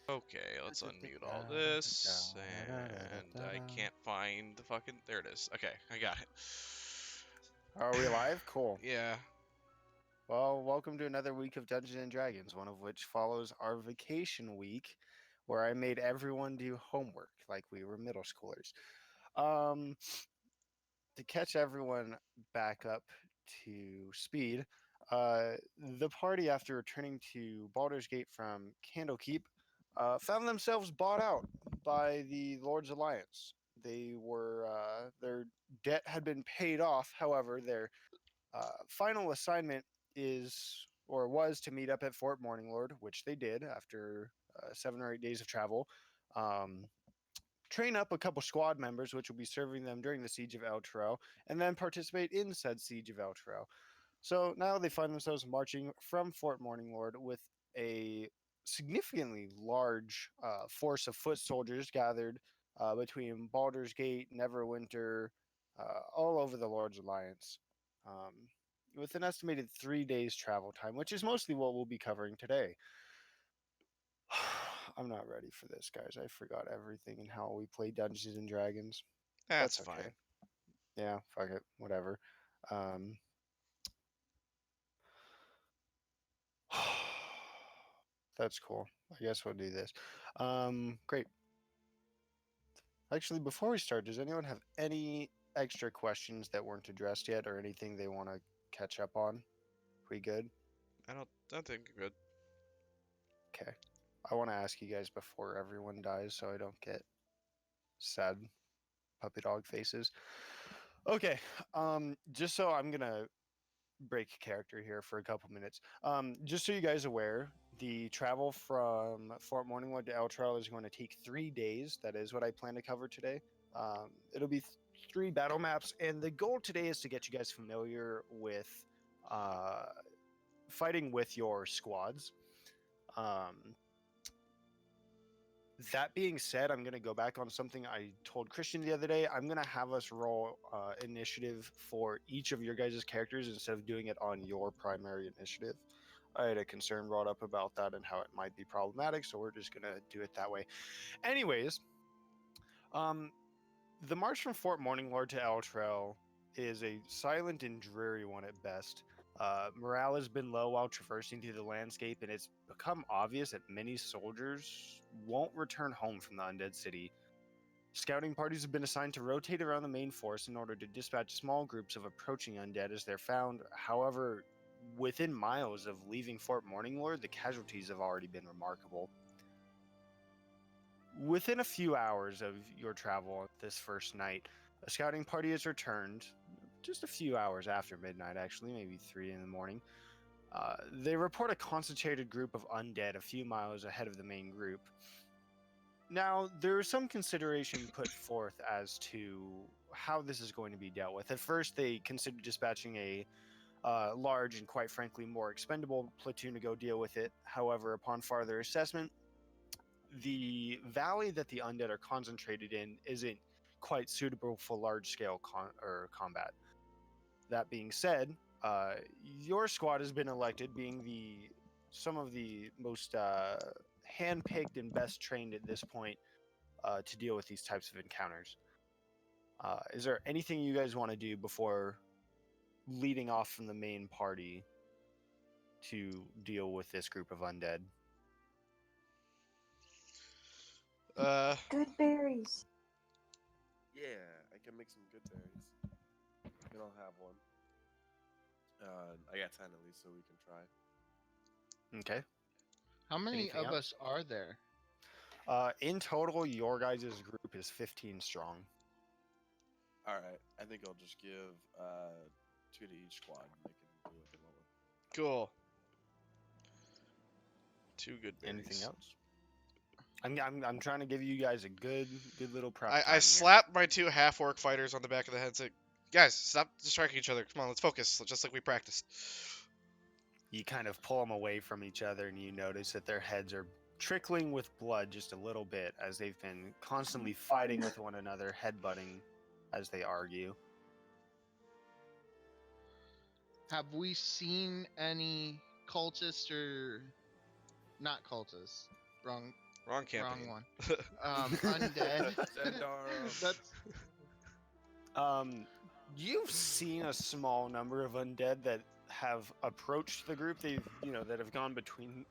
Okay, let's unmute all this, and I can't find the fucking. There it is. Okay, I got it. Are we live? Cool. Yeah, Well, welcome to another week of Dungeons and Dragons, one of which follows our vacation week, where I made everyone do homework like we were middle schoolers. Um, to catch everyone back up to speed, the party, after returning to Baldur's Gate from Candlekeep, found themselves bought out by the Lord's Alliance. They were their debt had been paid off. However, their final assignment is or was to meet up at Fort Morninglord, which they did after 7 or 8 days of travel. Um, Train up a couple squad members, which will be serving them during the siege of El Terrell, and then participate in said siege of El Terrell. So now they find themselves marching from Fort Morninglord with a significantly large force of foot soldiers gathered between Baldur's Gate, Neverwinter, all over the Lord's Alliance, um, with an estimated 3 days travel time, which is mostly what we'll be covering today. I'm not ready for this, guys. I forgot everything and how we play Dungeons and Dragons. that's That's okay. fine. Yeah, fuck it. Whatever. Um, that's cool. I guess we'll do this. Great. Actually, before we start, does anyone have any extra questions that weren't addressed yet or anything they want to catch up on? We good? I don't think we're good. Okay. I want to ask you guys before everyone dies so I don't get sad puppy dog faces. Okay. Just so I'm going to break character here for a couple minutes. Just so you guys are aware, the travel from Fort Morningwood to El Trail is going to take 3 days. That is what I plan to cover today. It'll be three battle maps, and the goal today is to get you guys familiar with uh, fighting with your squads. Um, that being said, I'm going to go back on something I told Christian the other day. I'm going to have us roll initiative for each of your guys' characters instead of doing it on your primary initiative. I had a concern brought up about that and how it might be problematic, so we're just going to do it that way. Anyways, um, the march from Fort Morninglord to El Trail is a silent and dreary one at best. Morale has been low while traversing through the landscape, and it's become obvious that many soldiers won't return home from the undead city. Scouting parties have been assigned to rotate around the main force in order to dispatch small groups of approaching undead as they're found. However, within miles of leaving Fort Morninglord, the casualties have already been remarkable. Within a few hours of your travel this first night, a scouting party has returned, just a few hours after midnight, actually, maybe 3 in the morning. They report a concentrated group of undead a few miles ahead of the main group. Now, there is some consideration put forth as to how this is going to be dealt with. At first, they considered dispatching a large and, quite frankly, more expendable platoon to go deal with it. However, upon farther assessment, the valley that the undead are concentrated in isn't quite suitable for large-scale combat. That being said, your squad has been elected, being some of the most hand-picked and best trained at this point to deal with these types of encounters. Is there anything you guys want to do before leading off from the main party to deal with this group of undead? Uh, Good berries. Yeah, I can make some good berries. We don't have one. I got 10 at least, so we can try. Okay. How many Anything of else? us are there? In total, your guys' group is 15 strong. All right, I think I'll just give 2 to each squad, and they can do what they want with. cool. Two good berries. Anything else? I'm trying to give you guys a good little prep I time here. slapped my two half-orc fighters on the back of the head. And said, "Guys, stop distracting each other. Come on, let's focus, just like we practiced." You kind of pull them away from each other, and you notice that their heads are trickling with blood just a little bit as they've been constantly fighting with one another, headbutting as they argue. Have we seen any cultists or not cultists? Wrong. Wrong campaign. Wrong one. Undead. Zendara. That's You've seen a small number of undead that have approached the group. They've, that have gone between,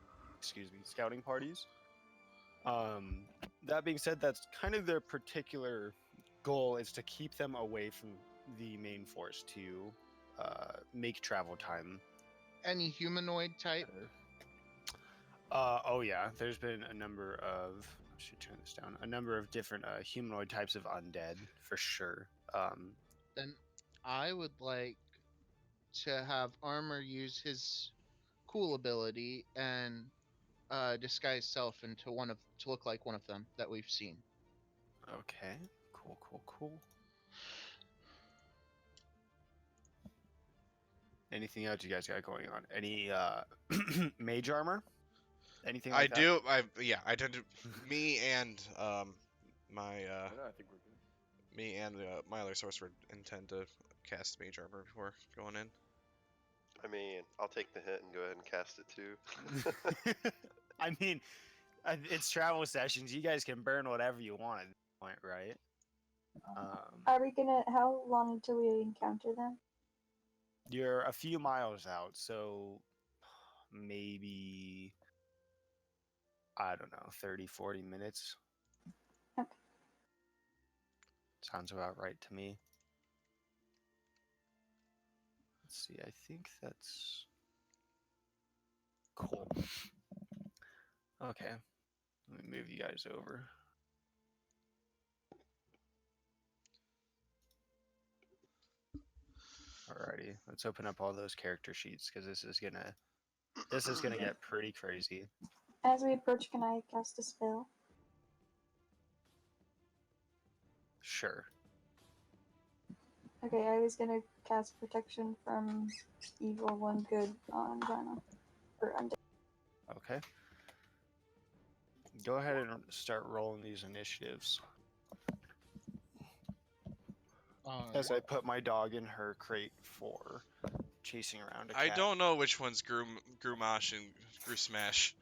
scouting parties. That being said, that's kind of their particular goal is to keep them away from the main force to make travel time. any humanoid type. Oh yeah, there's been a number of. I should turn this down. A number of different humanoid types of undead for sure. Then I would like to have Armor use his cool ability and disguise self into to look like one of them that we've seen. Okay, cool. Anything else you guys got going on? Any mage armor? Anything like that? do. I tend to. Me and my Yeah, I think we're good. me and my other sorcerer intend to cast mage armor before going in. I mean, I'll take the hint and go ahead and cast it too. I mean, it's travel sessions. You guys can burn whatever you want at this point, right? Are we gonna? How long until we encounter them? You're a few miles out, so maybe I don't know, 30, 40 minutes. Okay. Sounds about right to me. Let's see, I think that's cool. Okay, let me move you guys over. Alrighty, let's open up all those character sheets because this is gonna get pretty crazy. As we approach, can I cast a spell? Sure. Okay, I was gonna cast protection from evil, one good on Donna. Or undead. Okay. Go ahead and start rolling these initiatives. As I put my dog in her crate for chasing around a cat. I don't know which one's Grumash and Grusmash.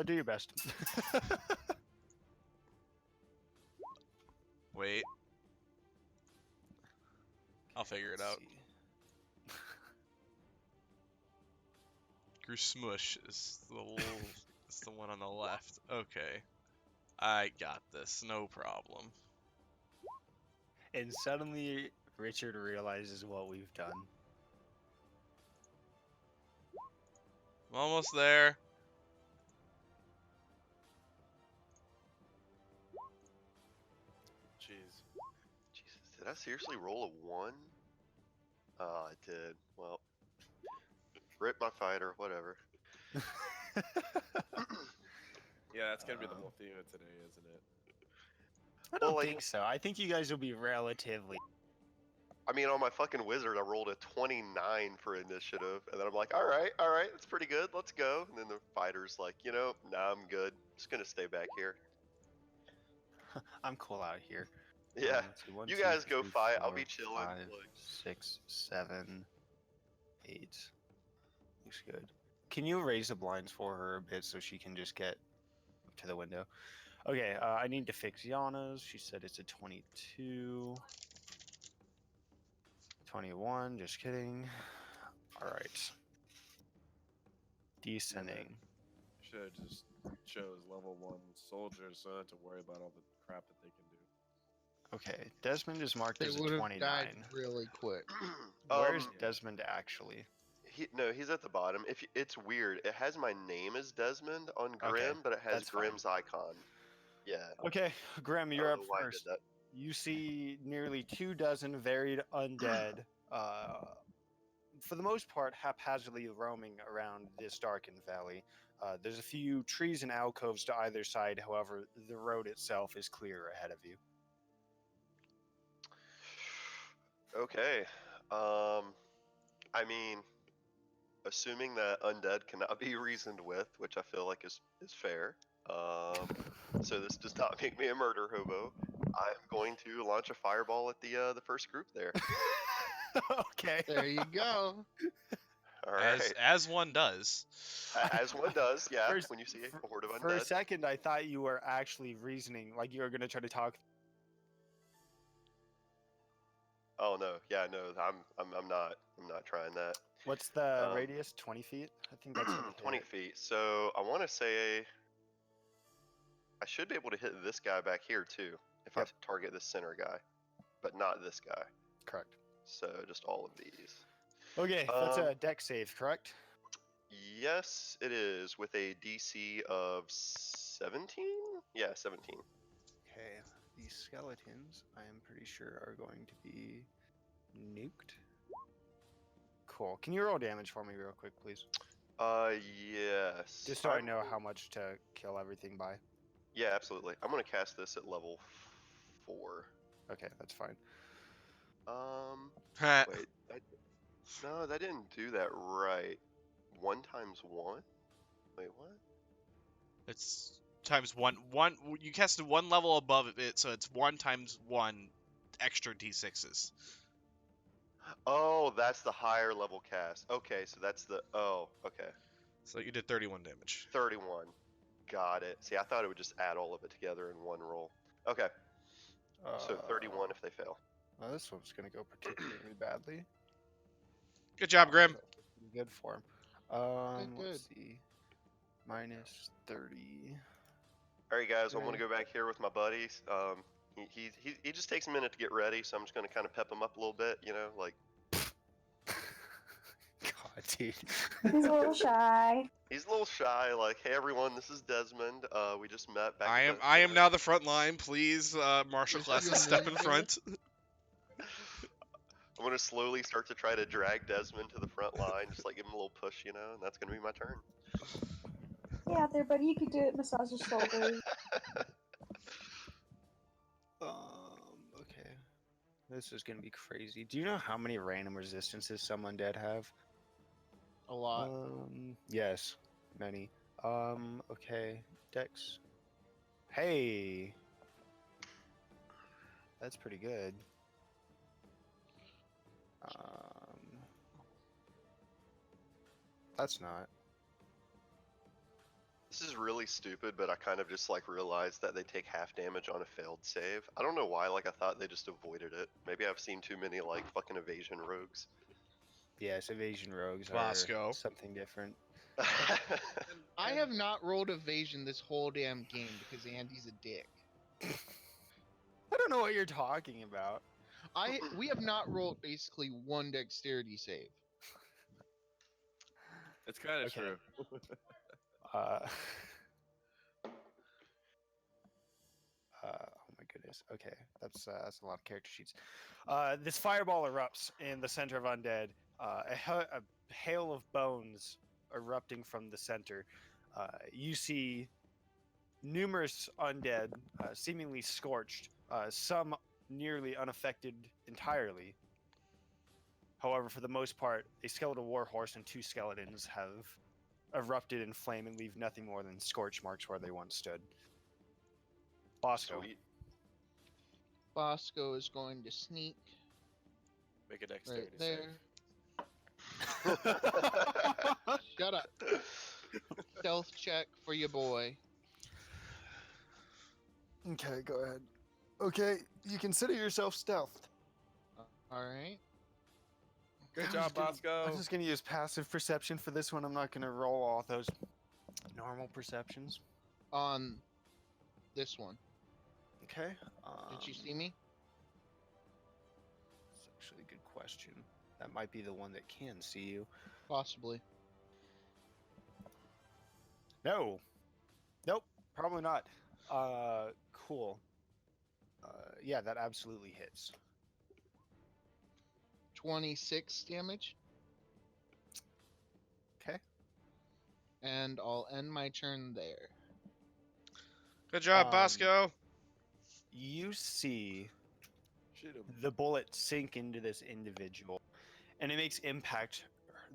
Do your best. Wait. I'll figure it out. Grusmush is is the one on the left. Okay. I got this, no problem. And suddenly, Richard realizes what we've done. I'm almost there. Jeez. Jesus, did I seriously roll a 1? Oh, I did. Well, rip my fighter, whatever. Yeah, that's gonna be the whole theme of today, isn't it? I don't Well, like- think so. I think you guys will be relatively. I mean, on my fucking wizard, I rolled a 29 for initiative, and then I'm like, all right, that's pretty good. Let's go. And then the fighter's like, nah, I'm good. Just gonna stay back here. I'm cool out here. Yeah, Let's see, 1, you 2, guys go 3, fight. I'll 4, be chilling. 5, Like, 6, 7, 8. Looks good. Can you raise the blinds for her a bit so she can just get to the window? Okay, I need to fix Yana's. She said it's a 22. 21, just kidding. Alright. Descending. Should have just chose level 1 soldiers so I don't have to worry about all the crap that they can do. Okay, Desmond is marked They as a would have 29. died really quick. Where's Desmond actually? he's at the bottom. It's weird. It has my name as Desmond on Grim, but it has that's fine. Grim's icon. Yeah. Okay, Graham, I you're don't up know why I did first. that. You see nearly 24 varied undead, for the most part, haphazardly roaming around this darkened valley. There's a few trees and alcoves to either side, however, the road itself is clear ahead of you. Okay. I mean, assuming that undead cannot be reasoned with, which I feel like is fair. So this does not make me a murder hobo. I'm going to launch a fireball at the first group there. Okay. There you go. All right. As one does. As one does, yeah. First- when you see a horde of For a undead. second, I thought you were actually reasoning, like you were gonna try to talk. Oh no, yeah, no, I'm not trying that. What's the Um, radius? 20 feet? I think that's gonna 20 hit. feet. So I want to say I should be able to hit this guy back here too if Yep. I target this center guy, but not this guy. Correct. So just all of these. Okay, that's Um, a deck save, correct? Yes, it is with a DC of 17. Yeah, 17. Okay, these skeletons, I am pretty sure, are going to be nuked. Cool. Can you roll damage for me real quick, please? Yes. Just so I know how much to kill everything by. Yeah, absolutely. I'm gonna cast this at level 4. Okay, that's fine. Wait, no, that didn't do that right. 1 times 1? Wait, what? It's times one. You casted one level above it, so it's 1 times 1 extra d6s. Oh, that's the higher level cast. Okay, so that's the. Oh, okay. So you did 31 damage. 31. Got it. See, I thought it would just add all of it together in one roll. Okay, so 31 if they fail. Well, this one's gonna go particularly badly. Good job, Grim. That's pretty good for him. Good. Let's see. Minus 30. All right, guys, I'm gonna Okay. go back here with my buddies. He just takes a minute to get ready, so I'm just gonna kind of pep him up a little bit, you know, like God, dude. He's a little shy. he's a little shy. Like, hey everyone, this is Desmond. We just met back. I am now the front line. Please, martial classes, step in front. I'm gonna slowly start to try to drag Desmond to the front line, just like give him a little push, you know, and that's gonna be my turn. Get out there, buddy. You could do it. Massage his shoulders. Okay. This is gonna be crazy. Do you know how many random resistances some undead have? A lot. Yes, many. Okay. Dex. Hey. That's pretty good. That's not. This is really stupid, but I kind of just like realized that they take half damage on a failed save. I don't know why, like I thought they just avoided it. Maybe I've seen too many like fucking evasion rogues. Yes, evasion rogues Bosco. are something different. I have not rolled evasion this whole damn game because Andy's a dick. I don't know what you're talking about. We have not rolled basically one dexterity save. It's kind of Okay. true. Oh my goodness. Okay, that's a lot of character sheets. This fireball erupts in the center of undead. A hail of bones erupting from the center. You see numerous undead, seemingly scorched. Some nearly unaffected entirely. However, for the most part, a skeletal warhorse and 2 skeletons have erupted in flame and leave nothing more than scorch marks where they once stood. Bosco. Sweet. Bosco is going to sneak Make a right dexterity there. save. Shut up. Stealth check for your boy. Okay, go ahead. Okay, you consider yourself stealthed. Alright. Good I'm job, just gonna- Bosco. I'm just gonna use passive perception for this one. I'm not gonna roll all those normal perceptions. On this one. Okay. Did you see me? That's actually a good question. That might be the one that can see you. Possibly. No. Nope. Probably not. Cool. Yeah, that absolutely hits. 26 damage. Okay. And I'll end my turn there. Good job, Bosco. You see Shoot him. the bullet sink into this individual, and it makes impact.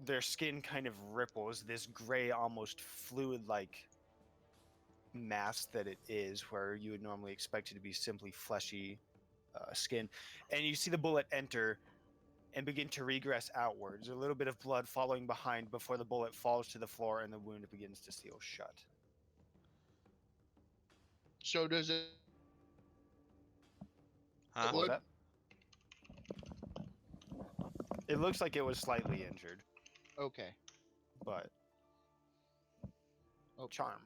Their skin kind of ripples, this gray, almost fluid-like mass that it is, where you would normally expect it to be simply fleshy skin. And you see the bullet enter, and begin to regress outwards, a little bit of blood following behind before the bullet falls to the floor and the wound begins to seal shut. So does it Huh? What was look? that? It looks like it was slightly injured, Okay. but Okay. charm.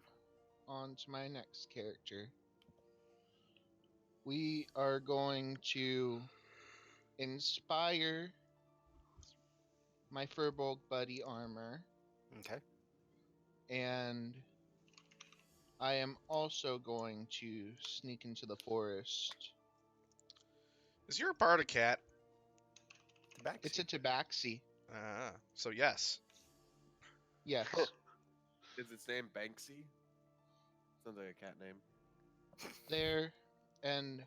On to my next character. We are going to inspire my Furbolg buddy armor, Okay. and I am also going to sneak into the forest. Is your bard a cat? It's a tabaxi. So yes. Yes. Is its name Banksy? Sounds like a cat name. There, and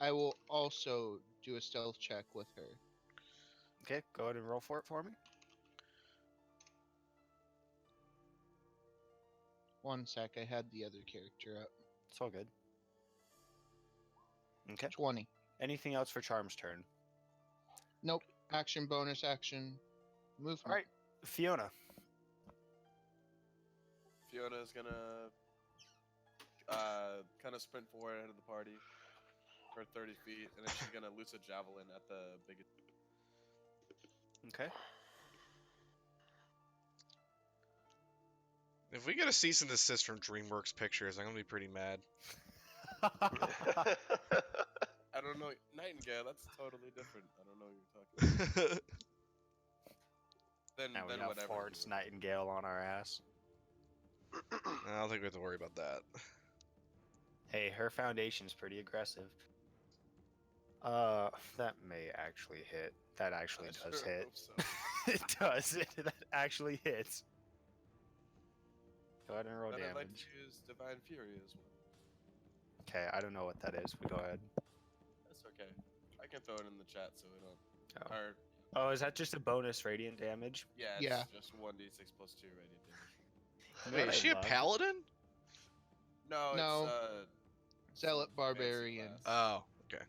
I will also do a stealth check with her. Okay, go ahead and roll for it for me. One sec, I had the other character up. It's all good. Okay. 20. Anything else for Charm's turn? Nope. Action, bonus action, movement. All right, Fiona. Fiona's gonna kind of sprint forward ahead of the party for 30 feet, and then she's gonna loose a javelin at the biggest. Okay. If we get a cease and desist from DreamWorks Pictures, I'm gonna be pretty mad. I don't know, Nightingale. That's totally different. I don't know what you're talking about. Then Now we have whatever. Florence Nightingale on our ass. I don't think we have to worry about that. Hey, her foundation's pretty aggressive. That may actually hit. That actually I does sure hit. hope so. It does. That actually hits. Go ahead and roll Then I'd damage. like to use Divine Fury as well. Okay, I don't know what that is, but go ahead. That's okay. I can throw it in the chat so we don't. Oh. Or, Oh, is that just a bonus radiant damage? yeah, it's Yeah. just 1d6 plus 2 radiant damage. You know Wait, what is I she a love? paladin? No, No. it's Zealot fancy Barbarian. class. Oh, okay.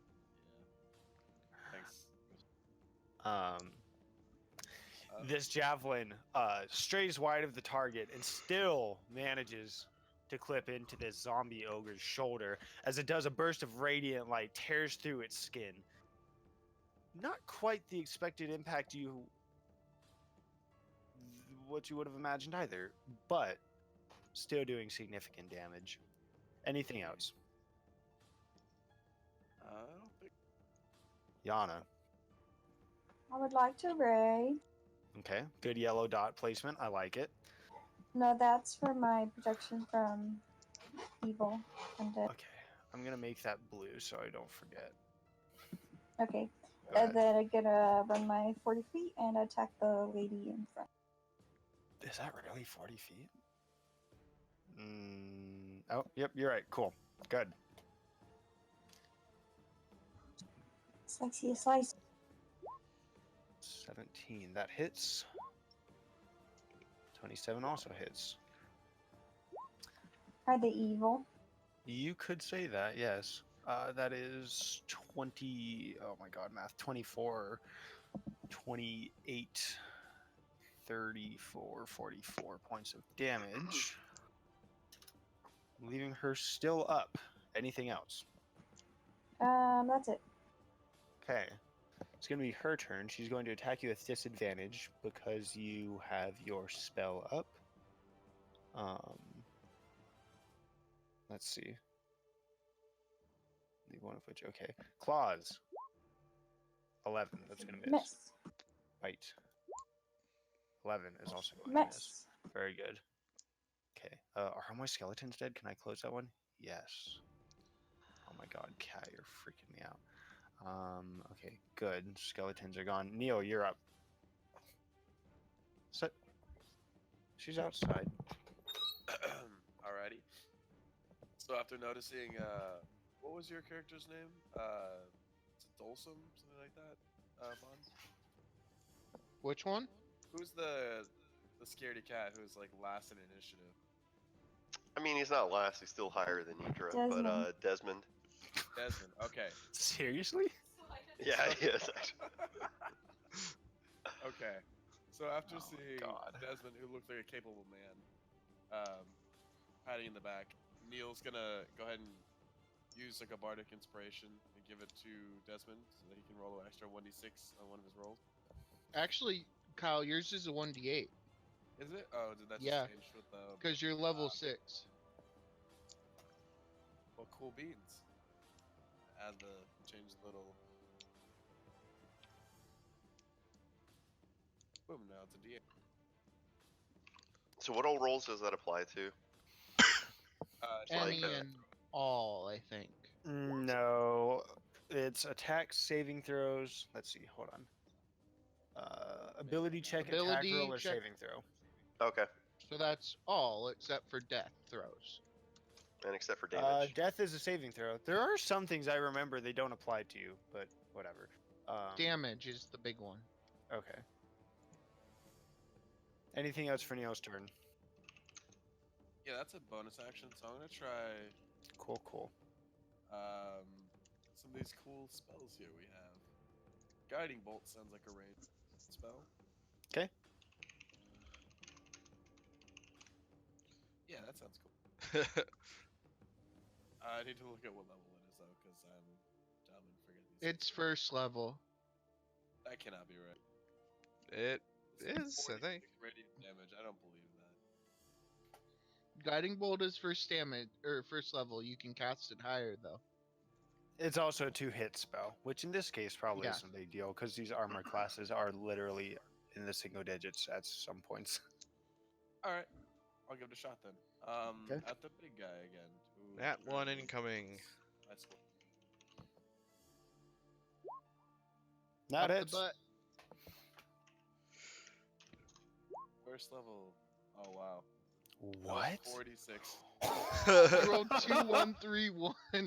Yeah. Thanks. This javelin strays wide of the target and still manages to clip into this zombie ogre's shoulder. As it does, a burst of radiant light tears through its skin. Not quite the expected impact what you would have imagined either, but still doing significant damage. Anything else? I don't think. Yana. I would like to raid. Okay, good yellow dot placement. I like it. No, that's for my protection from evil undead. Okay, I'm gonna make that blue so I don't forget. Okay. Go ahead. And then I'm gonna run my 40 feet and attack the lady in front. Is that really 40 feet? Oh, yep, you're right. Cool. Good. Slicey a slice. 17. That hits. 27 also hits. Are they evil? You could say that, yes. That is 20. Oh my god, math. 24, 28, 34, 44 points of damage. Leaving her still up. Anything else? That's it. Okay. It's going to be her turn. She's going to attack you with disadvantage because you have your spell up. Let's see. Leave one of which. Okay. Claws. 11. That's going to miss. Miss. Bite. 11 is also going to miss. Miss. Very good. Okay. Are my skeletons dead? Can I close that one? Yes. Oh my god, cat, you're freaking me out. Okay, good. Skeletons are gone. Neo, you're up. So, she's outside. Alrighty. So after noticing, what was your character's name? Is it Dolsum, something like that? Bond. Which one? Who's the scaredy cat who's like last in initiative? I mean, he's not last. He's still higher than Nidra, Desmond. but Desmond. Desmond. Okay. Seriously? Yeah, he is. Actually. Okay. So after Oh, seeing God. Desmond, who looks like a capable man, hiding in the back, Neil's gonna go ahead and use like a bardic inspiration and give it to Desmond so that he can roll an extra 1d6 on one of his rolls. Actually, Kyle, yours is a 1d8 Is it? Oh, did that just Yeah. change with the? because you're level 6. Well, cool beans. Add the change the little. Boom! Now it's a d8. So what all rolls does that apply to? Like, Any and all, I think. No, it's attack, saving throws. Let's see. Hold on. Ability check, attack Ability roll, or check. saving throw. Okay, So that's all except for death throws. and except for damage. Death is a saving throw. There are some things I remember they don't apply to you, but whatever. Damage is the big one. Okay. Anything else for Neil's turn? yeah, that's a bonus action. So I'm gonna try Cool. some of these cool spells here we have. Guiding bolt sounds like a ranged spell. Okay. Yeah, that sounds cool. I need to look at what level it is though, because I'm dumb and forget these. It's first level. That cannot be right. It It's is, I think. 46 radiant damage. I don't believe that. Guiding bolt is first damage or first level. You can cast it higher though. It's also a 2-hit spell, which in this case probably Yeah. isn't a big deal because these armor classes are literally in the single digits at some points. All right, I'll give it a shot then. Okay. At the big guy again. Ooh, Nat one very incoming. nice one. Not Up it. the butt. First level. Oh wow. That was What? 46. You rolled 2, 1, 3, 1. But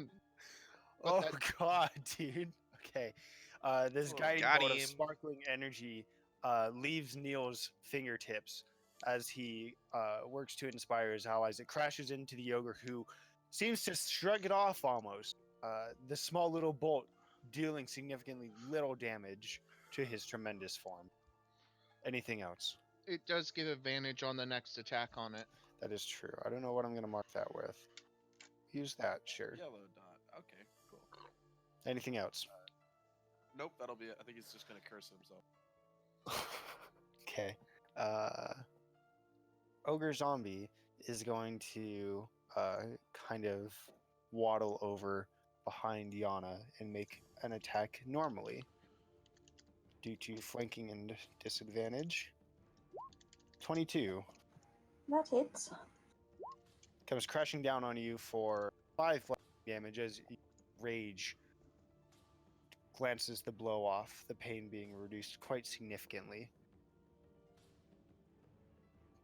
Oh that- god, dude. Okay. This Oh, guiding got bolt of him. sparkling energy leaves Neil's fingertips as he works to inspire his allies. It crashes into the ogre, who seems to shrug it off almost. The small little bolt dealing significantly little damage to his tremendous form. Anything else? It does give advantage on the next attack on it. That is true. I don't know what I'm going to mark that with. Use that, sure. Yellow dot. Okay, cool. Anything else? Nope, that'll be it. I think he's just gonna curse himself. Okay. Ogre Zombie is going to kind of waddle over behind Yana and make an attack normally due to flanking and disadvantage. 22 That hits. comes crashing down on you for 5 damage as rage glances the blow off, the pain being reduced quite significantly.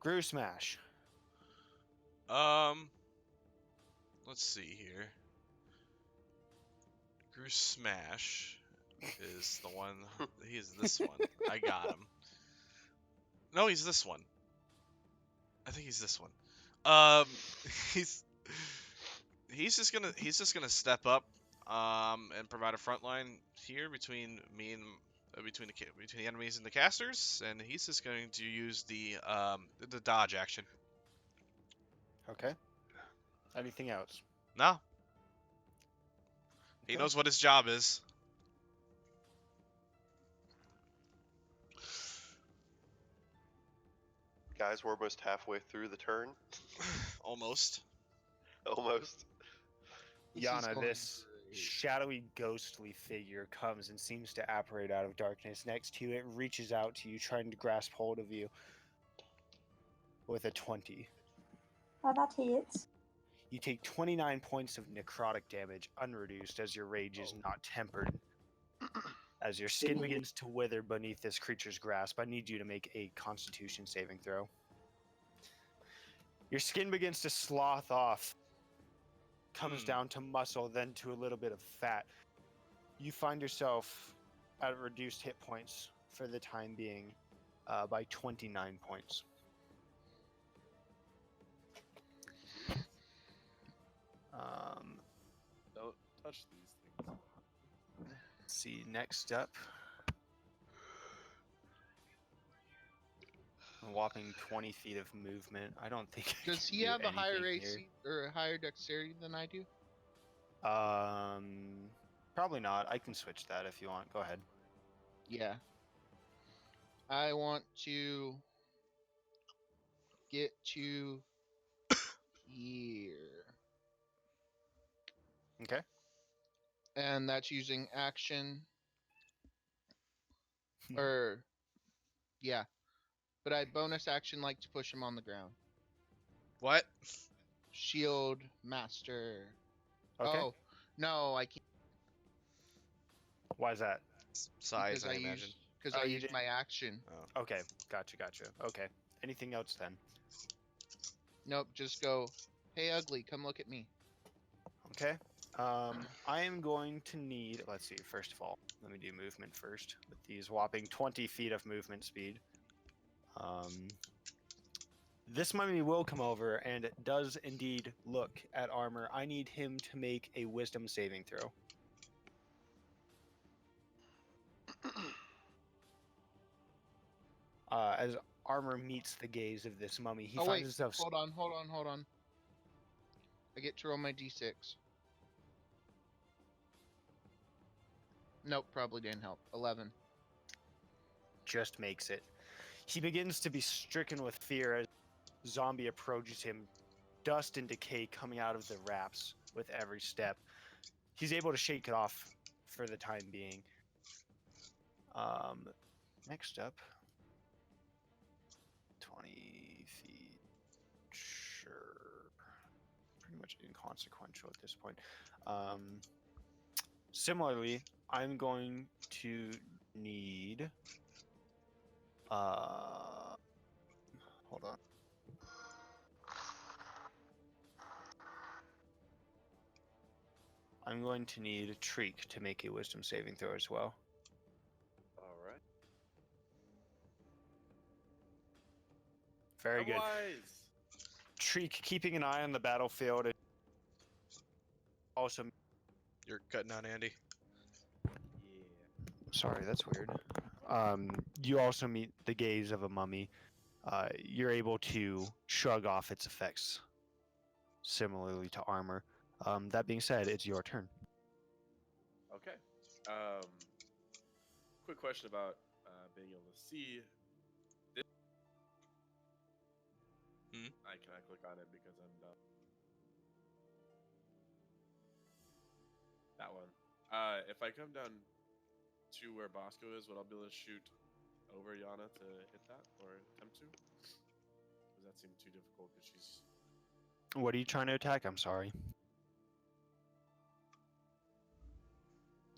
Grew Smash. Let's see here. Grew Smash is the one. He is this one. I got him. No, he's this one. I think he's this one. He's just gonna step up and provide a front line here between me and between the enemies and the casters, and he's just going to use the dodge action. Okay. Anything else? No, he Okay. knows what his job is. Guys, we're almost halfway through the turn. Almost. Almost. This is Yana, going this great. shadowy, ghostly figure comes and seems to apparate out of darkness next to you. It reaches out to you, trying to grasp hold of you with a 20. That hits. You take 29 points of necrotic damage, unreduced, as your rage is not tempered. As your skin begins to wither beneath this creature's grasp, I need you to make a Constitution saving throw. Your skin begins to slough off, comes down to muscle, then to a little bit of fat. You find yourself at reduced hit points for the time being by 29 points. Don't touch these things. Let's see, next up. A whopping 20 feet of movement. I don't think I Does can he do have a higher anything AC or a higher dexterity than I do? here. Probably not. I can switch that if you want. Go ahead. Yeah. I want to get to here. Okay. And that's using action. Or, yeah. But I bonus action like to push him on the ground. What? Shield Master. Okay. Oh, no, I can't Why is that? Size, because I I imagine. used because Oh, I you used did? my action. Oh. Okay. Gotcha. Okay. Anything else then? Nope, just go. Hey, ugly, come look at me. Okay. I am going to need. Let's see. First of all, let me do movement first with these whopping 20 feet of movement speed. This mummy will come over and it does indeed look at armor. I need him to make a wisdom saving throw. As armor meets the gaze of this mummy, he Oh, finds wait, himself. hold on. I get to roll my d6. Nope, probably didn't help. 11. Just makes it. He begins to be stricken with fear as zombie approaches him, dust and decay coming out of the wraps with every step. He's able to shake it off for the time being. Next up, 20 feet. Sure. Pretty much inconsequential at this point. Similarly, I'm going to need. Hold on. I'm going to need Treek to make a wisdom saving throw as well. All right. Very I'm good. wise. Treek keeping an eye on the battlefield. And also, You're cutting out Andy. Yeah. sorry, that's weird. You also meet the gaze of a mummy. You're able to shrug off its effects, similarly to armor. That being said, it's your turn. Okay. Quick question about being able to see. This... I cannot click on it because I'm dumb. That one. If I come down to where Bosco is, would I be able to shoot over Yana to hit that or attempt to? Does that seem too difficult? Because she's. What are you trying to attack? I'm sorry.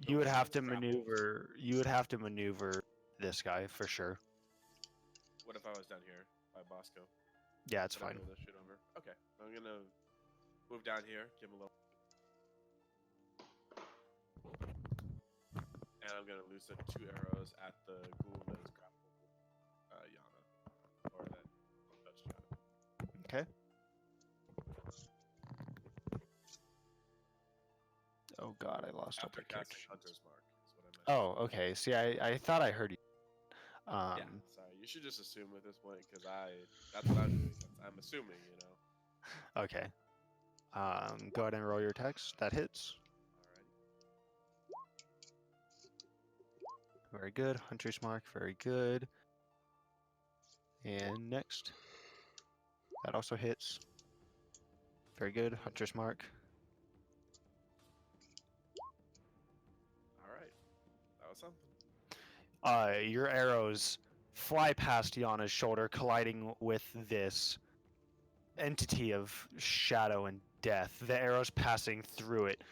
You would have to maneuver. You would have to maneuver this guy for sure. What if I was down here by Bosco? Yeah, it's Would I fine. be able to shoot over? Okay, I'm gonna move down here, give him a little, and I'm gonna loose the 2 arrows at the ghoul that is grappled Yana, or that touched Yana. Okay. Oh God, I lost all After the casting characters. Hunter's Mark is what I meant. Oh, okay. See, I thought I heard you. Yeah, sorry. You should just assume at this point because that's what I'm doing. I'm assuming, you know. Okay. Go ahead and roll your attacks. That hits. Alrighty. Very good. Hunter's Mark. Very good. And next. That also hits. Very good. Hunter's Mark. All right. That was something. Your arrows fly past Yana's shoulder, colliding with this entity of shadow and death. The arrows passing through it.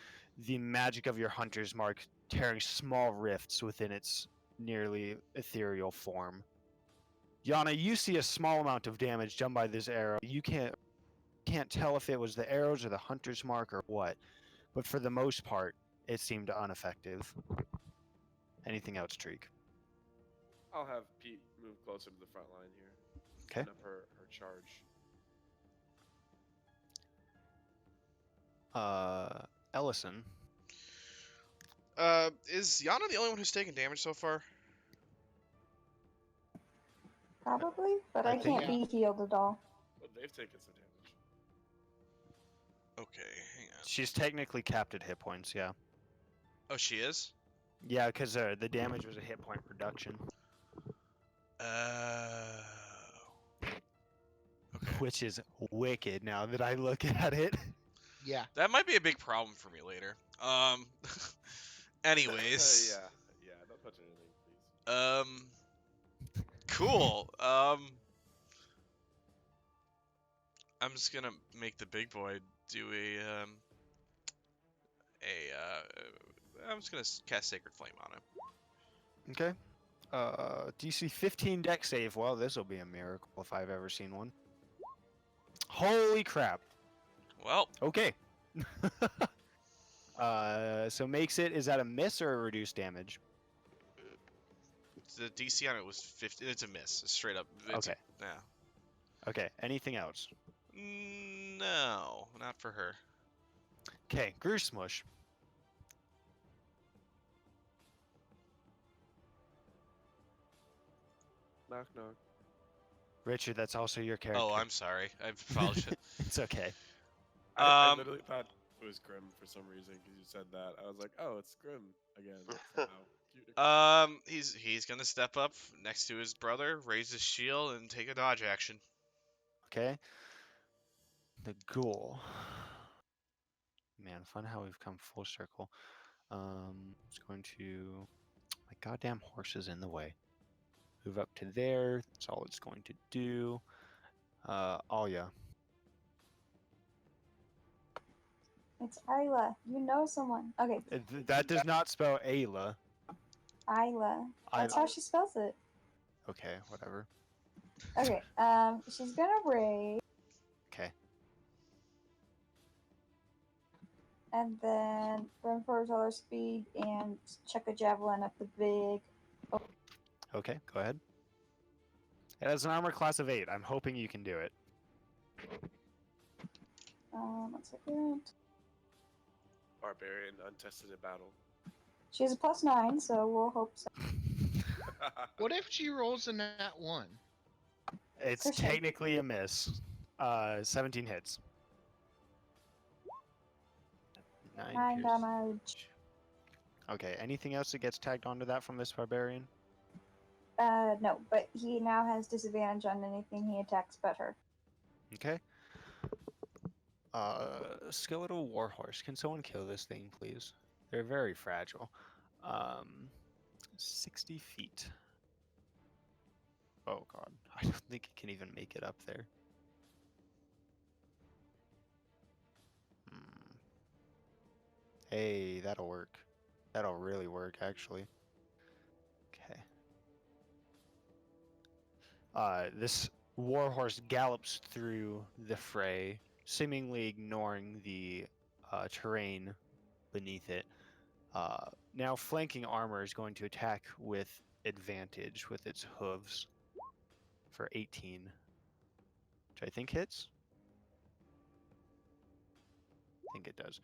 The magic of your Hunter's Mark tearing small rifts within its nearly ethereal form. Yana, you see a small amount of damage done by this arrow. You can't tell if it was the arrows or the Hunter's Mark or what, but for the most part, it seemed ineffective. Anything else, Treek? I'll have Pete move closer to the front line here. Okay. Set up her charge. Ellison. Is Yana the only one who's taken damage so far? Probably, but I I think- can't be healed at all. Well, they've taken some damage. Okay, hang on. She's technically capped at hit points, yeah. Oh, she is? Yeah, because the damage was a hit point reduction, Okay. which is wicked now that I look at it. Yeah. That might be a big problem for me later. Anyways. Yeah, don't touch anything, please. Cool. I'm just gonna make the big boy do I'm just gonna cast Sacred Flame on him. Okay. DC 15 deck save. Well, this will be a miracle if I've ever seen one. Holy crap. Well, Okay. So makes it, is that a miss or a reduced damage? the DC on it was 50. It's a miss. It's straight up. It's Okay. Yeah. Okay, anything else? No, not for her. Okay, Grew Smush. Knock, knock. Richard, that's also your character. Oh, I'm sorry. I apologize. It's okay. I literally thought it was Grim for some reason because you said that. I was like, oh, it's Grim again. Somehow. He's gonna step up next to his brother, raise his shield, and take a dodge action. Okay. The ghoul. Man, fun how we've come full circle. It's going to. My goddamn horse is in the way. Move up to there. That's all it's going to do. Alia. It's Isla. You know someone. Okay, That does not spell Ayla. Isla. That's Isla. how she spells it. Okay, whatever. Okay, she's gonna raise, Okay. and then run for her speed and chuck a javelin at the big. Okay, go ahead. It has an armor class of 8. I'm hoping you can do it. 1 second. Barbarian untested in battle. She has a +9, so we'll hope so. What if she rolls a nat 1? It's Christian. technically a miss. 17 hits. 9 9 pierce. damage. Okay, anything else that gets tagged onto that from this barbarian? No, but he now has disadvantage on anything he attacks but her. Okay. Skeletal warhorse. Can someone kill this thing, please? They're very fragile. 60 feet. Oh god, I don't think it can even make it up there. Hey, that'll work. That'll really work, actually. Okay. This warhorse gallops through the fray, seemingly ignoring the terrain beneath it. Now flanking armor is going to attack with advantage with its hooves for 18, which I think hits. I think it does.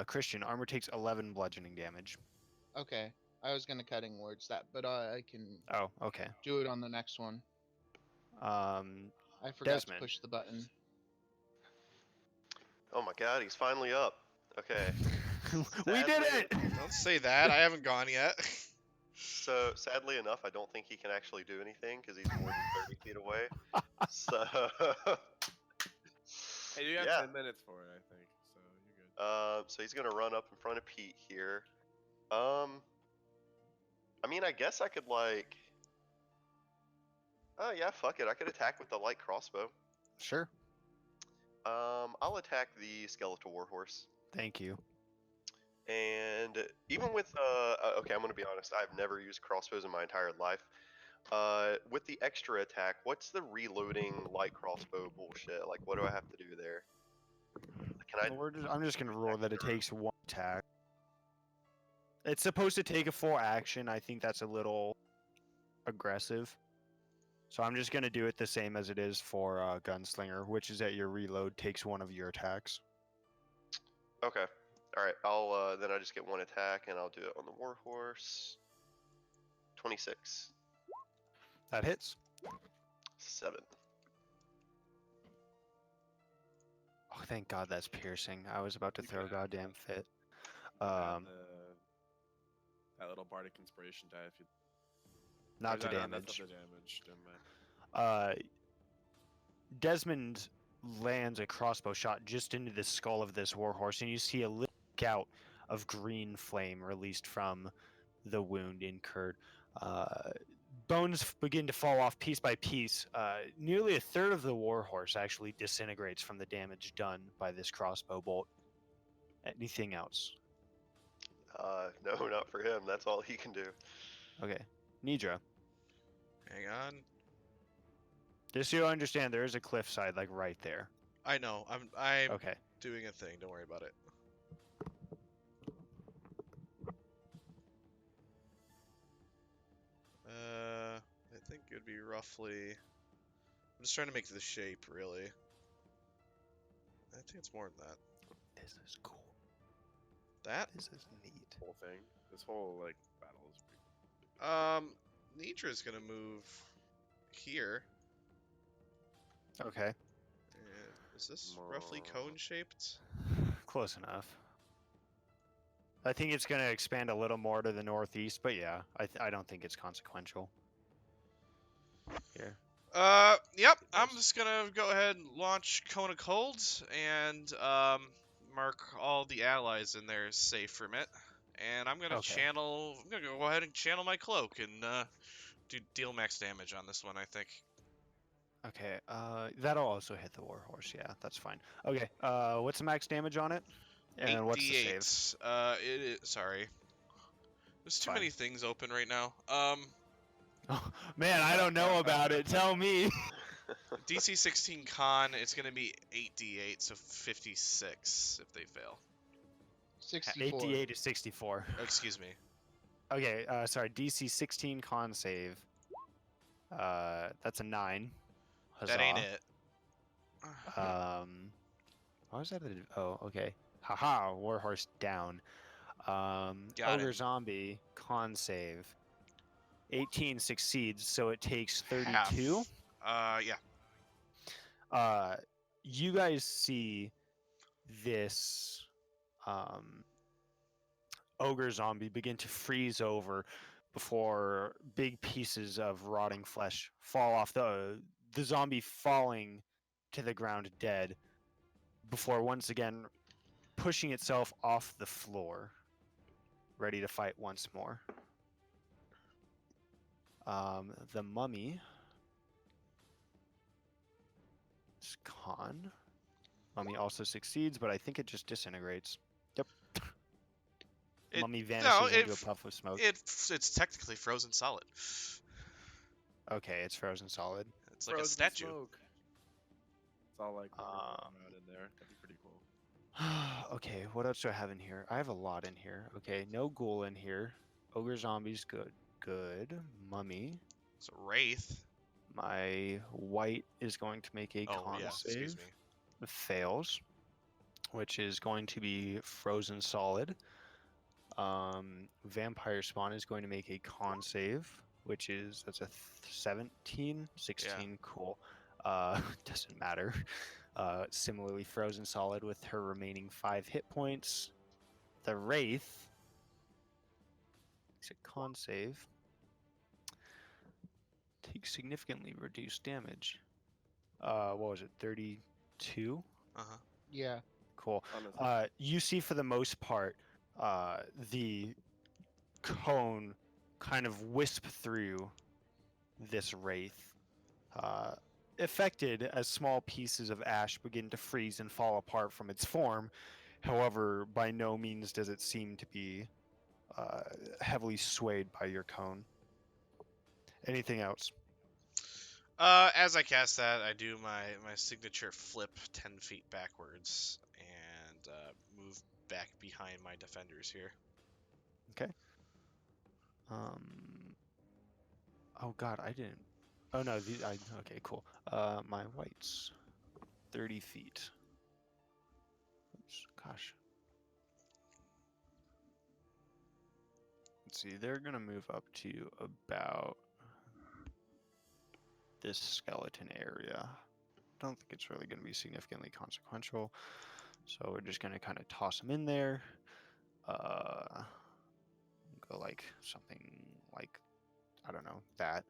Christian, armor takes 11 bludgeoning damage. Okay. I was gonna cutting words that, but I can Oh, okay. do it on the next one. I forgot Desmond. to push the button. Oh my god, he's finally up. Okay. We did it! Don't say that. I haven't gone yet. So, sadly enough, I don't think he can actually do anything because he's more than 30 feet away. So, Hey, you got yeah. 10 minutes for it, I think. So you're good. So he's gonna run up in front of Pete here. I mean, I guess I could like. Oh yeah, fuck it. I could attack with the light crossbow. Sure. I'll attack the skeletal warhorse. Thank you. And even with okay, I'm gonna be honest. I've never used crossbows in my entire life. With the extra attack, what's the reloading light crossbow bullshit? Like, what do I have to do there? Can I? I'm just gonna roll that it takes 1 attack. It's supposed to take a full action. I think that's a little aggressive. So I'm just gonna do it the same as it is for Gunslinger, which is that your reload takes 1 of your attacks. Okay. All right. I'll then I just get 1 attack, and I'll do it on the warhorse. 26. That hits. 7. Oh, thank God that's piercing. I was about to You throw a can add goddamn fit. Add that little bardic inspiration die if you. Not or to no, no, that's not damage. the damage. Never mind. Desmond lands a crossbow shot just into the skull of this warhorse, and you see a little gout of green flame released from the wound incurred. Bones begin to fall off piece by piece. Nearly a third of the warhorse actually disintegrates from the damage done by this crossbow bolt. Anything else? No, not for him. That's all he can do. Okay. Nidra. Hang on. Just so you understand, there is a cliffside like right there. I know. I'm Okay. doing a thing. Don't worry about it. I think it would be roughly. I'm just trying to make the shape, really. I think it's more than that. This is cool. That? This is neat. Whole thing. This whole like battle is pretty. Nidra's gonna move here. Okay. And is this roughly cone shaped? Close enough. I think it's going to expand a little more to the northeast, but yeah, I don't think it's consequential. Here. Yep. I'm just gonna go ahead and launch Cone of Cold and mark all the allies in there as safe from it. And I'm gonna Okay. channel. I'm gonna go ahead and channel my cloak and deal max damage on this one. I think. Okay, that'll also hit the warhorse. Yeah, that's fine. Okay, what's the max damage on it? And what's the save? 8d8. It is, sorry. There's too Fine. many things open right now. Oh, man, I don't know about it. Tell me. DC 16 con, it's gonna be 8d8, so 56 if they fail. 64. 88 to 64. Oh, excuse me. Okay, sorry, DC 16 con save. That's a 9. Huzzah. That ain't it. Why was that oh, okay. Haha, warhorse down. Got Ogre him. zombie con save. 18 succeeds, so it takes Half. 32. Yeah. You guys see this ogre zombie begin to freeze over before big pieces of rotting flesh fall off the zombie falling to the ground dead before once again pushing itself off the floor, ready to fight once more. The mummy is con. Mummy also succeeds, but I think it just disintegrates. Yep. Mummy vanishes into a puff of smoke. It's technically frozen solid. Okay, it's frozen solid. It's like a Frozen statue. Smoke. It's all like around in there. That'd be pretty cool. Okay, what else do I have in here? I have a lot in here. Okay, no ghoul in here. Ogre zombies, good. Good. Mummy. It's a wraith. My white is going to make a con save. Excuse me. Fails, which is going to be frozen solid. Vampire spawn is going to make a con save, which is that's a 17, 16. Yeah. Cool. Doesn't matter. Similarly frozen solid with her remaining 5 hit points. The wraith makes a con save. Takes significantly reduced damage. What was it? 32. Yeah. Cool. Honestly. You see, for the most part, the cone kind of wisp through this wraith, affected as small pieces of ash begin to freeze and fall apart from its form. However, by no means does it seem to be heavily swayed by your cone. Anything else? As I cast that, I do my signature flip 10 feet backwards and move back behind my defenders here. Okay. Oh God, I didn't. Oh no, okay, cool. My whites, 30 feet. Oops, gosh. Let's see, they're gonna move up to about this skeleton area. Don't think it's really going to be significantly consequential. So we're just going to kind of toss them in there. Go like something like, I don't know, that.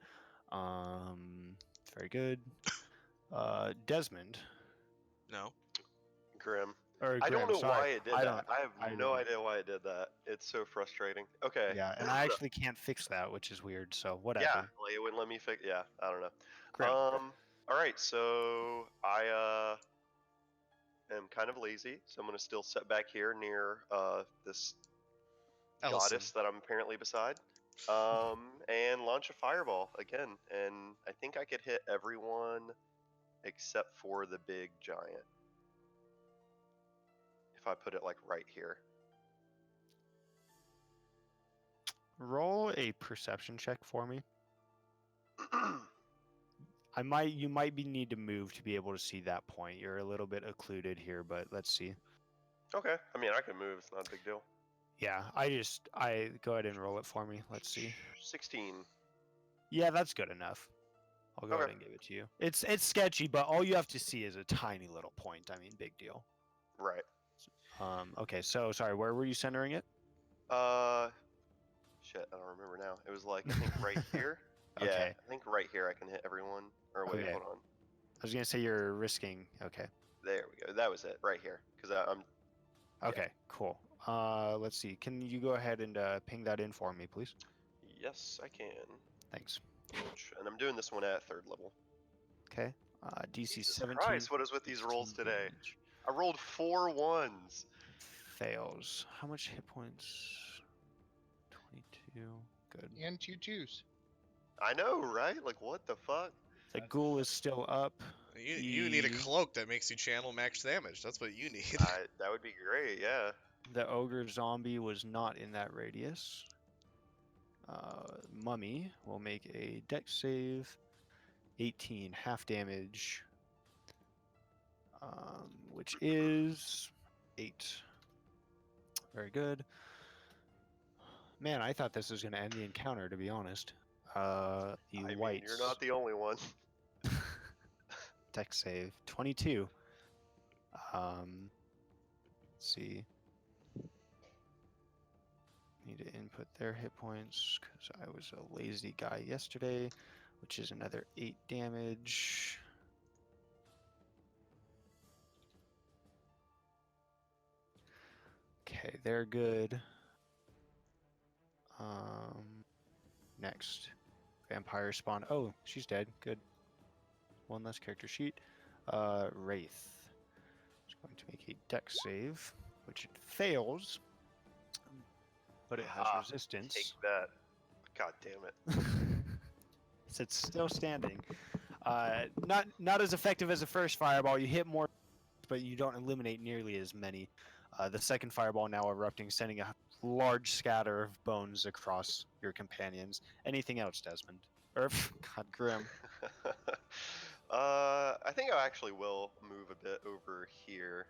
Very good. Desmond. No. Grim. Or I don't Grim, know sorry. why it did I that. I have I no didn't. idea why it did that. It's so frustrating. Okay. Yeah, and I actually can't fix that, which is weird, so Yeah, whatever. like it wouldn't let me fix. Yeah, I don't know. Grim. All right. So I am kind of lazy, so I'm gonna still sit back here near this Ellison. goddess that I'm apparently beside. And launch a fireball again, and I think I could hit everyone except for the big giant. If I put it like right here. Roll a perception check for me. You might need to move to be able to see that point. You're a little bit occluded here, but let's see. Okay. I mean, I can move. It's not a big deal. Yeah, I go ahead and roll it for me. Let's see. 16. Yeah, that's good enough. I'll go Okay. ahead and give it to you. It's sketchy, but all you have to see is a tiny little point. I mean, big deal. Right. Okay, so sorry, where were you centering it? Shit, I don't remember now. It was like, I think right here. Yeah, Okay. I think right here I can hit everyone. Or wait, Okay. hold on. I was gonna say you're risking. Okay. There we go. That was it, right here. Because I'm. Okay, cool. Let's see. Can you go ahead and ping that in for me, please? Yes, I can. Thanks. And I'm doing this one at 3rd level. Okay. DC Jesus 17. Christ, what is with these rolls 16 today? damage. I rolled 4 1s. Fails. How much hit points? 22. Good. And 2 2s. I know, right? Like, what the fuck? The ghoul is still up. You need a The- cloak that makes you channel max damage. That's what you need. That would be great, yeah. The ogre zombie was not in that radius. Mummy will make a dex save. 18, half damage. Which is 8. Very good. Man, I thought this was going to end the encounter, to be honest. The I mean, whites. you're not the only one. Dex save 22. Let's see. Need to input their hit points because I was a lazy guy yesterday, which is another 8 damage. Okay, they're good. Next. Vampire spawn. Oh, she's dead. Good. One less character sheet. Wraith is going to make a dex save, which it fails, but it has Ah, resistance. Take that. God damn it. So it's still standing. Not as effective as the first fireball. You hit more, but you don't eliminate nearly as many. The second fireball now erupting, sending a large scatter of bones across your companions. Anything else, Desmond? Or, God, Grim. I think I actually will move a bit over here.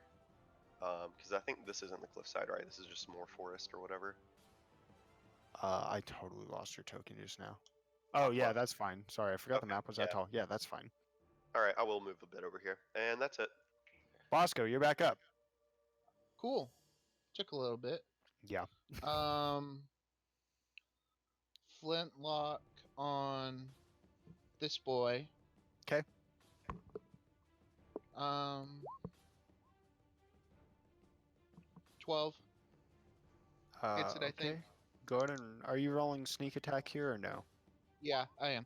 Because I think this isn't the cliffside, right? This is just more forest or whatever. I totally lost your token just now. Oh, yeah, that's fine. Sorry, I forgot the Okay, map was that yeah. tall. Yeah, that's fine. Alright, I will move a bit over here. And that's it. Bosco, you're back up. Cool. Took a little bit. Yeah. Flintlock on this boy. 'Kay. 12. Hits it, I think. Go ahead and... Are you rolling sneak attack here or no? Yeah, I am.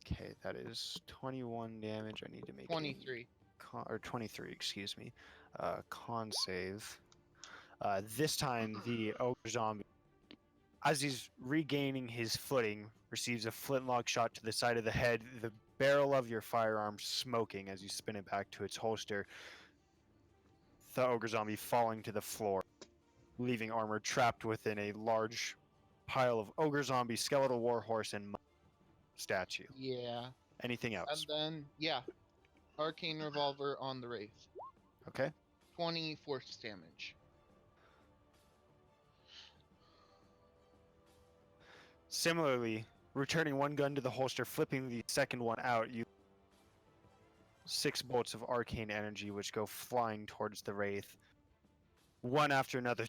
Okay, that is 21 damage. I need to make 23. or 23, excuse me. Con save. This time, the ogre zombie, as he's regaining his footing, receives a flintlock shot to the side of the head. The barrel of your firearm smoking as you spin it back to its holster. The ogre zombie falling to the floor, leaving Armor trapped within a large pile of ogre zombie, skeletal warhorse, and statue. Yeah. Anything And else? then, yeah. Arcane Revolver on the Wraith. Okay. 20 force damage. Similarly, Returning one gun to the holster, flipping the second one out, you 6 bolts of arcane energy which go flying towards the wraith. One after another,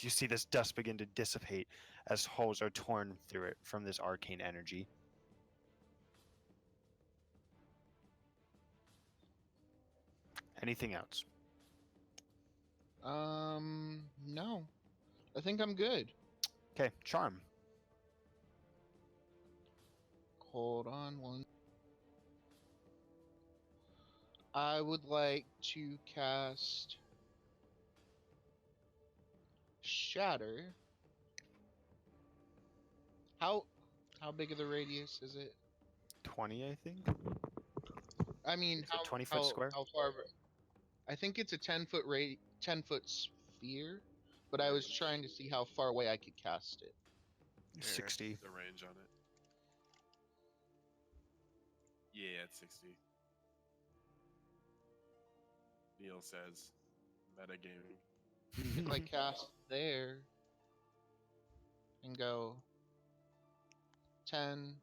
you see this dust begin to dissipate as holes are torn through it from this arcane energy. Anything else? No. I think I'm good. Okay, charm. Hold on one. I would like to cast Shatter. How big of the radius is it? 20, I think. I mean, It's a 20-foot square. how far? I think it's a 10-foot sphere, but I was trying to see how far away I could cast it. Here, 60. The range on it. Yeah, it's 60. Neil says, metagaming. If I cast there and go 10,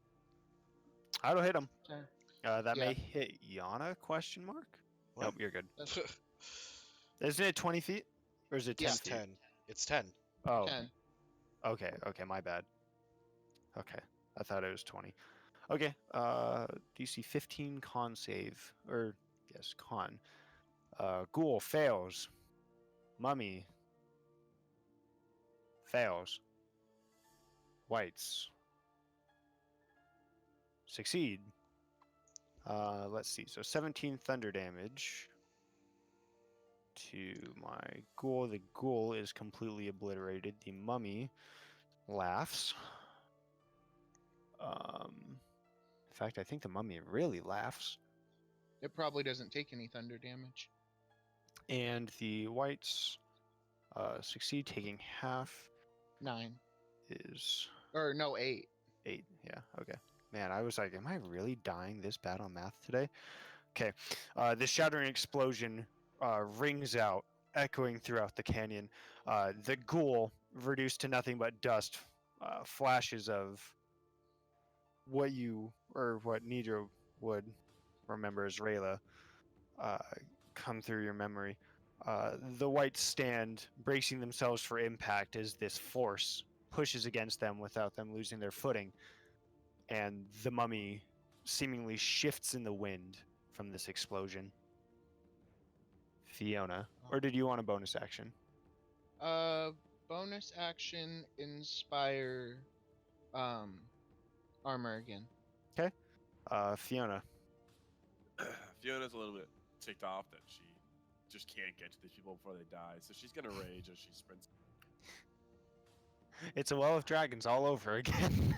I'll hit him. 10. That Yeah. may hit Yana? Question mark. What? Nope, you're good. That's Isn't it 20 feet? Or is it 10 Yeah. It's feet? 10. It's 10. Oh, 10. okay, my bad. Okay, I thought it was 20. Okay, DC 15 con save. Or, yes, con. Ghoul fails. Mummy fails. Whites succeed. Let's see. So 17 thunder damage to my ghoul. The ghoul is completely obliterated. The mummy laughs. In fact, I think the mummy really laughs. It probably doesn't take any thunder damage. And the whites succeed, taking half 9. is Or no, 8. 8. Yeah, okay. Man, I was like, am I really dying this bad on math today? Okay. This shattering explosion rings out, echoing throughout the canyon. The ghoul, reduced to nothing but dust, flashes of what Nidra would remember as Rayla, come through your memory. The whites stand, bracing themselves for impact as this force pushes against them without them losing their footing. And the mummy seemingly shifts in the wind from this explosion. Fiona, or did you want a bonus action? Bonus action, inspire, armor again. Fiona. Fiona's a little bit ticked off that she just can't get to these people before they die, so she's gonna rage as she sprints. It's a well of dragons all over again.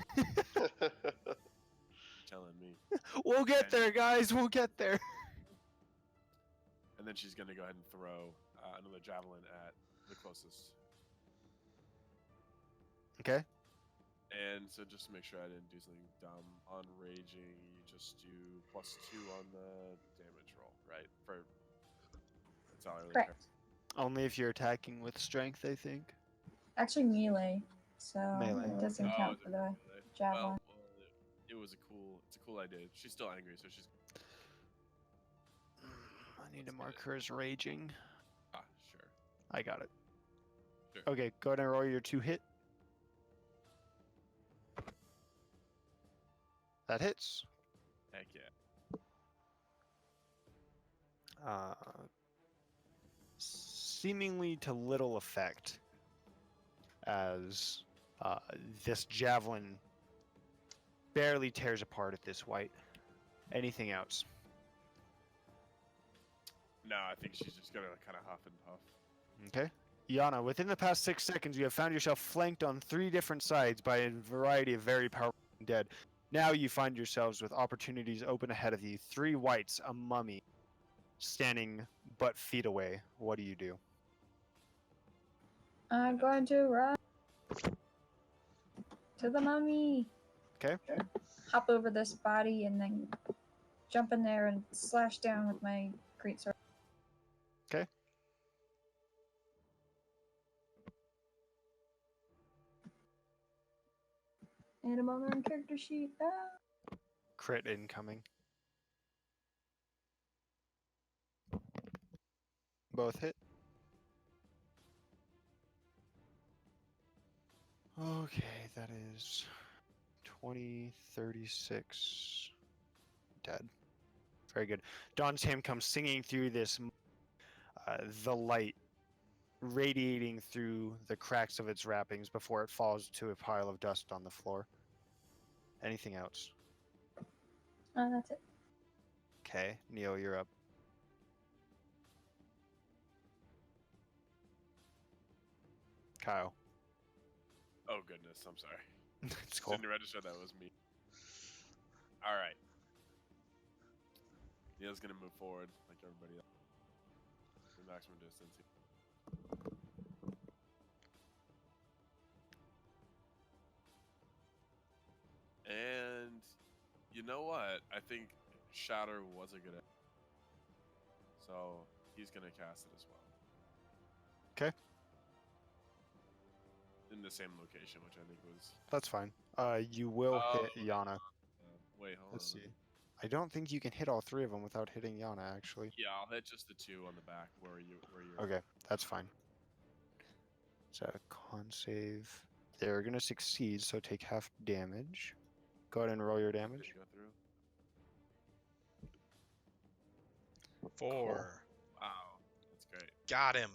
Telling me. We'll get there, guys. We'll get there. And then she's gonna go ahead and throw another javelin at the closest. Okay. And so just to make sure I didn't do something dumb, on raging, you just do +2 on the damage roll, right? That's all I really care. Correct. Only if you're attacking with strength, I think. Actually, melee. So Melee. it doesn't Oh, count is for it the melee? javelin. Well, it was it's a cool idea. She's still angry, so she's I need to mark her as raging. sure. I got it. Sure. Okay, go ahead and roll your 2 hit. That hits. Heck yeah. Seemingly to little effect, as this javelin barely tears apart at this white. Anything else? No, I think she's just gonna kind of huff and puff. Okay. Yana, within the past 6 seconds, you have found yourself flanked on 3 different sides by a variety of very powerful undead. Now you find yourselves with opportunities open ahead of you. 3 whites, a mummy, standing but feet away. What do you do? I'm going to run to the mummy. Okay. Hop over this body and then jump in there and slash down with my greatsword. Okay. And I'm on the wrong character sheet. Ah. Crit incoming. Both hit. Okay, that is 20, 36. Dead. Very good. Dawn's Ham comes singing through this, the light radiating through the cracks of its wrappings before it falls to a pile of dust on the floor. Anything else? That's it. Okay, Neo, you're up. Kyle. Oh goodness, I'm sorry. It's cool. Didn't register that was me. All right. Neil's gonna move forward like everybody else. The maximum distance. And you know what? I think Shatter was a good idea. So he's gonna cast it as well. 'Kay. In the same location, which I think was. That's fine. You will hit Oh, Yana. wait, hold Let's on. see. I don't think you can hit all three of them without hitting Yana, actually. Yeah, I'll hit just the two on the back where you're. Okay, that's fine. So con save. They're gonna succeed, so take half damage. Go ahead and roll your Did damage. it go through? 4. Wow, that's great. Got him.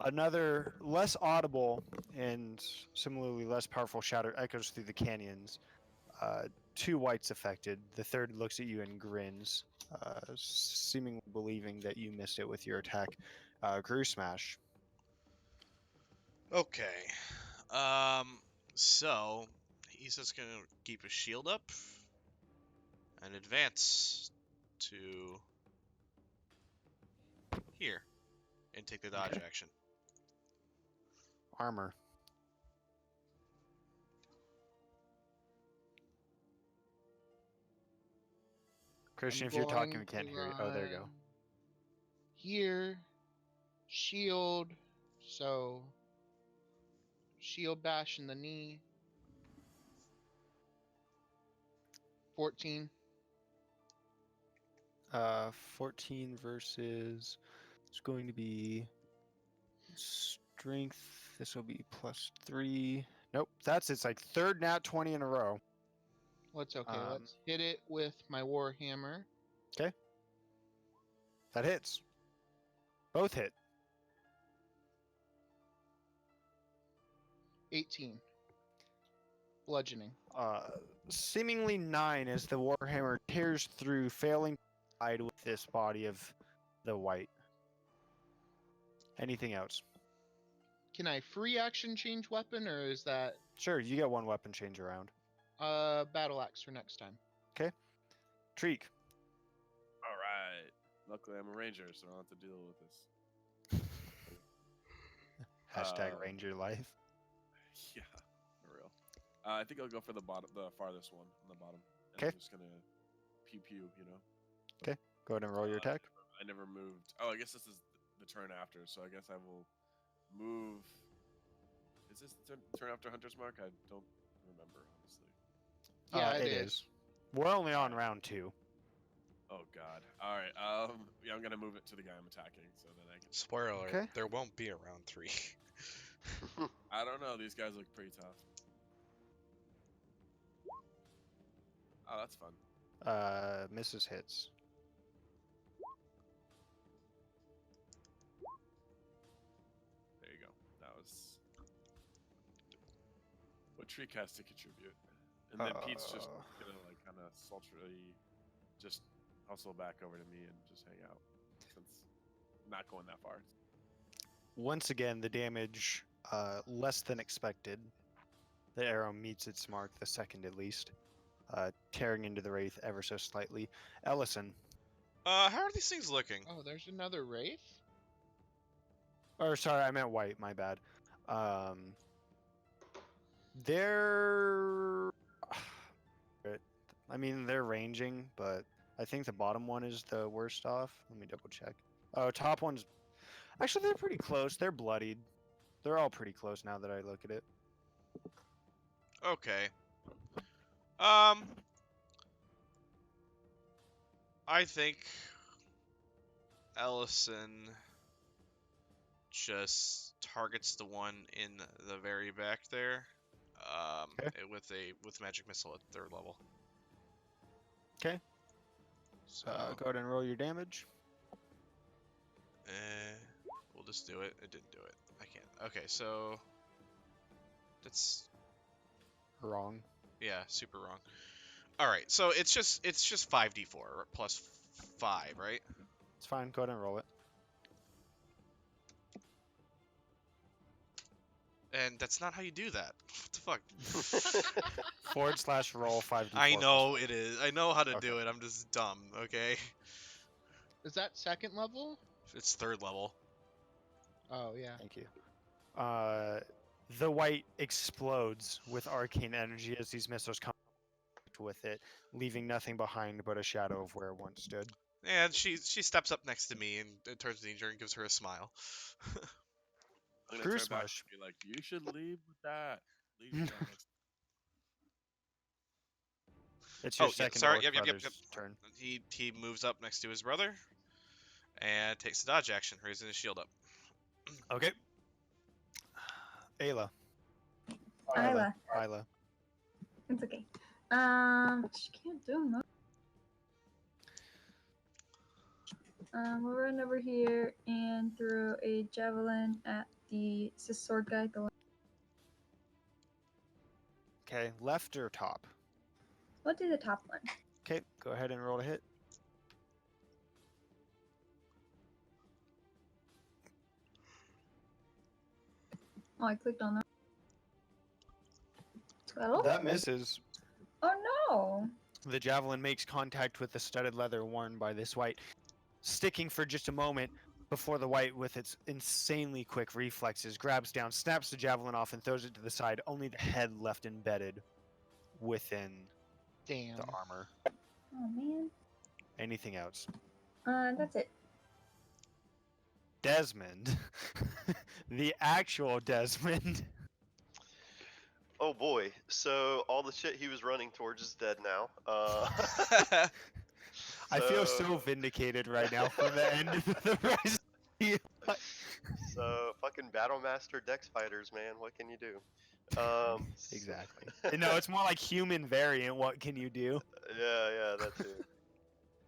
Another less audible and similarly less powerful shatter echoes through the canyons. Two whites affected. The third looks at you and grins, seemingly believing that you missed it with your attack. Grew smash. Okay. So he's just gonna keep his shield up and advance to here and take the dodge Okay. action. Armor. Christian, if you're talking, we can't hear you. Oh, there you go. Here, shield. So, shield bash in the knee. 14. 14 versus. It's going to be strength. This will be +3. Nope, that's it's like third nat 20 in a row. Well, it's okay. Um, Let's hit it with my warhammer. That hits. Both hit. 18. Bludgeoning. Seemingly 9 as the warhammer tears through, failing to hide with this body of the white. Anything else? Can I free action change weapon, or is that Sure, you get one weapon change around. battle axe for next time? Treek. All right. Luckily, I'm a ranger, so I don't have to deal with this. Hashtag Ranger Life. Yeah, for real. I think I'll go for the farthest one on the bottom. And 'Kay. I'm just gonna pew pew, you know. Go ahead and roll your attack. I never moved. Oh, I guess this is the turn after, so I guess I will move. Is this the turn after Hunter's Mark? I don't remember, honestly. Yeah, It is. We're only on round 2. Oh God. All right. Yeah, I'm gonna move it to the guy I'm attacking, so then I can. Spoiler alert, Okay. there won't be a round 3. I don't know. These guys look pretty tough. Oh, that's fun. Misses hits. There you go. That was what Treek has to contribute, and then Pete's just gonna like kind of sultrily just hustle back over to me and just hang out since I'm not going that far. Once again, the damage less than expected. The arrow meets its mark, the second at least, tearing into the wraith ever so slightly. Ellison. How are these things looking? Oh, there's another wraith. Or sorry, I meant white. My bad. They're. I mean, they're ranging, but I think the bottom one is the worst off. Let me double check. Oh, top one's. Actually, they're pretty close. They're bloodied. They're all pretty close now that I look at it. Okay. I think Ellison just targets the one in the very back there. Okay. With magic missile at 3rd level. Okay. So Go ahead and roll your damage. we'll just do it. It didn't do it. I can't. Okay, so that's Wrong. super wrong. All right, so it's just 5d4 plus 5, right? It's fine. Go ahead and roll it. And that's not how you do that. What the fuck? /roll 5d4. I plus know five. it is. I know how to Okay. do it. I'm just dumb. Okay. Is that 2nd level? It's 3rd level. Oh yeah. Thank you. The white explodes with arcane energy as these missiles come with it, leaving nothing behind but a shadow of where it once stood. And she steps up next to me and turns to Danger and gives her a smile. I'm gonna Crew turn back smush. and be like, "You should leave with that. Leave with that next." It's your Oh, yeah, second sorry. orc Yep. brother's turn. He moves up next to his brother and takes the dodge action, raising his shield up. Okay. Ayla. Isla. Isla. It's okay. She can't do much. We'll run over here and throw a javelin at the sword guy. Okay. Left or top? We'll do the top one. Okay. Go ahead and roll a hit. Oh, I clicked on that. 12? That misses. Oh no! The javelin makes contact with the studded leather worn by this white, sticking for just a moment before the white, with its insanely quick reflexes, grabs down, snaps the javelin off, and throws it to the side, only the head left embedded within Damn. the armor. Oh man. Anything else? That's it. Desmond. The actual Desmond. Oh boy. So all the shit he was running towards is dead now. I feel so vindicated right now for the end of the Rise of the So fucking Battlemaster Dex fighters, man. What can you do? Exactly. No, it's more like human variant. What can you do? Yeah, that too.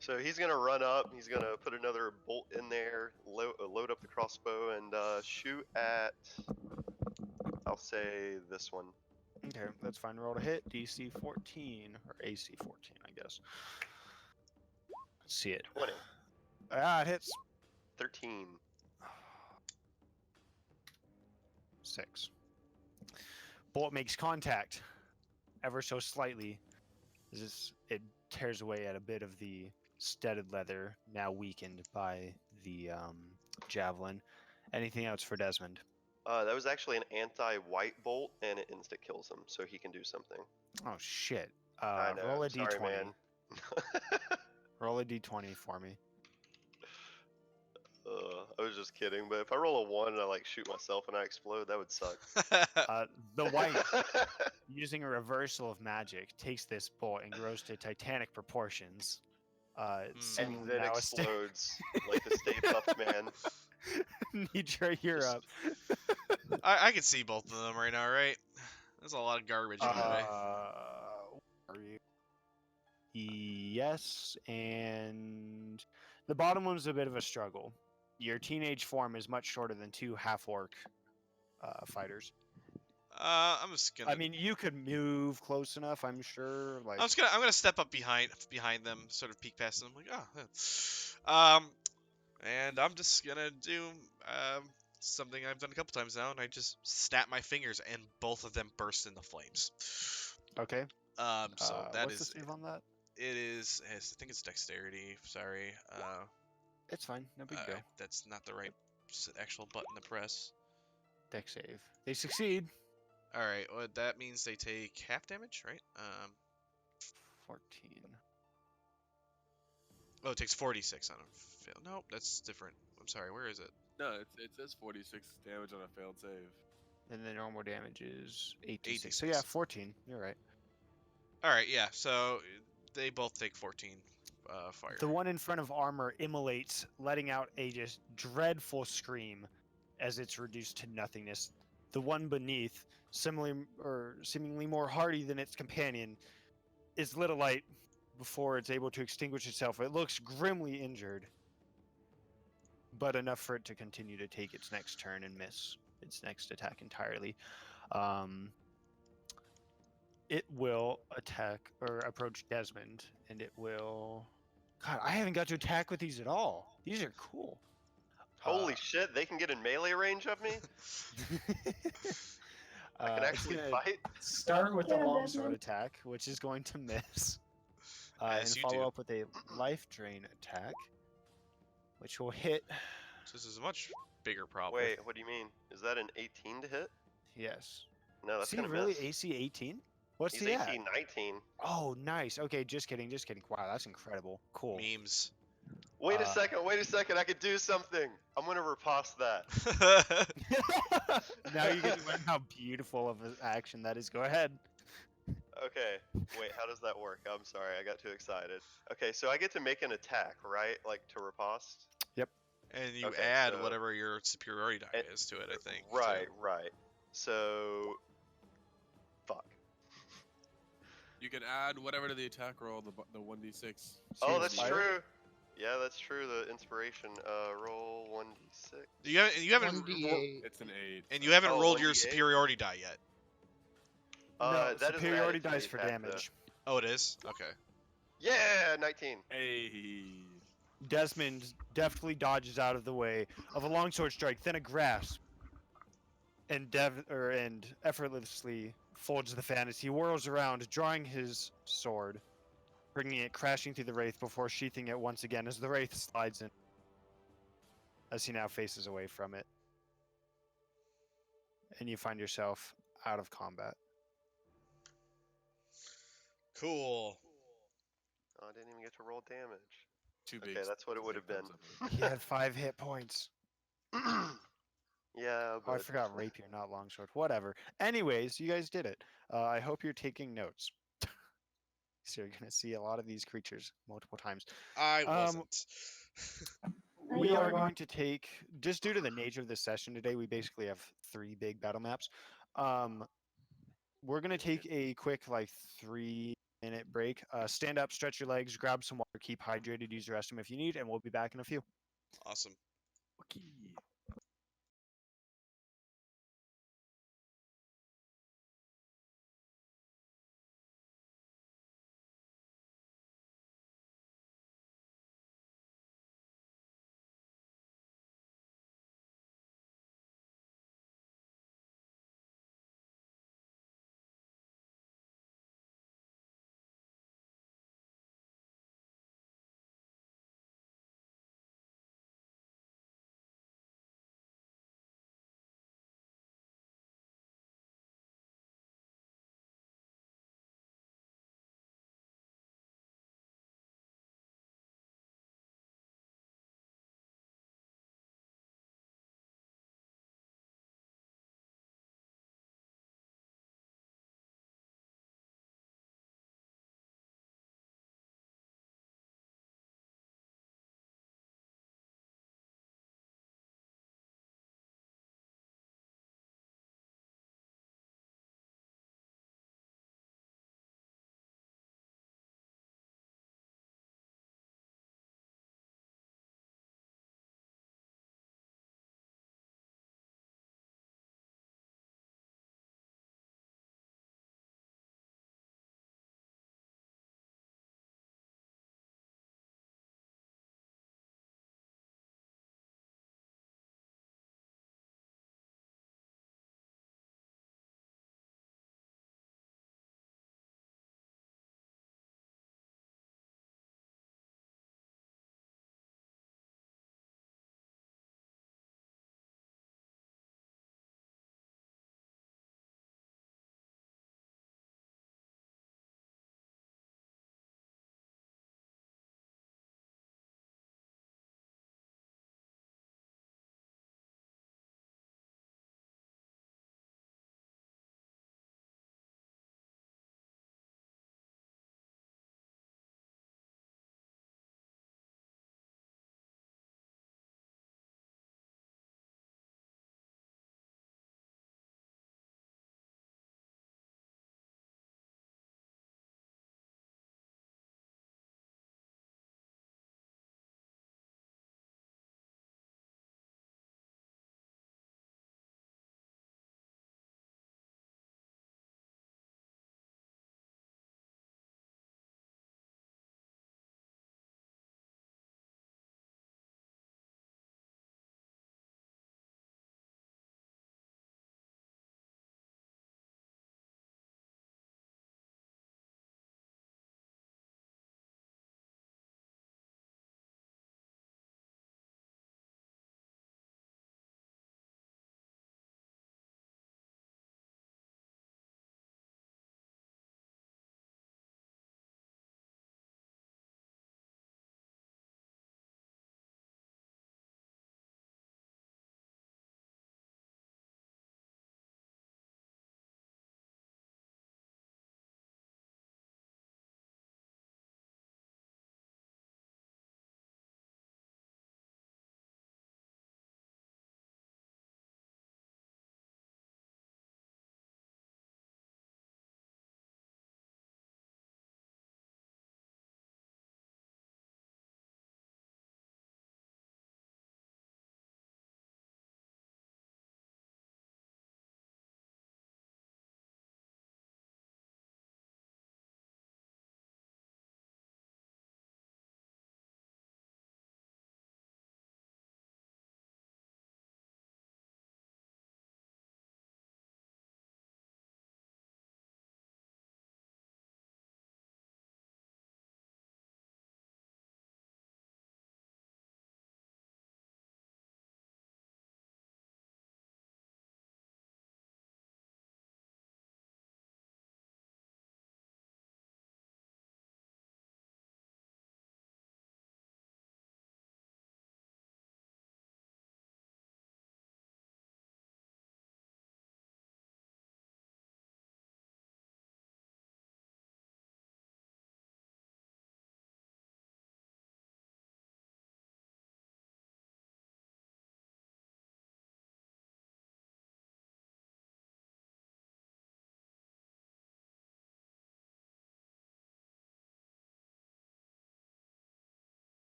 So he's gonna run up. He's gonna put another bolt in there, load up the crossbow, and shoot at. I'll say this one. Okay, that's fine. Roll to hit. DC 14 or AC 14, I guess. Let's see it. 20. Ah, it hits. 13. 6. Bolt makes contact, ever so slightly. It tears away at a bit of the studded leather, now weakened by the javelin. Anything else for Desmond? That was actually an anti-white bolt, and it insta kills him, so he can do something. Oh shit! I know. Roll a Sorry, d20. man. Roll a d20 for me. I was just kidding, but if I roll a 1 and I like shoot myself and I explode, that would suck. The white, using a reversal of magic, takes this bolt and grows to titanic proportions. and Seeming then now explodes like the Stay Puft Man. Nitra, you're Just- up. I can see both of them right now, right? There's a lot of garbage in the way. Are you? Yes, and the bottom one's a bit of a struggle. Your teenage form is much shorter than 2 half-orc fighters. I'm just gonna. I mean, you could move close enough, I'm sure. Like, I'm gonna step up behind them, sort of peek past them, like, oh. And I'm just gonna do something I've done a couple times now, and I just snap my fingers, and both of them burst into flames. okay. So that what's is the save on that? it is. I think it's dexterity. Sorry. It's fine. No big deal. That's not the right actual button to press. Deck save. They succeed. All right. Well, that means they take half damage, right? 14. Oh, it takes 46 on a fail. Nope, that's different. I'm sorry. Where is it? No, it says 46 damage on a failed save. And then normal damage is 8d6. 8d6. So yeah, 14. You're right. All right, yeah. So they both take 14 fire. The one in front of armor immolates, letting out a just dreadful scream as it's reduced to nothingness. The one beneath, similarly or seemingly more hardy than its companion, is lit alight before it's able to extinguish itself. It looks grimly injured, but enough for it to continue to take its next turn and miss its next attack entirely. It will attack or approach Desmond, and it will. God, I haven't got to attack with these at all. These are cool. Holy shit, they can get in melee range of me? I can It's actually gonna fight? start with the Get him, longsword Desmond. attack, which is going to miss, As and you follow do. up with a life drain attack, which will hit. So this is a much bigger problem. Wait, what do you mean? Is that an 18 to hit? Yes. No, that's See, gonna really, miss. AC 18? What's He's he at? AC 19. Oh, nice. Okay, just kidding, just kidding. Wow, that's incredible. Cool. Memes. Wait a second, I could do something. I'm gonna riposte that. Now you get to learn how beautiful of an action that is. Go ahead. Okay, wait, how does that work? I'm sorry, I got too excited. Okay, so I get to make an attack, right? Like to riposte? And you Okay, add so- whatever your superiority die and- is to it, I think. too. Right. So, fuck. You can add whatever to the attack roll, the 1d6. Oh, that's Inspire? true. Yeah, that's true. The inspiration. Roll 1d6. You haven't One d8. It's an 8. and you haven't Oh, rolled your 1d8? superiority die yet. No, That isn't superiority added to the dice for attack, though. damage. Oh, it is. Okay. Yeah, 19. Hey. Desmond deftly dodges out of the way of a longsword strike, then a grasp, and and effortlessly folds the fan as he whirls around, drawing his sword, bringing it crashing through the wraith before sheathing it once again as the wraith slides in, as he now faces away from it, and you find yourself out of combat. Cool. Oh, I didn't even get to roll damage. Too Okay, big. that's what it too would big have been. thumbs up. He had 5 hit points. Yeah, but Oh, I forgot rapier, not longsword. Whatever. Anyways, you guys did it. I hope you're taking notes. So you're gonna see a lot of these creatures multiple times. I wasn't. We are going to take, just due to the nature of this session today, we basically have 3 big battle maps. We're gonna take a quick 3-minute break. Stand up, stretch your legs, grab some water, keep hydrated, use the restroom if you need, and we'll be back in a few. Awesome. Okay.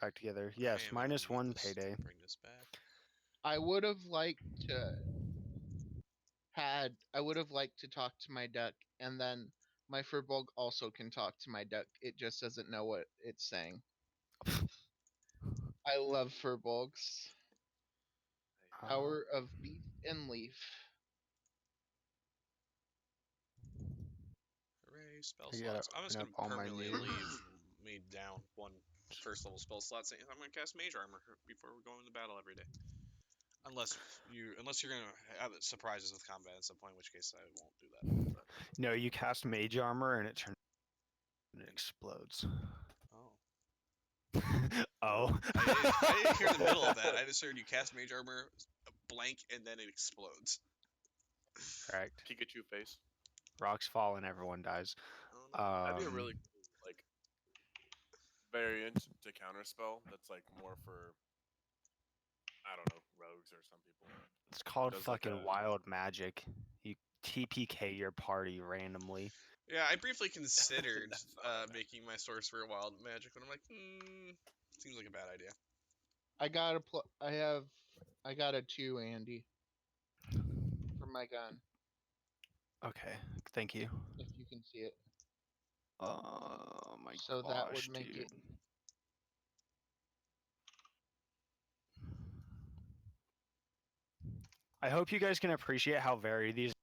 back together. Man, Yes, we don't need -1 this to payday. bring this back. I would have liked to talk to my duck, and then my furbolg also can talk to my duck. It just doesn't know what it's saying. I love furbolgs. Power of beef and leaf. Hooray, spell I gotta slots. I'm just open up gonna all my permanently new. leave me down one first level spell slot saying I'm gonna cast mage armor before we go into battle every day. Unless you're gonna have surprises with combat at some point, in which case I won't do that. But, No, you cast mage armor and it explodes. oh. Oh. I didn't hear the middle of that. I just heard you cast mage armor, blank, and then it explodes. Correct. Pikachu face. Rocks fall and everyone dies. Oh, no. That'd be a really cool, like, variant to counterspell that's like more for, I don't know, rogues or some people. It's called does like fucking a- wild magic. You TPK your party randomly. Yeah, I briefly considered That's not what I meant. making my sorcerer wild magic, but I'm like, seems like a bad idea. I got a 2, Andy, for my gun, Okay, thank you. if you can see it. Oh my So gosh, that would make dude. it. I hope you guys can appreciate how varied these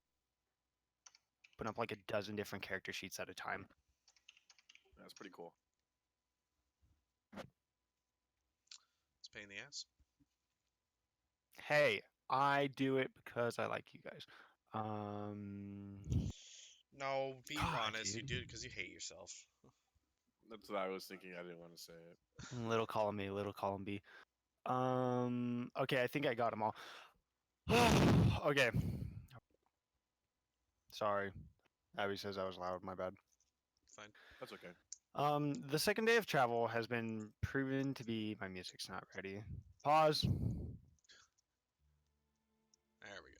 open up like a dozen different character sheets at a time. That's pretty cool. It's a pain in the ass. Hey, I do it because I like you guys. No, be God, honest. You dude. do it because you hate yourself. That's what I was thinking. I didn't want to say it. Little column A, little column B. Okay, I think I got them all. Okay. Sorry. Abby says I was loud, my bad. Fine. That's okay. The second day of travel has been proven to be. My music's not ready. Pause. There we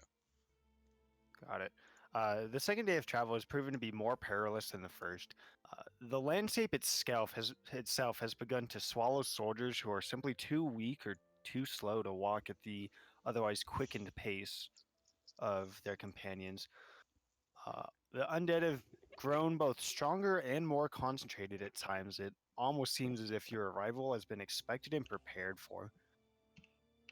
go. Got it. The second day of travel has proven to be more perilous than the first. The landscape itself has begun to swallow soldiers who are simply too weak or too slow to walk at the otherwise quickened pace of their companions. The undead have grown both stronger and more concentrated at times. It almost seems as if your arrival has been expected and prepared for.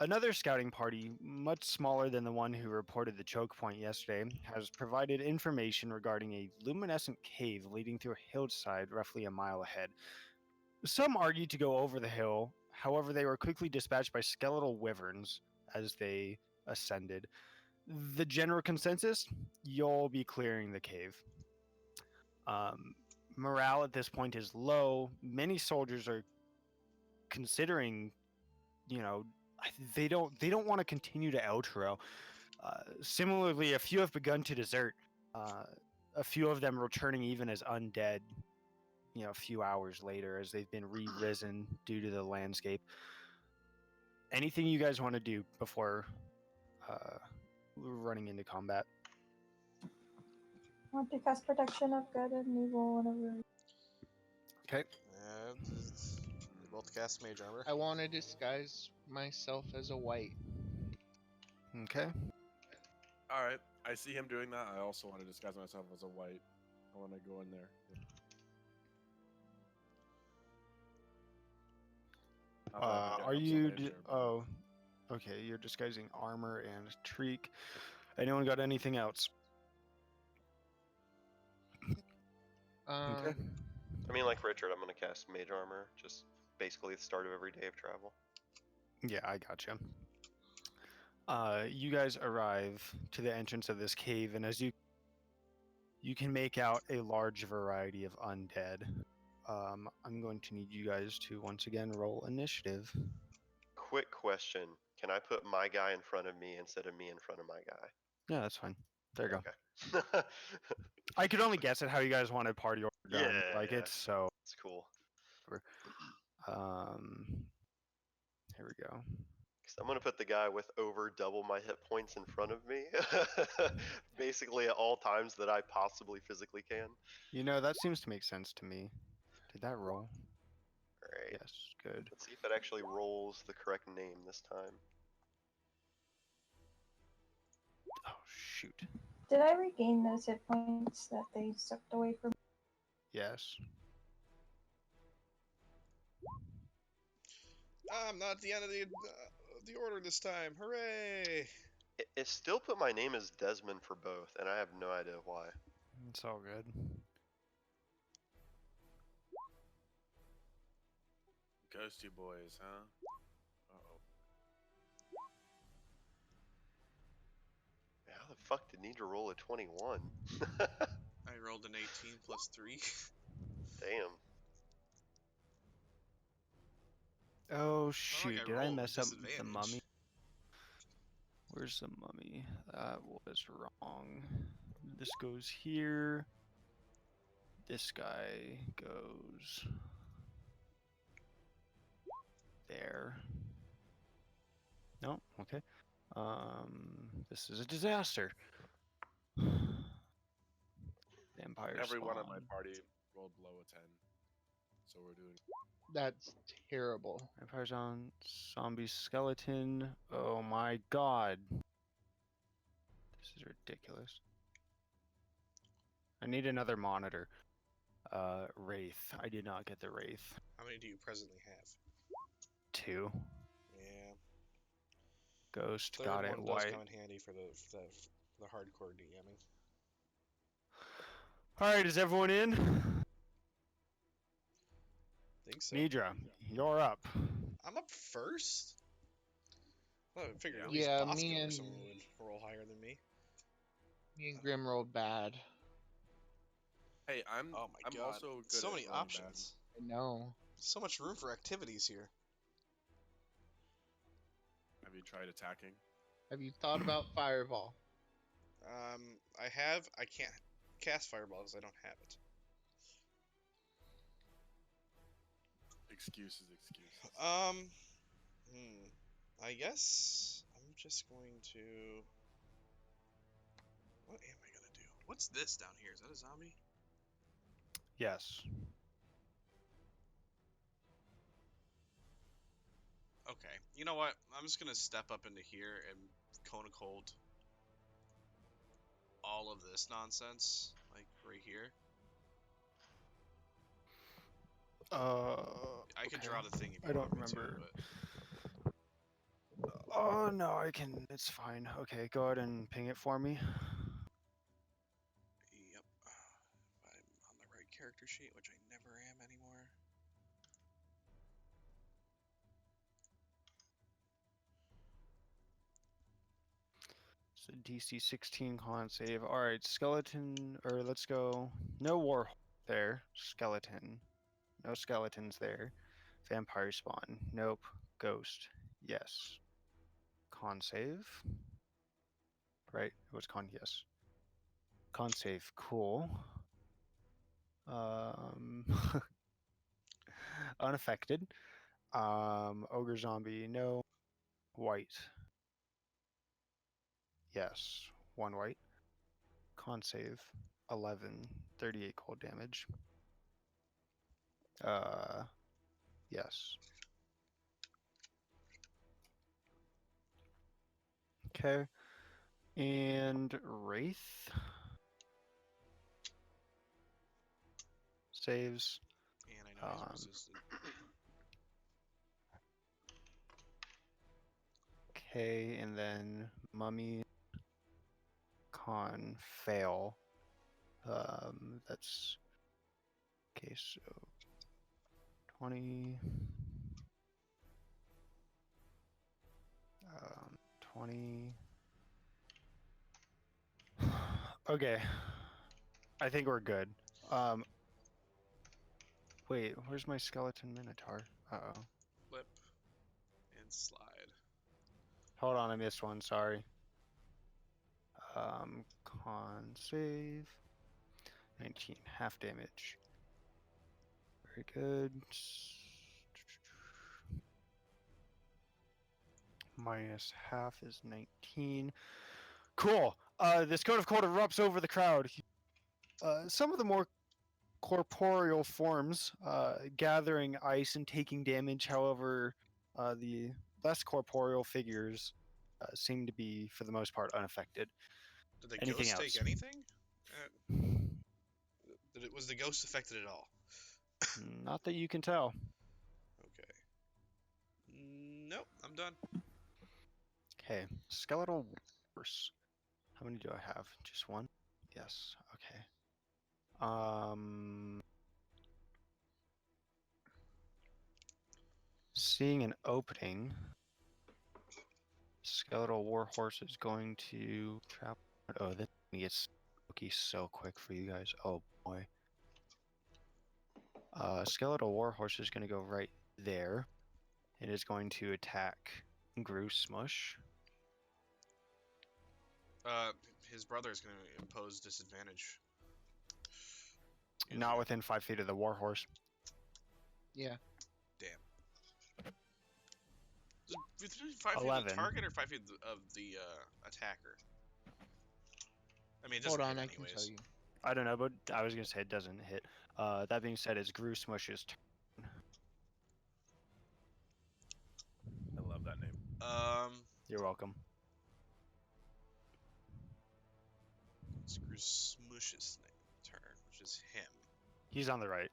Another scouting party, much smaller than the one who reported the choke point yesterday, has provided information regarding a luminescent cave leading through a hillside roughly a mile ahead. Some argued to go over the hill, however, they were quickly dispatched by skeletal wyverns as they ascended. The general consensus: you'll be clearing the cave. Morale at this point is low. Many soldiers are considering, you know, they don't want to continue to outro. Similarly, a few have begun to desert. A few of them returning even as undead. You know, a few hours later, as they've been re-risen due to the landscape. Anything you guys want to do before running into combat? I want to cast protection of good and evil whenever. Okay. They both cast mage armor. I want to disguise myself as a white. Okay. All right. I see him doing that. I also want to disguise myself as a white. I want to go in there. Not that I think it Are helps you? the nature, but- Oh, okay. You're disguising armor and Treek. Anyone got anything else? Okay. I mean, like Richard, I'm gonna cast mage armor. Just basically the start of every day of travel. Yeah, I gotcha. You guys arrive to the entrance of this cave, and as you can make out a large variety of undead. I'm going to need you guys to once again roll initiative. Quick question: can I put my guy in front of me instead of me in front of my guy? Yeah, that's fine. There you go. Okay. I could only guess at how you guys wanted party order done. Yeah, Like yeah. it's so. It's cool. Here we go. Because I'm gonna put the guy with over double my hit points in front of me, basically at all times that I possibly physically can. You know, that seems to make sense to me. Did that roll? right. Yes, good. Let's see if it actually rolls the correct name this time. Oh, shoot. Did I regain those hit points that they sucked away from me? Yes. I'm not at the end of the order this time. Hooray! It still put my name as Desmond for both, and I have no idea why. It's all good. Ghosty boys, huh? Uh-oh. How the fuck did need to roll a 21? I rolled an 18 plus 3. Damn. Oh, I shoot. Did I rolled with mess up the disadvantage. mummy? Where's the mummy? That was wrong. This goes here. This guy goes there. No, okay. This is a disaster. Vampire Everyone on my spawn. party rolled below a 10. So we're doing. That's terrible. Vampires on zombie skeleton. Oh my god. This is ridiculous. I need another monitor. Wraith. I did not get the Wraith. How many do you presently have? 2. Yeah. Ghost. Third Got it. one does White. come in handy for the hardcore DMing. Alright, is everyone in? Think so. Nidra, you're up. I'm up first. Well, I figured at Yeah, least me Bosco or and- someone would roll higher than me. Me and Grim rolled bad. Hey, I'm. Oh my I'm god! also good So at many rolling options. I know. So much room for activities here. Bad. Have you tried attacking? Have you thought about Fireball? I have. I can't cast fireball because I don't have it. Excuses. I guess I'm just going to. What am I gonna do? What's this down here? Is that a zombie? Yes. Okay. You know what? I'm just gonna step up into here and cone of cold all of this nonsense, like right here. I could okay. draw the thing if you I don't want me remember. to, Oh no, I can. It's fine. Okay, go ahead and ping it for me. Yep. I'm on the right character sheet, which I never am anymore. So DC 16 con save. All right, skeleton. Or let's go. No war there. Skeleton. No skeletons there. Vampire spawn. Nope. Ghost. Yes. Con save. Right. It was con. Yes. Con save. Cool. Unaffected. Ogre zombie. No. White. Yes. 1 white. Con save. 11. 38 cold damage. Yes. Okay. And Wraith saves. And I know he's resistant. Okay, and then Mummy con fail. That's okay, so 20 20 Okay. I think we're good. Wait, where's my skeleton minotaur? Uh-oh. Flip and slide. Hold on, I missed one, sorry. Con save. 19, half damage. Very good. Minus half is 19. Cool. This cone of cold erupts over the crowd. Some of the more corporeal forms, gathering ice and taking damage. However, the less corporeal figures seem to be, for the most part, unaffected. Did the Anything ghost else? take anything? Was the ghost affected at all? Not that you can tell. Okay. Nope, I'm done. Okay, skeletal horse. How many do I have? Just one? Yes. Okay. Seeing an opening, skeletal warhorse is going to trap. Oh, this gets spooky so quick for you guys. Oh boy. Skeletal warhorse is going to go right there. It is going to attack Gru Smush. His brother is going to impose disadvantage. Not within 5 feet of the warhorse. Yeah. Damn. Is it 5 feet of 11. the target or 5 feet of the attacker? I mean, it doesn't Hold on, hit I can anyways. tell you. I don't know, but I was going to say it doesn't hit. That being said, it's Gru Smush's turn. I love that name. You're welcome. Screw Smush's turn, which is him. He's on the right.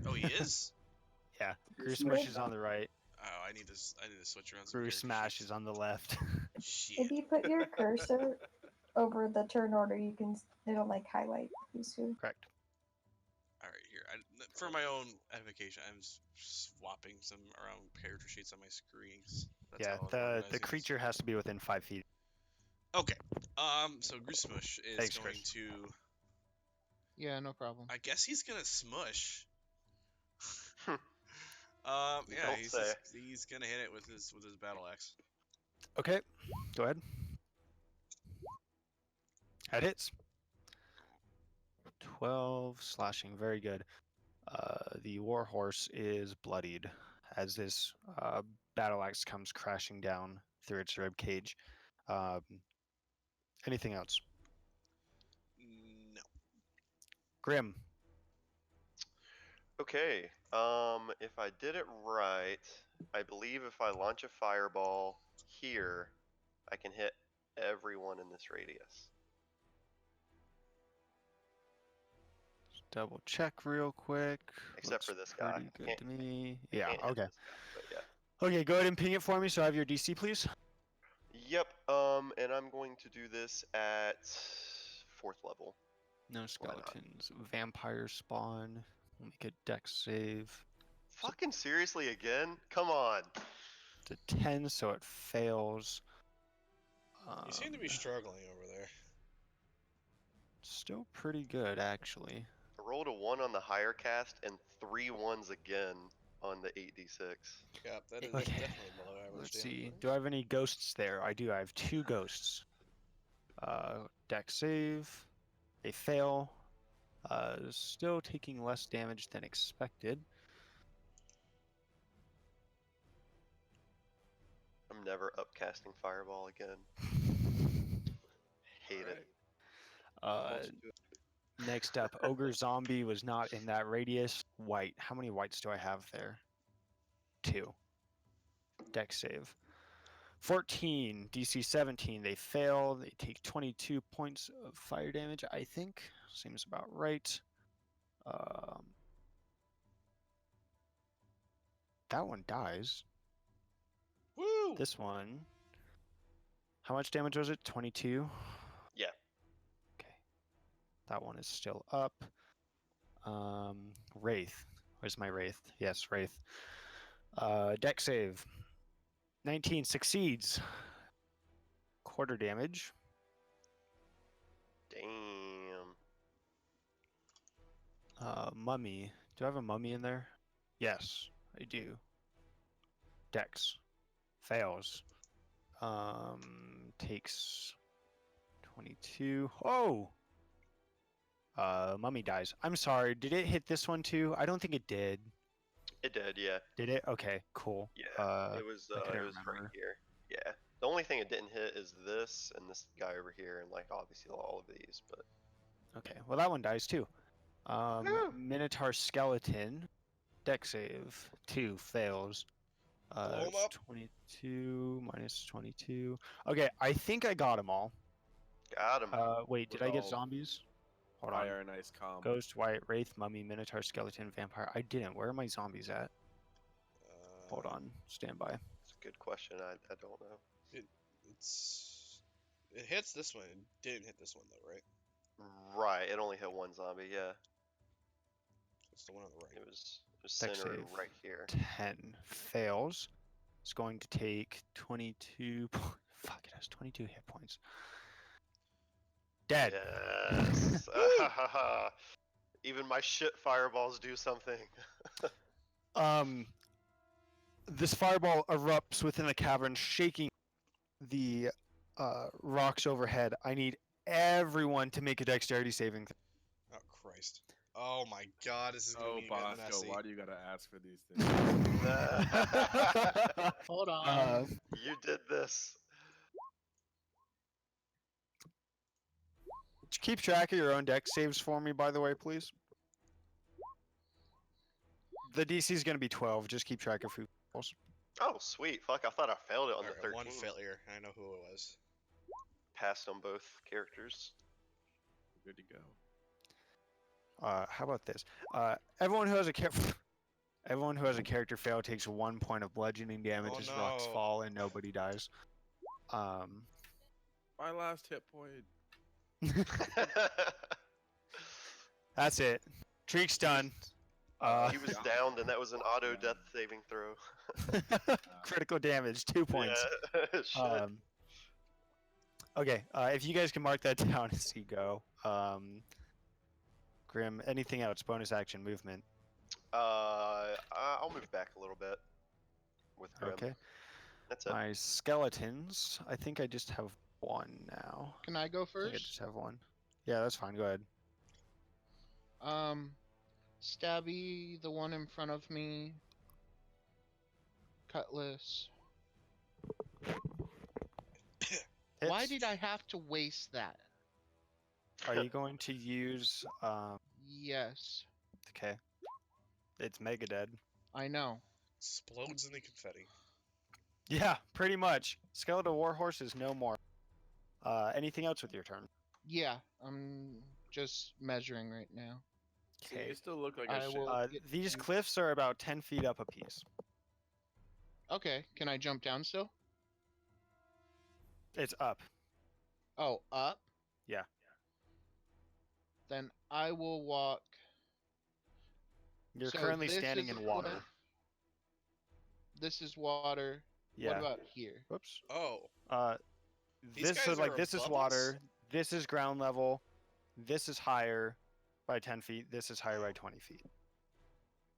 Oh, he is? Yeah, Gru Smush is on the right. Oh, I need to switch around some Gru character Smash sheets. is on the left. Shit. If you put your cursor over the turn order, you can it'll like highlight who's who. Correct. All right, here. For my own edification, I'm swapping some around character sheets on my screens. That's Yeah, how I'm the organizing this. creature has to be within 5 feet. Okay. So Grismush is Thanks, going Chris. to. Yeah, no problem. I guess he's gonna smush. You Yeah, don't say. he's gonna hit it with his battle axe. Okay, go ahead. That hits. 12 slashing, very good. The warhorse is bloodied as this battle axe comes crashing down through its rib cage. Anything else? No. Grim. Okay. If I did it right, I believe if I launch a fireball here, I can hit everyone in this radius. Just double check real quick. Except for this guy. Pretty good to me. Yeah, Can't hit okay. this guy, but yeah. Okay, go ahead and ping it for me so I have your DC, please. Yep. And I'm going to do this at 4th level. No not? skeletons. Vampire spawn. We'll make a dex save. Fucking seriously again? Come on. It's a 10, so it fails. You seem to be struggling over there. Still pretty good, actually. I rolled a 1 on the higher cast and 3 1s again on the 8d6. Yep, that is Okay. definitely below average. Let's damage. see. Do I have any ghosts there? I do. I have 2 ghosts. Dex save. They fail. Still taking less damage than expected. I'm never upcasting Fireball again. Hate it. Next up, Ogre Zombie was not in that radius. White. How many whites do I have there? 2. Dex save. 14, DC 17. They fail. They take 22 points of fire damage, I think. Seems about right. That one dies. Woo! This one. How much damage was it? 22? Yeah. Okay. That one is still up. Wraith. Where's my Wraith? Yes, Wraith. Deck save. 19 succeeds. Quarter damage. Damn. Mummy. Do I have a mummy in there? Yes, I do. Dex. Fails. Takes 22. Oh! Mummy dies. I'm sorry. Did it hit this one too? I don't think it did. It did, yeah. Did it? Okay, cool. Yeah. It was I couldn't right remember. here. Yeah. The only thing it didn't hit is this and this guy over here and like obviously all of these, but Okay, well that one dies too. Woo! Minotaur skeleton. Deck save 2 fails. Blow 'em It's up. 22 minus 22. Okay, I think I got them all. Got him. Wait, did With I get all zombies? Hold on. Fire and ice combo. Ghost, White, Wraith, Mummy, Minotaur, Skeleton, Vampire. I didn't. Where are my zombies at? Hold on. Stand by. It's a good question. I don't know. It hits this one. It didn't hit this one though, right? Right. It only hit one zombie. Yeah. It's the one on the right. It was Deck centered save. right here. 10 fails. It's going to take 22. Fuck, it has 22 hit points. Dead. Yes. Even my shit fireballs do something. This fireball erupts within the cavern, shaking the rocks overhead. I need everyone to make a dexterity saving. Oh Christ! Oh my God! This is gonna Oh, be Bosco, messy. why do you gotta ask for these things? Hold on. You did this. Keep track of your own deck saves for me, by the way, please. The DC is going to be 12. Just keep track of who falls. Oh, sweet. Fuck, I thought I failed it on the Alright, 13. one failure. I know who it was. Passed on both characters. Good to go. How about this? Everyone who has a everyone who has a character fail takes 1 point of bludgeoning damage Oh, as rocks no. fall and nobody dies. My last hit point. That's it. Treek's done. He was downed, and that was an auto death saving throw. Critical damage, 2 points. Yeah. Shit. Okay, if you guys can mark that down as you go. Grim, anything else? Bonus action movement. I'll move back a little bit with Grim. Okay. That's it. My skeletons. I think I just have one now. Can I go I think I first? just have one. Yeah, that's fine. Go ahead. Stabby, the one in front of me. Cutlass. Why Hits. did I have to waste that? Are you going to use? Yes, Okay. It's mega dead. I know. Explodes in the confetti. Yeah, pretty much. Skeletal warhorse is no more. Anything else with your turn? Yeah, I'm just measuring right now. See, Okay. you still look like I a shit. will- These cliffs are about 10 feet up a piece. Okay, can I jump down still? It's up. Oh, up? Yeah. Then I will walk. You're So currently this standing is in a water. cliff. This is water. Yeah. What about here? Whoops. Oh, These This guys so like are this is above water. This is ground level. This is higher by 10 feet. This is higher by 20 feet.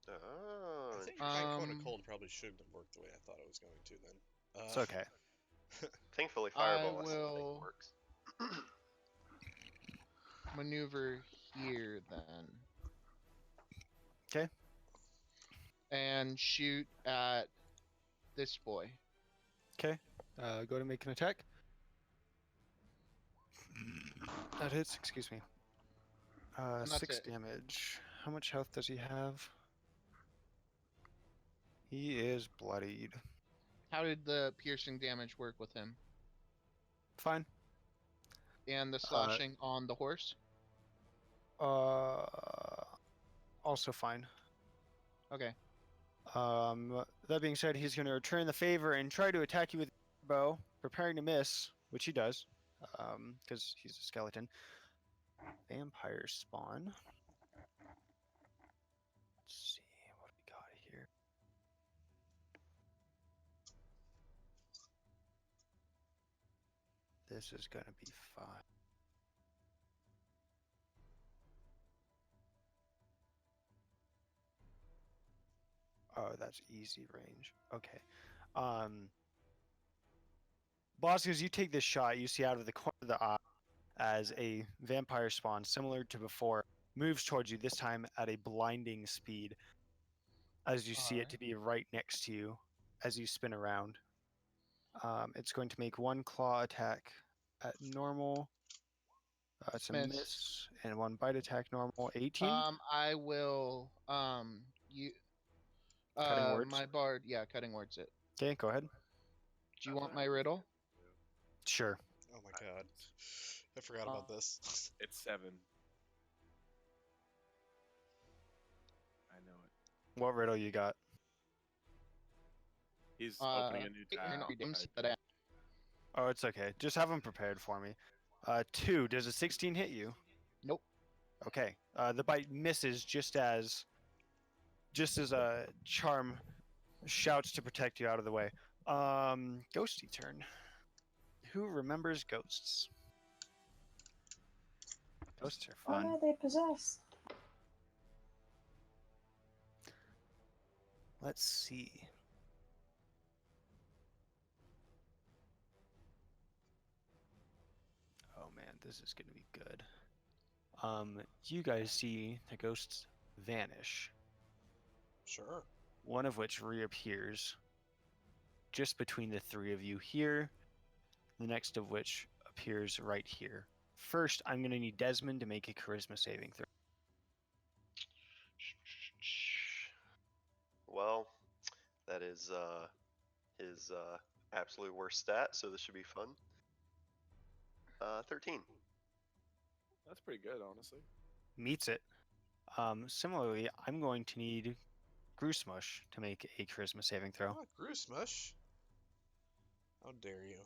Oh, I think my cone of Um, cold probably shouldn't have worked the way I thought it was going to. Then. It's okay. thankfully, I fireball I still will- think works. Maneuver here then. 'Kay. And shoot at this boy. Okay. Go to make an attack. That hits. Excuse me. And that's 6 it. damage. How much health does he have? He is bloodied. How did the piercing damage work with him? Fine. And the slashing on the horse? Also fine. Okay. That being said, he's going to return the favor and try to attack you with a bow, preparing to miss, which he does, because he's a skeleton. Vampire spawn. Let's see what we got here. This is going to be fine. Oh, that's easy range. Okay. Boss, as you take this shot, you see out of the corner of the eye as a vampire spawn, similar to before, moves towards you, this time at a blinding speed, as you see it to be right next to you as you spin around. It's going to make one claw attack at normal. It's a Miss. miss and 1 bite attack normal. 18. I will you Cutting words. my bard, yeah, cutting words it. Okay, go ahead. Do you want my riddle? Sure. Oh my god. I forgot about this. It's 7. I know it. What riddle you got? He's opening a new tab. Oh, it's okay. Just have them prepared for me. 2. Does a 16 hit you? Nope. Okay. The bite misses just as a charm shouts to protect you out of the way. Ghosty turn. Who remembers ghosts? Ghosts are Why fun. are they possessed? Let's see. Oh man, this is gonna be good. You guys see the ghosts vanish. Sure. One of which reappears just between the 3 of you here. The next of which appears right here. First, I'm gonna need Desmond to make a charisma saving throw. Well, that is his absolute worst stat, so this should be fun. 13. That's pretty good, honestly. Meets it. Similarly, I'm going to need Groosmush to make a charisma saving throw. Oh, Groosmush. How dare you?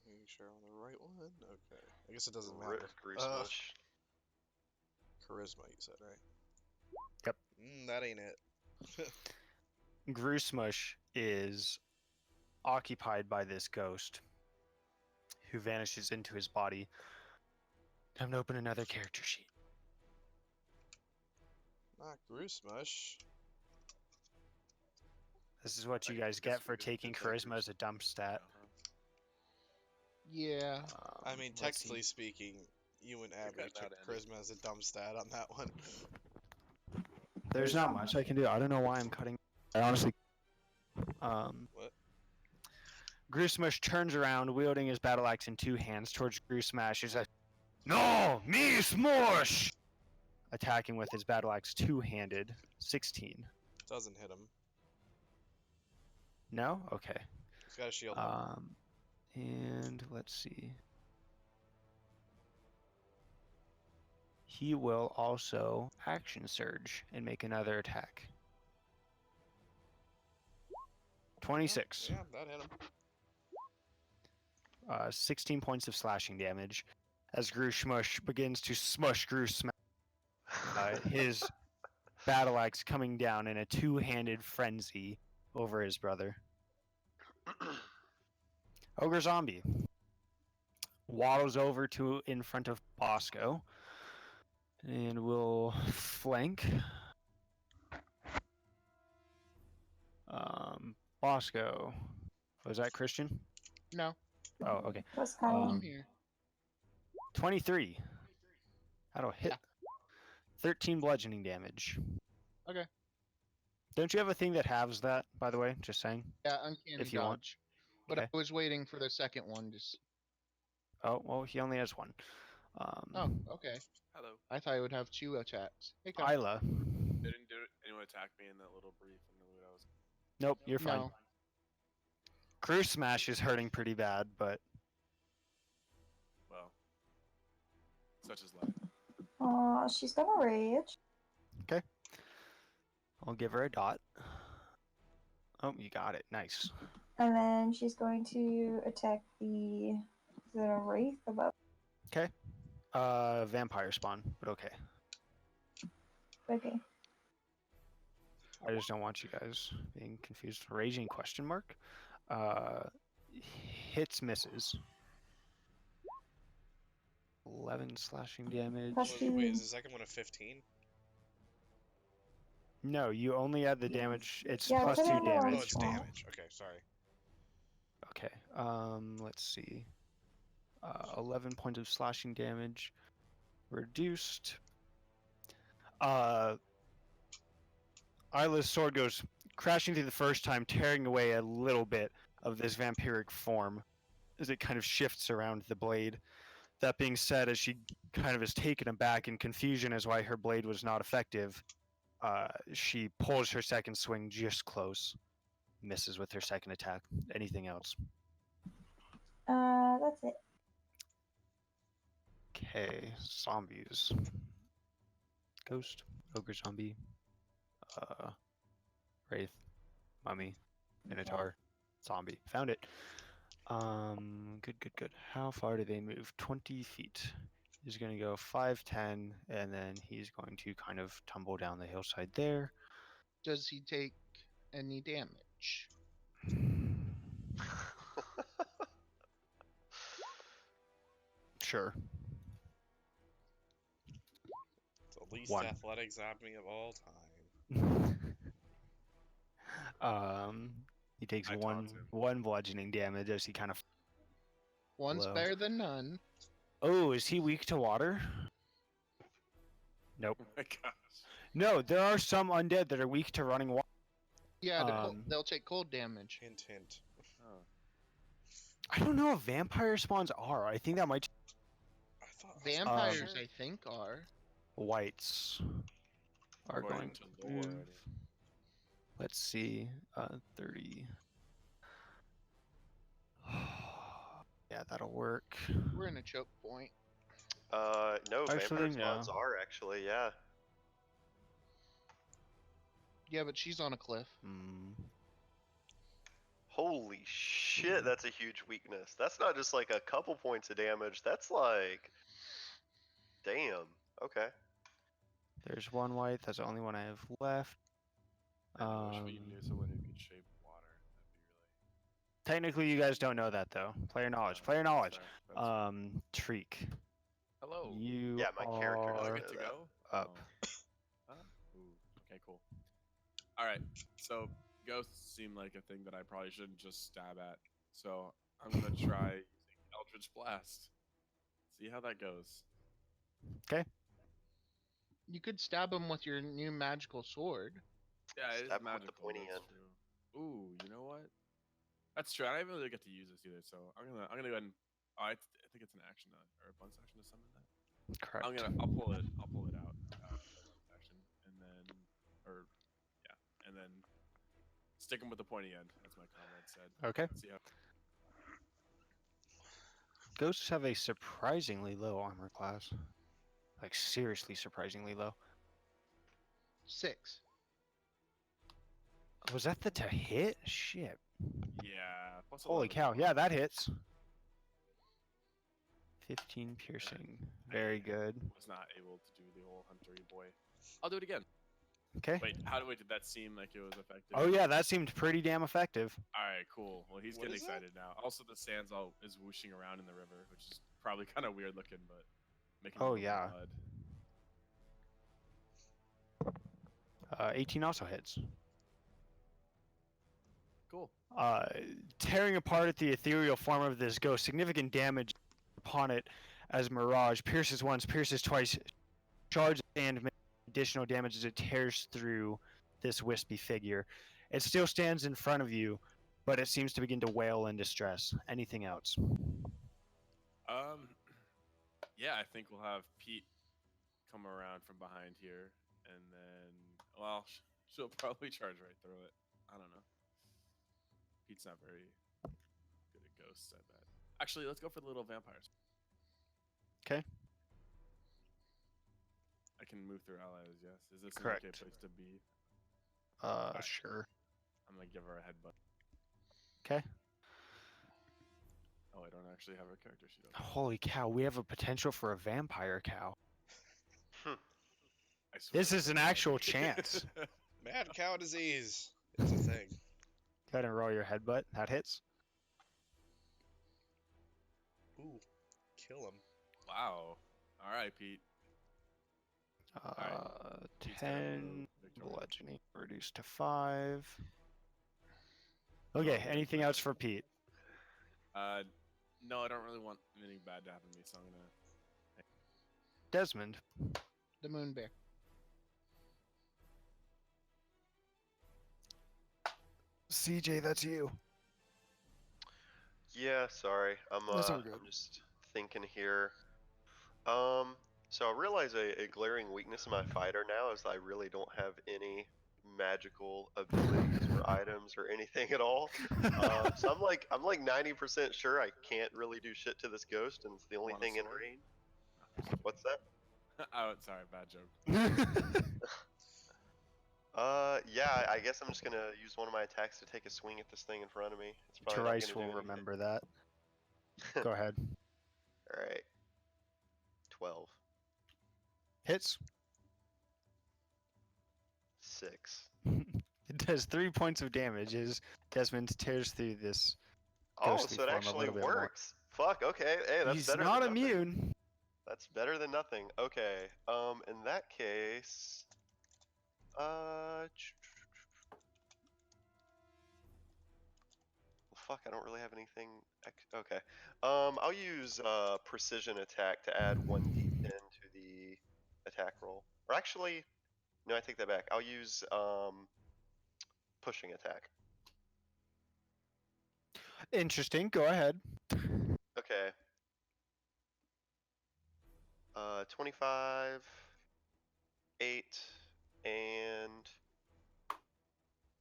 Making sure I'm on the right one. Okay. I guess it doesn't matter. Greasemush. Charisma, you said, right? Yep. That ain't it. Groosmush is occupied by this ghost who vanishes into his body. Time to open another character sheet. Not Groosmush. This is what you I guys guess get we for could taking say charisma as a dump stat. Yeah. I mean, Let's technically see. speaking, you and Abby cutting took out Andy. charisma as a dumb stat on that one. There's not much I can do. I don't know why I'm cutting. I honestly. What? Groosmush turns around, wielding his battle axe in 2 hands towards Groosmash. He says, "No, me smush!" Attacking with his battle axe 2-handed. 16. Doesn't hit him. No? Okay. He's got a shield up. And let's see. He will also action surge and make another attack. 26. Yeah, that hit him. 16 points of slashing damage as Groosmush begins to smush Groosmash. His battle axe coming down in a 2-handed frenzy over his brother. Ogre Zombie waddles over to in front of Bosco and will flank. Bosco. Was that Christian? No. Oh, okay. That's kind I'm of. here. 23. That'll hit. Yeah. 13 bludgeoning damage. Okay. Don't you have a thing that halves that, by the way? Just saying. Yeah, uncanny If you want. dodge. But Okay. I was waiting for the second one. Just. Oh, well, he only has 1. Oh, okay. Hello. I thought I would have 2 attacks. Hey, Kyle. Isla. Didn't anyone attack me in that little brief interlude I was? Nope, you're fine. No. Cruise Smash is hurting pretty bad, but Well, such is life. She's gonna rage. I'll give her a dot. Oh, you got it. Nice. And then she's going to attack the. Is it a wraith above? Vampire spawn, but okay. Okay. I just don't want you guys being confused. Raging question mark. Hits, misses. 11 slashing damage. Plus Wait, is the second one a 15? No, you only add the damage. It's Yeah, plus put 2 it on the Oh, damage. it's Strong. damage. Okay, sorry. Okay. Let's see. 11 points of slashing damage. Reduced. Isla's sword goes crashing through the first time, tearing away a little bit of this vampiric form. as it kind of shifts around the blade. That being said, as she kind of is taken aback in confusion as why her blade was not effective, she pulls her second swing just close, misses with her second attack. Anything else? That's it. Okay, zombies. Ghost, ogre zombie, wraith, mummy, minotaur, zombie. Found it. Good. How far do they move? 20 feet. He's going to go 5, 10, and then he's going to kind of tumble down the hillside there. Does he take any damage? Sure. It's the least 1. athletic zombie of all time. He takes I one taunt him. one bludgeoning damage as he kind of. One's Low. better than none. Oh, is he weak to water? Nope. Oh my gosh. No, there are some undead that are weak to running water. Yeah, Um, they'll take cold damage. Hint, hint. Oh. I don't know if vampire spawns are. I think that might. I thought Vampires, sure. I think, are. Whites are According going to to lore, move. Let's see. 30. Yeah, that'll work. We're in a choke point. No, Actually, vampire spawns no. are actually, yeah. Yeah, but she's on a cliff. Holy shit, that's a huge weakness. That's not just like a couple points of damage. That's like, damn. Okay. There's one white. That's the only one I have left. I wish we knew someone who could shape water. That'd be really. Technically, you guys don't know that though. Player knowledge. Oh, Player that's knowledge. fair, that's fair. Treek. Hello. You Yeah, my character Oh, I doesn't are get to know that. go? up. Oh. Huh? Ooh. Okay, cool. Alright, so ghosts seem like a thing that I probably shouldn't just stab at. So I'm gonna try using Eldritch Blast. See how that goes. You could stab him with your new magical sword. Yeah, it is Stab him with the magical. pointy That's end. true. Ooh, you know what? That's true. I didn't really get to use this either, so I'm gonna go ahead and. Oh, I think it's an action or a bonus action to summon that. Correct. I'll pull it out. Action and then and then stick him with the pointy end, as my comrade said. Okay. Let's see how. Ghosts have a surprisingly low armor class. Like seriously surprisingly low. 6. Was that the to hit? Shit. Yeah. Plus Holy 11 cow. more. Yeah, that hits. 15 piercing. Very good. Was not able to do the whole huntery boy. I'll do it again. Okay. Wait, did that seem like it was effective? Oh yeah, that seemed pretty damn effective. All right, cool. Well, he's What getting is that? excited now. Also, the sands is whooshing around in the river, which is probably kind of weird looking, but making. Oh, me go yeah. blood. 18 also hits. Cool. Tearing apart at the ethereal form of this ghost, significant damage upon it as Mirage pierces once, pierces twice, charges and makes additional damage as it tears through this wispy figure. It still stands in front of you, but it seems to begin to wail in distress. Anything else? Yeah, I think we'll have Pete come around from behind here, and then, well, she'll probably charge right through it. I don't know. Pete's not very good at ghosts, I bet. Actually, let's go for the little vampires. 'Kay. I can move through allies, yes. Is this an Correct. okay place to be? Sure. I'm gonna give her a headbutt. 'Kay. Oh, I don't actually have her character sheet open. Holy cow, we have a potential for a vampire cow. I swear This to is an God. actual chance. Mad cow disease. It's a thing. Go ahead and roll your headbutt. That hits. Ooh, kill him. Wow. All right, Pete. Pete's gonna 10 move Victoria. bludgeoning reduced to 5. Okay, anything else for Pete? No, I don't really want anything bad to happen to me, so I'm gonna. Desmond. The moon bear. CJ, that's you. Yeah, sorry. That's all good. I'm just thinking here. So I realize a glaring weakness in my fighter now is I really don't have any magical abilities or items or anything at all. So I'm like 90% sure I can't really do shit to this ghost, and it's the only Want a thing in sword? range. No, just kidding. What's that? Oh, sorry, bad joke. Yeah, I guess I'm just gonna use one of my attacks to take a swing at this thing in front of me. It's probably not Trice gonna do will anything. remember that. Go ahead. All right. 12. Hits. 6. It does 3 points of damage as Desmond tears through this Oh, ghostly so it form a actually little bit more. works. Fuck. Okay. Hey, that's He's better not than nothing. immune. That's better than nothing. Okay. In that case, fuck. I don't really have anything. Okay. I'll use precision attack to add 1d10 to the attack roll. Or actually, no, I take that back. I'll use pushing attack. Interesting. Go ahead. Okay. 25, 8, and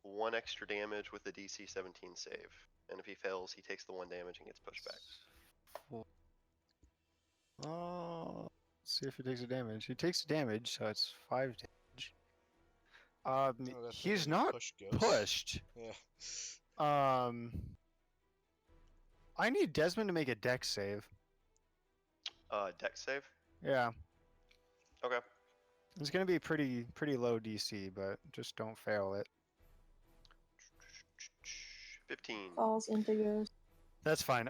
1 extra damage with the DC 17 save. And if he fails, he takes the 1 damage and gets pushed back. Oh, let's see if he takes a damage. He takes damage, so it's 5 damage. Oh, that thing He's can not push ghosts. pushed. Yeah. I need Desmond to make a dex save. Dex save? Yeah, Okay. it's gonna be pretty low DC, but just don't fail it. 15. Falls into ghost. That's fine.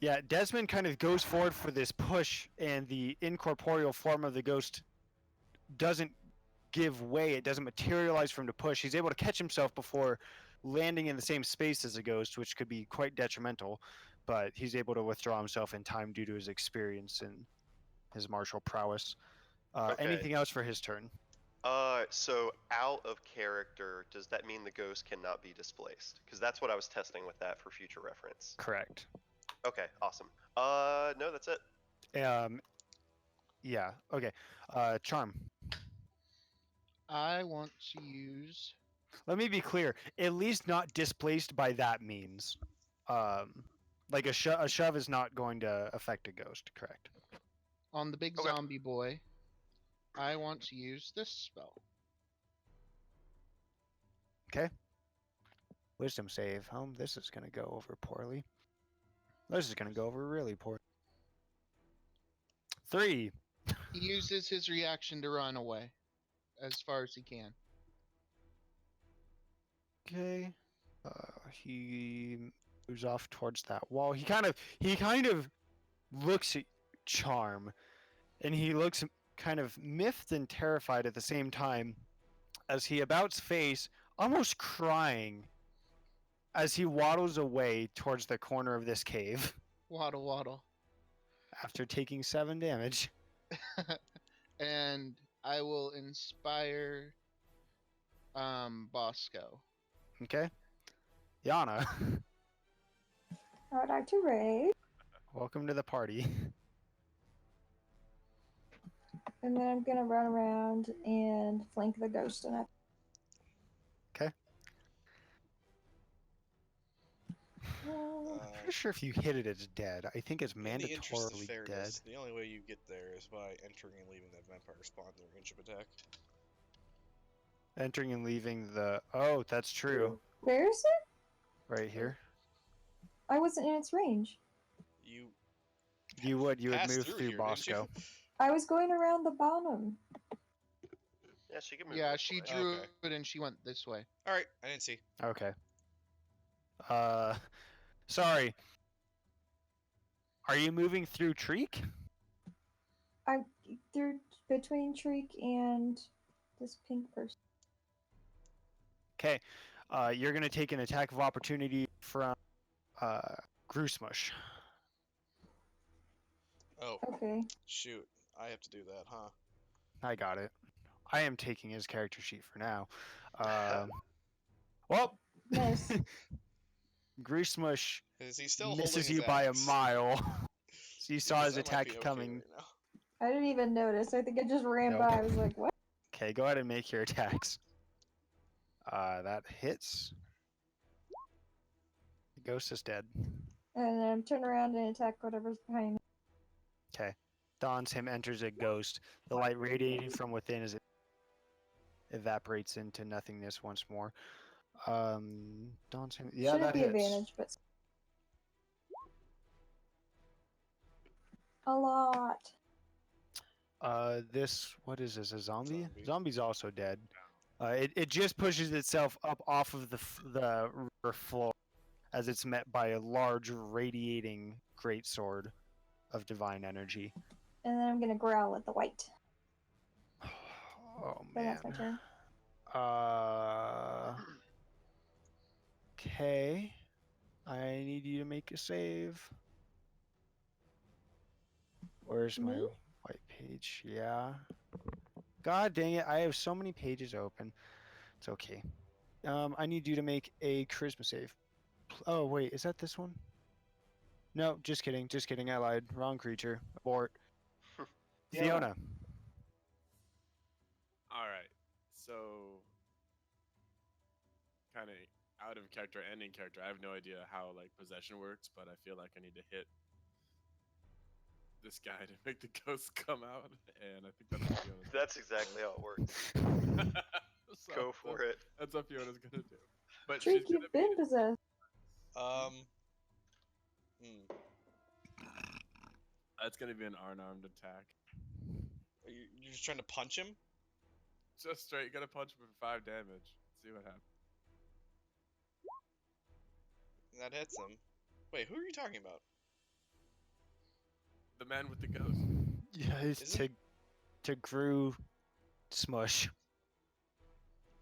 Yeah, Desmond kind of goes forward for this push, and the incorporeal form of the ghost doesn't give way. It doesn't materialize from the push. He's able to catch himself before landing in the same space as a ghost, which could be quite detrimental. But he's able to withdraw himself in time due to his experience and his martial prowess. Okay. Anything else for his turn? So out of character, does that mean the ghost cannot be displaced? Because that's what I was testing with that for future reference. Correct. Okay, awesome. No, that's it. Yeah. Okay. Charm. I want to use. Let me be clear. At least not displaced by that means. Like a shove is not going to affect a ghost. Correct. On the big Okay. zombie boy, I want to use this spell. Okay. Wisdom save. This is going to go over poorly. This is going to go over really poorly. 3. He uses his reaction to run away as far as he can. Okay. He moves off towards that wall. He kind of looks at Charm, and he looks kind of miffed and terrified at the same time as he abouts face, almost crying, as he waddles away towards the corner of this cave Waddle waddle. after taking 7 damage. And I will inspire Bosco. Okay. Yana, I would like to raid, welcome to the party. and then I'm gonna run around and flank the ghost in it. I'm pretty sure if you hit it, it's dead. I think it's In the interest of mandatorily dead. fairness, the only way you get there is by entering and leaving that vampire spawn in the range of attack. Entering and leaving the... Oh, that's true. Where is it? Right here. I wasn't in its range. You would passed move through through here, didn't you? Bosco. I was going around the bottom. Yeah, she can move. Yeah, this she way. drew Okay. it and she went this way. All right, I didn't see. Okay. Sorry. Are you moving through Treek? I through between Treek and this pink person. Okay. You're gonna take an attack of opportunity from Groosmush. Oh, Okay. shoot. I have to do that, huh? I got it. I am taking his character sheet for now. Well, Nice. Groosmush Is he still holding Misses his you by a axe? mile. So you saw his Because I might be attack okay coming. right now. I didn't even notice. I think I just ran Nope. by. I was like, what? Okay, go ahead and make your attacks. That hits. The ghost is dead. And then turn around and attack whatever's behind me. Okay. Dawn's him enters a ghost. The light radiating from within as it evaporates into nothingness once more. Dawn's him. Yeah, Shouldn't that be hits. advantage, but a lot. What is this? A zombie? Zombie. Zombie's also dead. It just pushes itself up off of the river floor as it's met by a large radiating greatsword of divine energy. And then I'm gonna growl at the white. Oh Then man. that's my turn. Okay. I need you to make a save. Where's my Me? white page? Yeah. God dang it, I have so many pages open. It's okay. I need you to make a charisma save. Oh, wait, is that this one? No, just kidding, I lied. Wrong creature. Abort. Fiona. All right. So, kind of out of character and in character. I have no idea how like possession works, but I feel like I need to hit this guy to make the ghost come out, and I think that's what Fiona's. That's exactly how it works. So Go for it. That's what Fiona's gonna do. But Trick, she's gonna you've been possessed. That's gonna be an unarmed attack. You're just trying to punch him? Just straight. You gotta punch him for 5 damage. See what happens. That hits him. Wait, who are you talking about? The man with the ghost. Yeah, it's Isn't to Gru Smush.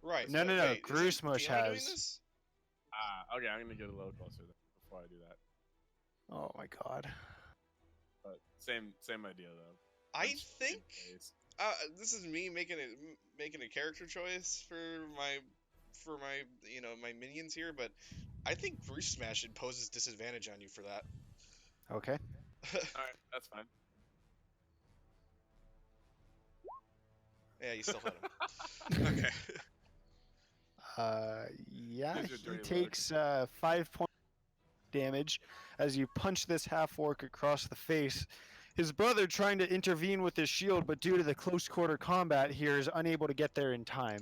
Right. No, but no, no. wait, Gru isn't Smush Fiona doing has. this? Okay. I'm gonna get a little closer then before I do that. Oh my god. But same idea though. I Punch think in the face. this is me making a character choice for my my minions here, but I think Bruce Smash imposes disadvantage on you for that. Okay. All right, that's fine. Yeah, you still hit him. Okay. Yeah, Here's your he dirty look. takes 5 points damage as you punch this half orc across the face. His brother, trying to intervene with his shield, but due to the close quarter combat here, is unable to get there in time.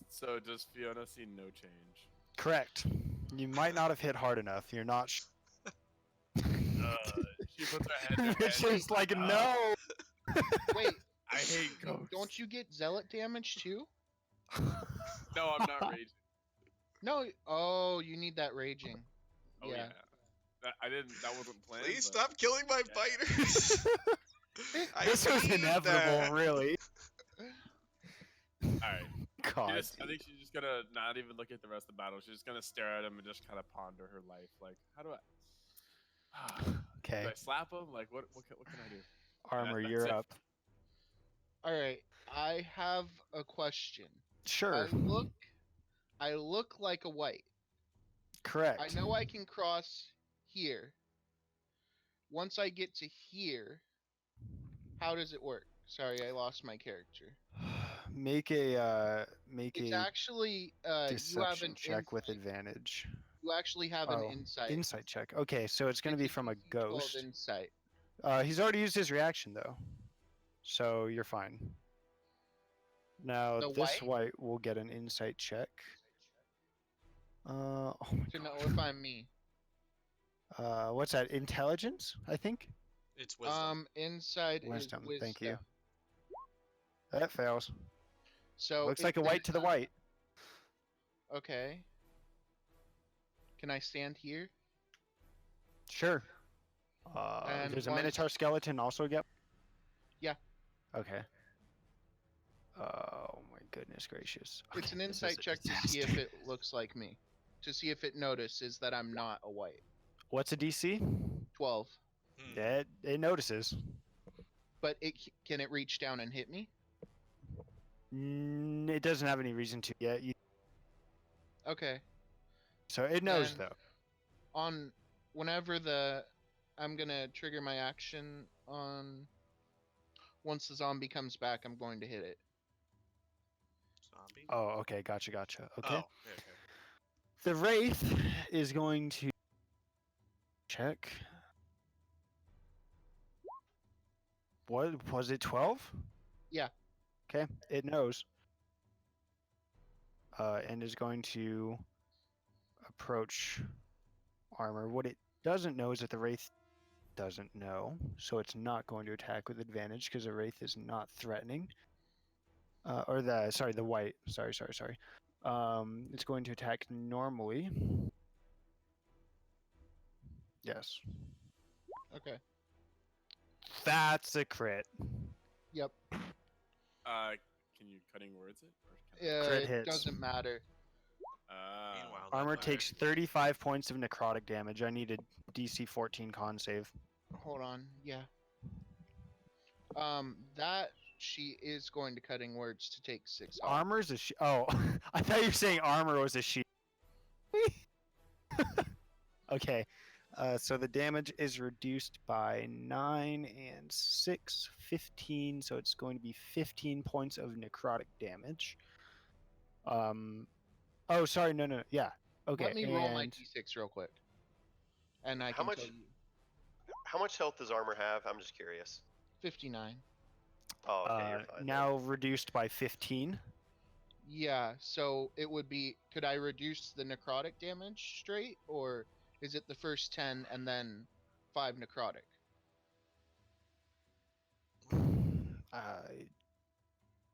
So does Fiona see no change? Correct. You might not have hit hard enough. You're not. She puts her head. It's just like no. Wait, I hate ghosts. don't you get zealot damage too? No, I'm not raging. No. Oh, you need that raging. Oh yeah. That wasn't planned. Please but- stop killing my fighters. I This was need inevitable, that. really. All right. God. I think she's just gonna not even look at the rest of the battle. She's just gonna stare at him and just kind of ponder her life. Like, how do I? Okay. Do I slap him? Like, what can I do? Armor, that's you're it. up. All right. I have a question. Sure. I look like a white. Correct. I know I can cross here. Once I get to here, how does it work? Sorry, I lost my character. Make a It's actually you have deception an check with insight. advantage. You actually have an Oh, insight. Insight check. Okay, so it's going to be from a DC 12 ghost. insight. He's already used his reaction though, so you're fine. Now The this white? white will get an insight check. Oh my To know God. if I'm me. What's that? Intelligence, I think. It's wisdom. Inside Wisdom. is wisdom. Thank you. That fails. So Looks it like a white is- to the white. Okay. Can I stand here? Sure. And There's a once- Minotaur skeleton also get. Yeah. Okay. Oh my goodness gracious. It's Okay, an this is insight a check to see if disaster. it looks like me. To see if it notices that I'm not a white. What's a DC? 12. Hmm. It notices. But can it reach down and hit me? It doesn't have any reason to yet. Okay. So it knows Then- though. on whenever I'm gonna trigger my action on once the zombie comes back, I'm going to hit it. Zombie. Oh, okay, gotcha. Okay. Oh, yeah, okay. The Wraith is going to check. What was it? 12? Yeah. Okay, it knows. And is going to approach armor. What it doesn't know is that the Wraith doesn't know, so it's not going to attack with advantage because the Wraith is not threatening. The white. Sorry. It's going to attack normally. Yes. Okay. That's a crit. Yep. Can you cutting words it? Or can Crit It hits. doesn't matter. Meanwhile, that Armor lad- takes 35 points of necrotic damage. I need a DC 14 con save. Hold on. Yeah. That she is going to cutting words to take 6 health. Armor's a Oh, I thought you were saying armor was a shield. Okay. So the damage is reduced by 9 and 6, 15. So it's going to be 15 points of necrotic damage. Oh, sorry. No. Yeah. Okay. Let me roll my and d6 real quick, and I How can much- tell you. How much health does armor have? I'm just curious. 59. Oh, okay, you're fine. now reduced by 15. Yeah, so it would be. Could I reduce the necrotic damage straight, or is it the first 10 and then 5 necrotic?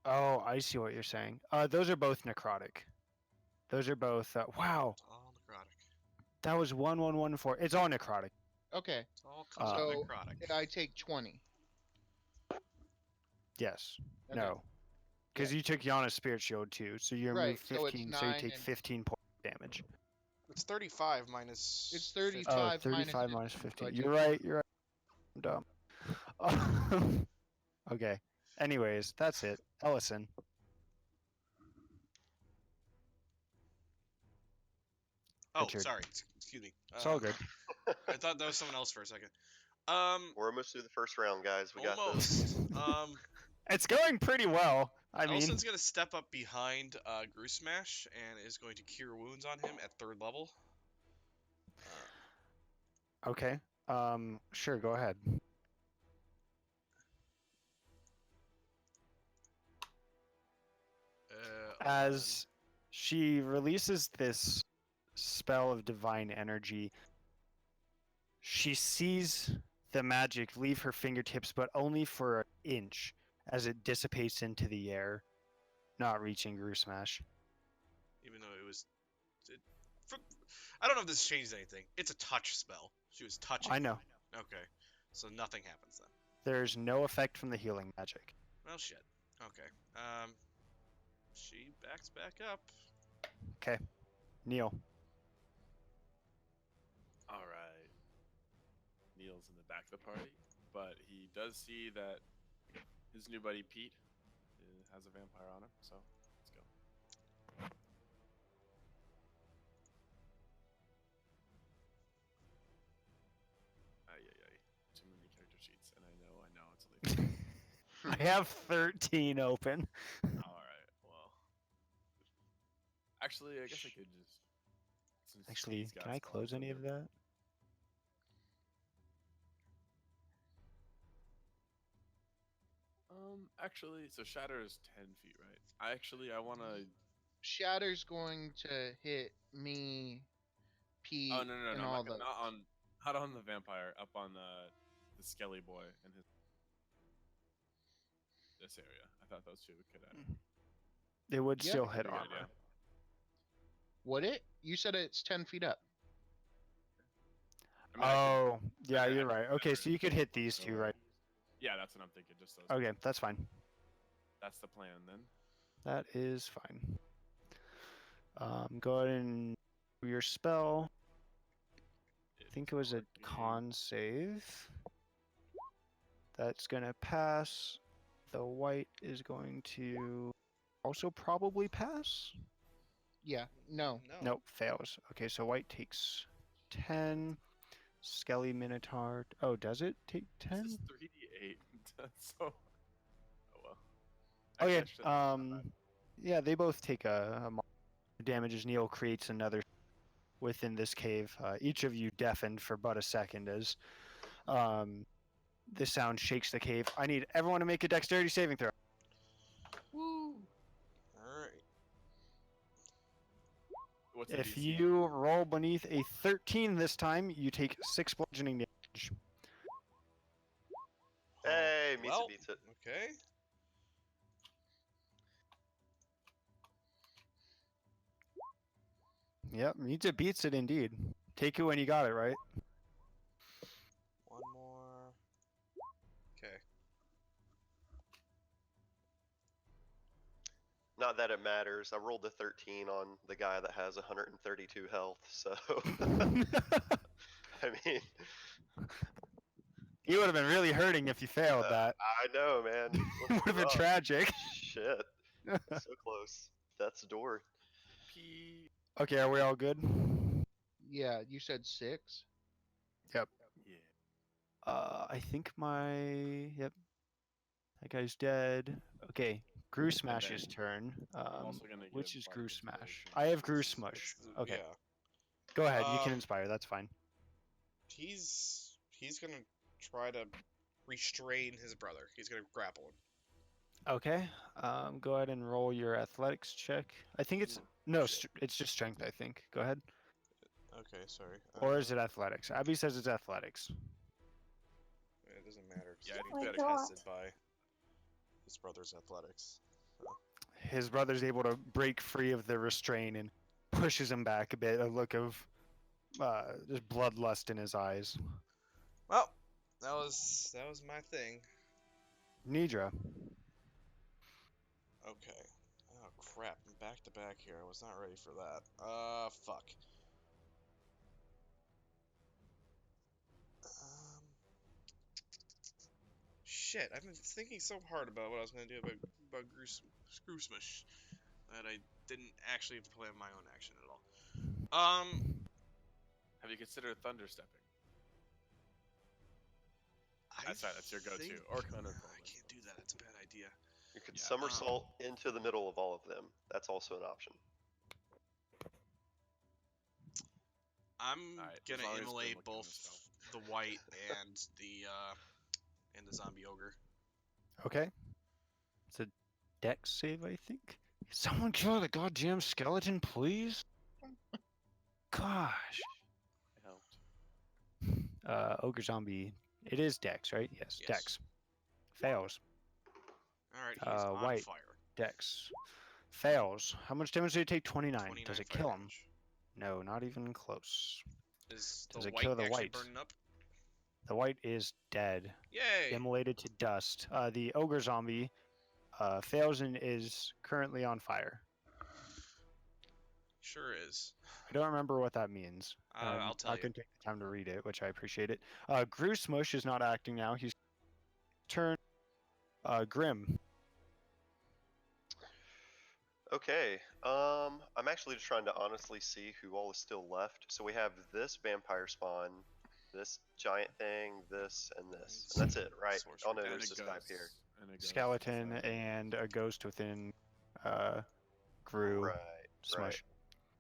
Oh, I see what you're saying. Those are both necrotic. Those are both. Wow, It's all necrotic. that was 1114. It's all necrotic. Okay, It's all comes out so necrotic. I take 20. Yes. Okay. No. Because you took Yana's spirit shield too, so you remove Right, so it's 15, so you 9 take and- 15 points of damage. It's 35 minus. It's 50. 35 Oh, minus 35 50, minus so I 15. took You're right. I'm dumb. Okay. Anyways, that's it. Ellison. Oh, Richard. sorry. Excuse me. It's all good. I thought that was someone else for a second. We're almost through the first round, guys. We got Almost. this. It's going pretty well. I mean, Ellison's gonna step up behind Grew Smash and is going to cure wounds on him at 3rd level. okay. Sure, go ahead. As she releases this spell of divine energy, she sees the magic leave her fingertips, but only for an inch as it dissipates into the air, not reaching Grew Smash. Even though it was, I don't know if this changes anything. It's a touch spell. She was touching. I know. him. Okay, so nothing happens then. There's no effect from the healing magic. Well, shit. Okay. She backs back up. Okay. Neil. All right. Neil's in the back of the party, but he does see that his new buddy Pete has a vampire on him, so let's go. Ay. Too many character sheets, and I know, it's only. I have 13 open. All right, well. Actually, I guess I could just. since Actually, Pete's got can I spells, close I'll any of go- that? Actually, so Shatter is 10 feet, right? I want to. Shatter's going to hit me, Pete, Oh no, and I'm all not, those. not on the vampire, up on the Skelly boy and his this area. I thought those two could. It would Yeah. still hit Pretty good, armor. Would it? You said it's 10 feet up. I mean, I could- Oh, yeah, I you're could right. Okay, better so you could hit so, these two, right? Yeah, that's what I'm thinking. Just those. Okay, that's fine. That's the plan then. That is fine. Go ahead and do your spell. I think it was a con save. That's gonna pass. The white is going to also probably pass. Yeah. No. No. Nope, fails. Okay, so white takes 10. Skelly Minotaur. Oh, does it take This 10? is 3d8. That's so. Oh well. Oh Actually, yeah. I should have done Yeah, they both take a damage as Neil creates another within this cave. Each of you deafened for but a second as this sound shakes the cave. I need everyone to make a dexterity saving throw. Woo! All right. What's the If DC? you roll beneath a 13 this time, you take 6 bludgeoning damage. Hey, meets well, it beats it. Okay. Yep, meets it beats it indeed. Take it when you got it, right? One more. Okay. Not that it matters. I rolled a 13 on the guy that has 132 health, so I mean, You would have been really hurting if you failed that. I know, man. Would have been tragic. Shit, so close. That's the door. P. Okay, are we all good? Yeah, you said 6. Yeah. I think yep, that guy's dead. Okay, Grew Smash's then turn. I'm also gonna Which give is Bardic Grew Smash? Inspiration. I have Grew It's- Smush. it's- Okay, Yeah. go ahead. You can Um, inspire. That's fine. He's gonna try to restrain his brother. He's gonna grapple him. Okay. Go ahead and roll your athletics check. I think it's no, Shit. it's just strength. I think. Go ahead. Okay, sorry. Or is it athletics? Abby says it's athletics. It doesn't matter. 'Cause Yeah, it's I being think so. tested by his brother's athletics. His brother's able to break free of the restraint and pushes him back a bit. A look of just bloodlust in his eyes. Well, that was my thing. Nidra. Okay. Oh crap! I'm back to back here. I was not ready for that. Fuck. Shit! I've been thinking so hard about what I was gonna do about Screw Smush that I didn't actually have to plan my own action at all. Have you considered thunder stepping? I That's your go-to, think- or counterpoint. I can't do that. It's a bad idea. You could Yeah. somersault into the middle of all of them. That's also an option. I'm Alright, as gonna long as immolate Grim will count both himself. the white and the zombie ogre. Okay. It's a dex save, I think. Someone kill the goddamn skeleton, please. Gosh. I helped. Ogre zombie. It is dex, right? Yes, Yes. dex. Fails. All right, he's on white. fire. Dex. Fails. How much damage did it take? 29. 29 Does it fire kill him? damage. No, not even close. Is Does the it white kill the actually white? burning up? The white is dead. Yay! Immolated to dust. The ogre zombie fails and is currently on fire. Sure is. I don't remember what that means. I'll tell I you. couldn't take the time to read it, which I appreciate it. Grew Smush is not acting now. He's turn. Grim. Okay. I'm actually just trying to honestly see who all is still left. So we have this vampire spawn, this giant thing, this, and this. And that's it, right? Sorcerer. Oh no, And there's a this guy up here. And a ghost Skeleton inside. and a ghost within Grew Right, Smush. right.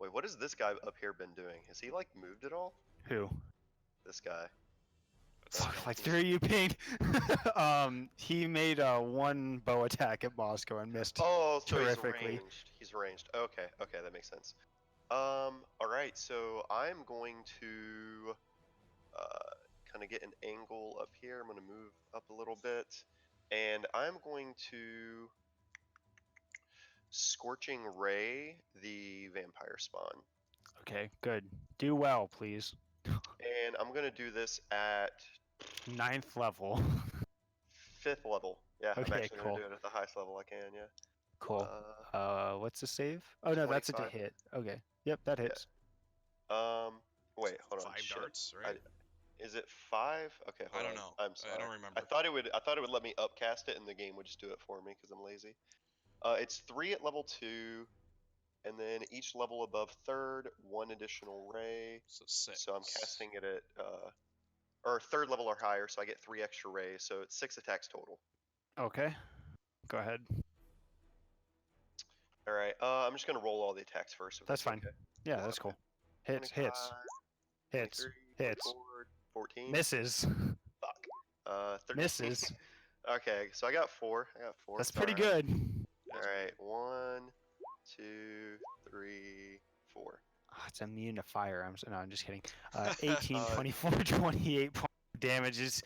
Wait, what has this guy up here been doing? Has he like moved at all? Who? This guy. That's Fuck, skeleton. like 3 of you pinged. He made one bow attack at Bosco and missed. Oh, so terrifically. he's ranged. He's ranged. Okay, okay, that makes sense. Alright, so I'm going to kind of get an angle up here. I'm going to move up a little bit. And I'm going to Scorching Ray the vampire spawn. Okay, good. Do well, please. And I'm going to do this at 9th level. 5th level. Yeah, I'm Okay, actually going cool. to do it at the highest level I can, yeah. Cool. Uh, What's the save? Oh no, that's a to 25. hit. Okay. Yep, that hits. Wait, hold on. 5 shit. darts, right? Is it 5? Okay, hold I don't on. know. I'm sorry. I don't remember. I thought it would let me upcast it and the game would just do it for me because I'm lazy. It's 3 at level 2, and then each level above third, 1 additional ray. So 6. So I'm casting it at or third level or higher, so I get 3 extra rays. So it's 6 attacks total. Okay. Go ahead. All right. I'm just gonna roll all the attacks first. If That's fine. Okay. Yeah, that's cool. Hits, 25, hits, hits, 23, hits. 24, 14. Misses. Fuck. 13. Misses. Okay, so I got 4. That's pretty alright. good. All right. 1, 2, 3, 4. Oh, it's immune to fire. I'm just kidding. 18, Uh, 24, 28 points of damage. Is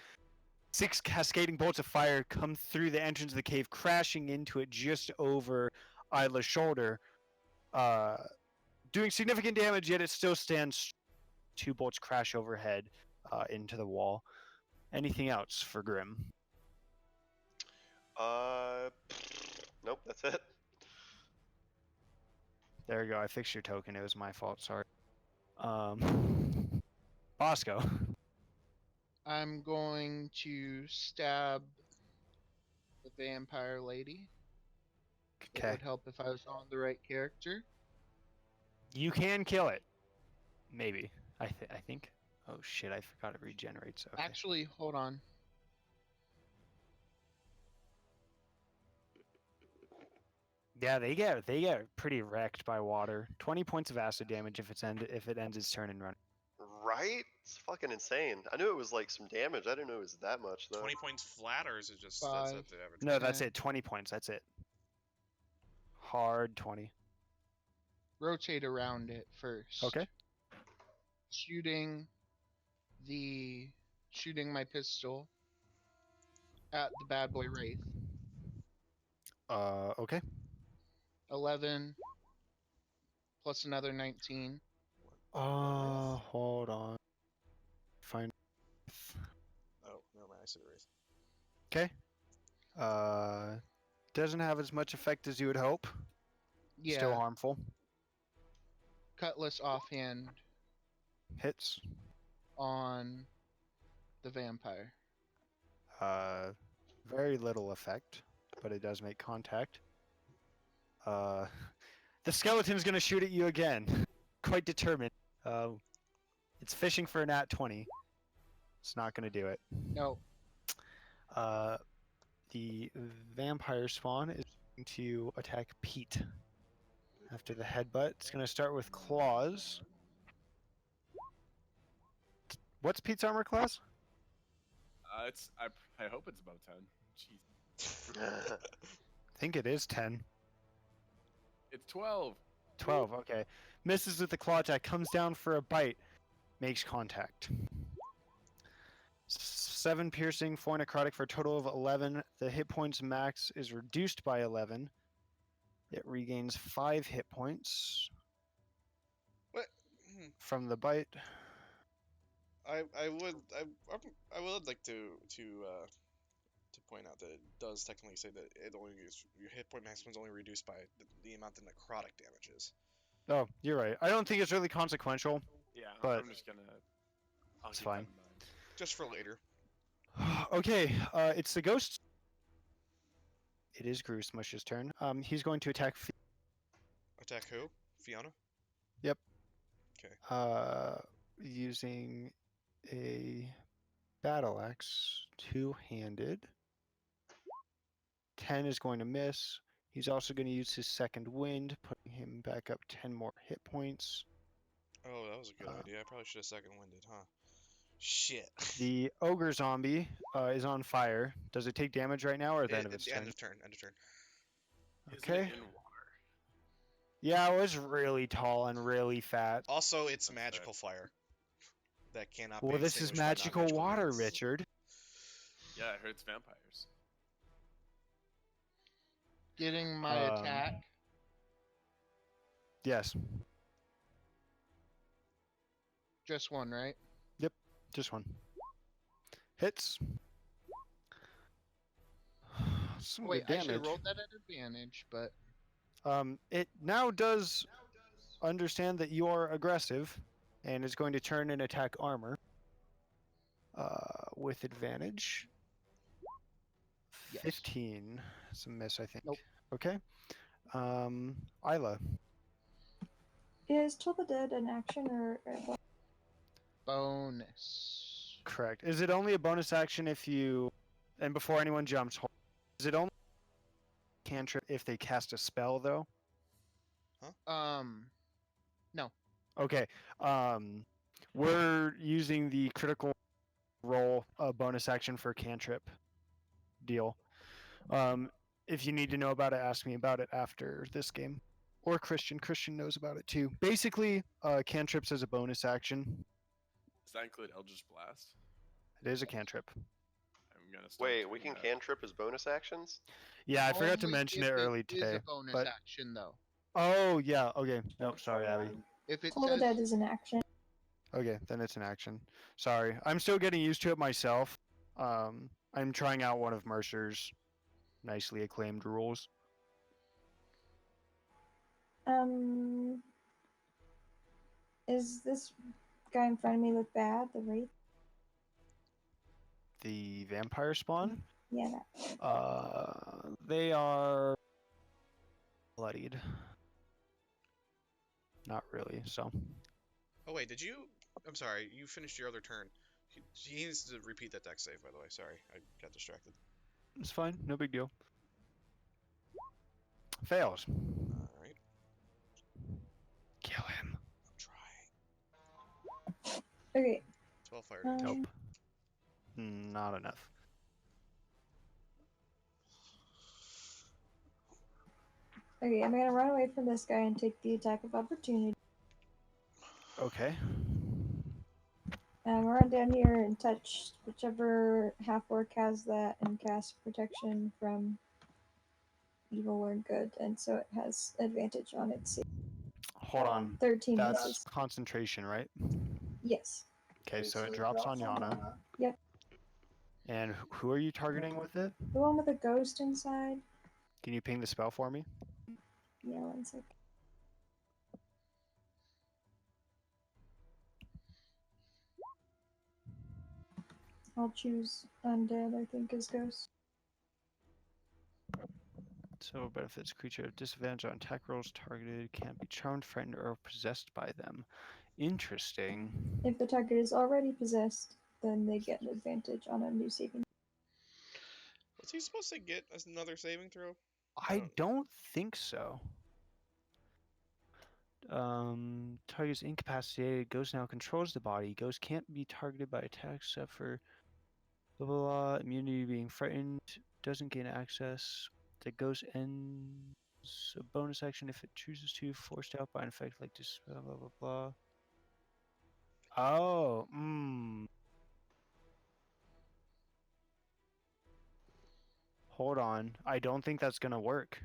6 cascading bolts of fire come through the entrance of the cave, crashing into it just over Isla's shoulder, doing significant damage. Yet it still stands. 2 bolts crash overhead into the wall. Anything else for Grim? Nope, that's it. There you go. I fixed your token. It was my fault. Sorry. Bosco. I'm going to stab the vampire lady. It Okay. would help if I was on the right character. You can kill it. Maybe. I think. Oh shit! I forgot it regenerates. Okay. Actually, hold on. Yeah, they get pretty wrecked by water. 20 points of acid damage if it ends its turn and run. Right? It's fucking insane. I knew it was like some damage. I didn't know it was that much though. 20 points flat, or is it just that's 5. the average? No, that's Okay. it. 20 points. That's it. Hard 20. Rotate around it first. Okay. Shooting my pistol at the bad boy Wraith. Okay. 11 plus another 19. Hold on. Find. Oh, never mind. I said erase. Okay. Doesn't have as much effect as you would hope. Yeah. Still harmful. Cutlass offhand Hits. on the vampire. Very little effect, but it does make contact. The skeleton's gonna shoot at you again. Quite determined. It's fishing for a nat 20. It's not gonna do it. No. The vampire spawn is going to attack Pete. After the headbutt, it's gonna start with claws. What's Pete's armor class? I hope it's above 10. Jeez. I think it is 10. It's 12. 12, okay. Misses with the claw attack, comes down for a bite, makes contact. 7 piercing, 4 necrotic for a total of 11. The hit points max is reduced by 11. It regains 5 hit points What? from the bite. I would like to point out that it does technically say that it only is, your hit point maximum is only reduced by the amount the necrotic damage is. Oh, you're right. I don't think it's really consequential. Yeah, But I'm just gonna. I'll it's keep that fine. in mind. Just for later. Okay, it's the ghost. It is Groosmush's turn. He's going to attack. Attack who? Fiona? Using a battle axe, 2-handed. 10 is going to miss. He's also going to use his second wind, putting him back up 10 more hit points. Oh, that was a good idea. I probably should have second winded, huh? Shit. The ogre zombie is on fire. Does it take damage right now or at the end of its turn? End of turn. End of turn. Isn't Okay. it in water? Yeah, it was really tall and really fat. Also, it's That's magical fire. That cannot Well, be this is extinguished by magical non-magical water, means. Richard. Yeah, it hurts vampires. Getting my attack. Yes, Just one, right? just one. Hits. Some Wait, good I should damage. have rolled that at advantage, but It now does understand that you are aggressive, and is going to turn and attack armor. With advantage. Yes. 15. It's a miss, I think. Nope. Okay. Isla. Is Toll the Dead an action or Bonus. Correct. Is it only a bonus action if you, and before anyone jumps, is it only cantrip if they cast a spell though? No. Okay. We're using the critical roll bonus action for cantrip deal. If you need to know about it, ask me about it after this game. Or Christian. Christian knows about it too. Basically, cantrips as a bonus action. Does that include Eldritch Blast? It is a cantrip. I'm gonna start Wait, doing we can that. cantrip as bonus actions? Yeah, I forgot to Only mention if it early It is today. a bonus But action though. oh yeah, okay. Nope, sorry, Abby. If it Toll the says Dead is an action? Okay, then it's an action. Sorry, I'm still getting used to it myself. I'm trying out one of Mercer's nicely acclaimed rules. Is this guy in front of me look bad? The wraith? The vampire spawn. Yeah. They are bloodied. Not really. So Oh wait, did you? I'm sorry. You finished your other turn. He needs to repeat that deck save, by the way. Sorry, I got distracted. it's fine. No big deal. Fails. All right, Kill him. I'm trying. Okay. 12 fire damage. Nope. Not enough. Okay, I'm gonna run away from this guy and take the attack of opportunity. Okay. And I'm gonna run down here and touch whichever half orc has that and cast protection from evil or good, and so it has advantage on its save. Hold on. 13 That's misses. concentration, right? Yes. Okay, so it drops on Yana. Yep. And who are you targeting with it? The one with the ghost inside. Can you ping the spell for me? Yeah, 1 sec. I'll choose undead, I think, as ghost. So benefits creature at disadvantage on attack rolls targeted can't be charmed, frightened, or possessed by them. Interesting. If the target is already possessed, then they get an advantage on a new saving. Was he supposed to get another saving throw? I don't think so. Target's incapacitated. Ghost now controls the body. Ghost can't be targeted by attacks except for blah blah blah. Immunity being frightened. Doesn't gain access. The ghost ends a bonus action if it chooses to. Forced out by an effect like this. Blah blah blah blah. Oh, hold on. I don't think that's gonna work.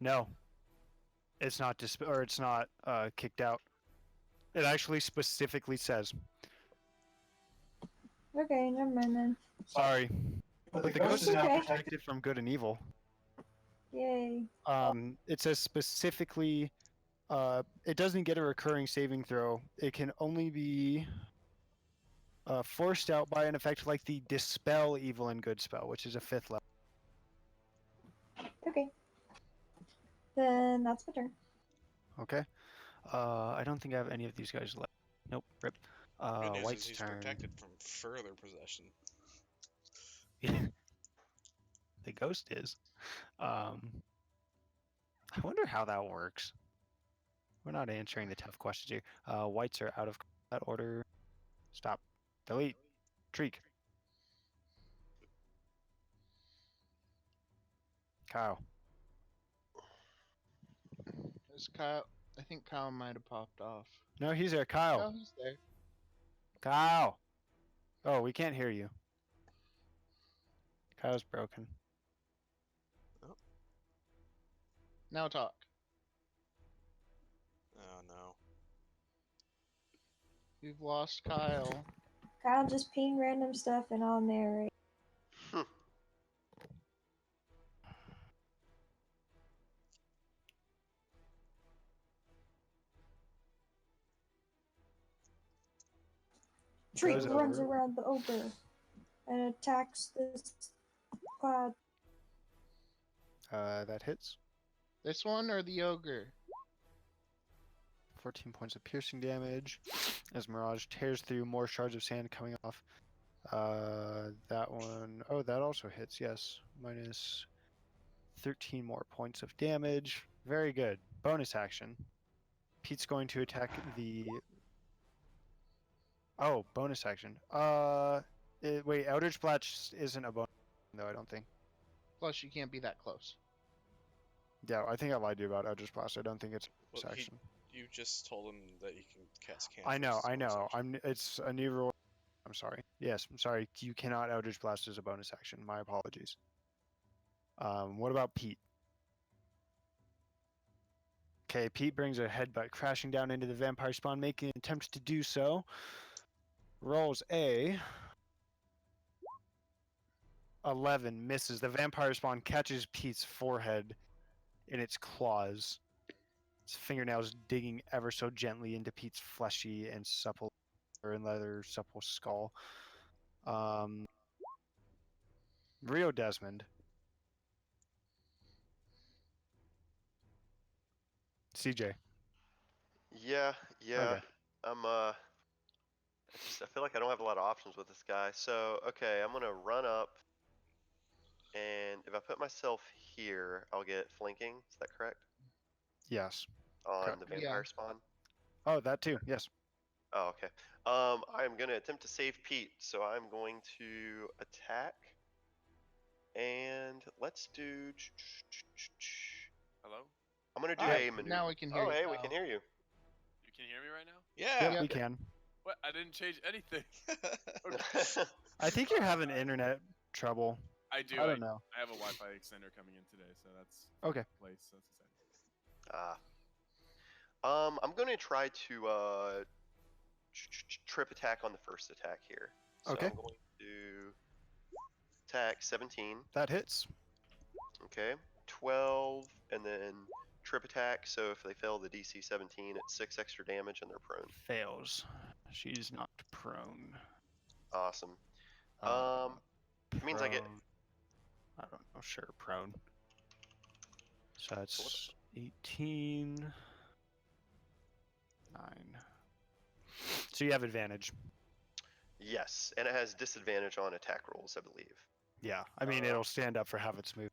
No, it's not it's not kicked out. It actually specifically says. Okay, never mind then. Sorry, but the ghost is now okay. protected from good and evil. Yay. It says specifically. It doesn't get a recurring saving throw. It can only be forced out by an effect like the Dispel Evil and Good spell, which is a 5th level. Okay. Then that's my turn. Okay. I don't think I have any of these guys left. Nope. Rip. Good news White's is he's turn. protected from further possession. The ghost is. I wonder how that works. We're not answering the tough questions here. Whites are out of that order. Stop. Delete. Treek. Kyle. Is Kyle? I think Kyle might have popped off. No, he's there. Kyle. No, he's there. Kyle. Oh, we can't hear you. Kyle's broken. Now talk. Oh no. We've lost Kyle. Kyle, just ping random stuff and I'll narrate. Treat Goes runs over. around the ogre and attacks this cloud. That hits. This one or the ogre? 14 points of piercing damage as Mirage tears through more shards of sand coming off. That one, oh, that also hits, yes. Minus 13 more points of damage. Very good. Bonus action. Pete's going to attack the. Oh, bonus action. Wait, Eldritch Blast isn't a bonus, though, I don't think. Plus, you can't be that close. Yeah, I think I lied to you about Eldritch Blast. I don't think it's a Well, bonus action. you just told him that he can cast cantrips. I know. as a bonus action. It's a new rule. I'm sorry. Yes, I'm sorry. You cannot Eldritch Blast as a bonus action. My apologies. What about Pete? Okay, Pete brings a headbutt crashing down into the vampire spawn, making an attempt to do so. Rolls a 11, misses. The vampire spawn catches Pete's forehead in its claws. Its fingernails digging ever so gently into Pete's fleshy and supple and leather supple skull. Rio Desmond. CJ. Yeah, yeah. Okay. I feel like I don't have a lot of options with this guy. So, okay, I'm gonna run up, and if I put myself here, I'll get flanking. Is that correct? Yes. On Correct. the vampire spawn. Oh, that too. Yes. Oh, okay. I'm gonna attempt to save Pete, so I'm going to attack, and let's do. Hello? I'm gonna do Alright, a maneuver. now we can hear Oh, you. hey, we can hear you. You can hear me right now? Yeah. Yep, we can. What? I didn't change anything. I think you're having internet trouble. I do. I don't know. I have a Wi-Fi extender coming in today, so that's Okay. place. So that's exciting. I'm gonna try to trip attack on the first attack here. So Okay. I'm going to attack 17. That hits. Okay. 12, and then trip attack. So if they fail the DC 17, it's 6 extra damage and they're prone. Fails. She's not prone. Awesome. It means I get- I don't know. Sure, prone. So So that's 18. 9. So you have advantage. Yes, and it has disadvantage on attack rolls, I believe. Yeah. I mean, it'll stand up for have its move.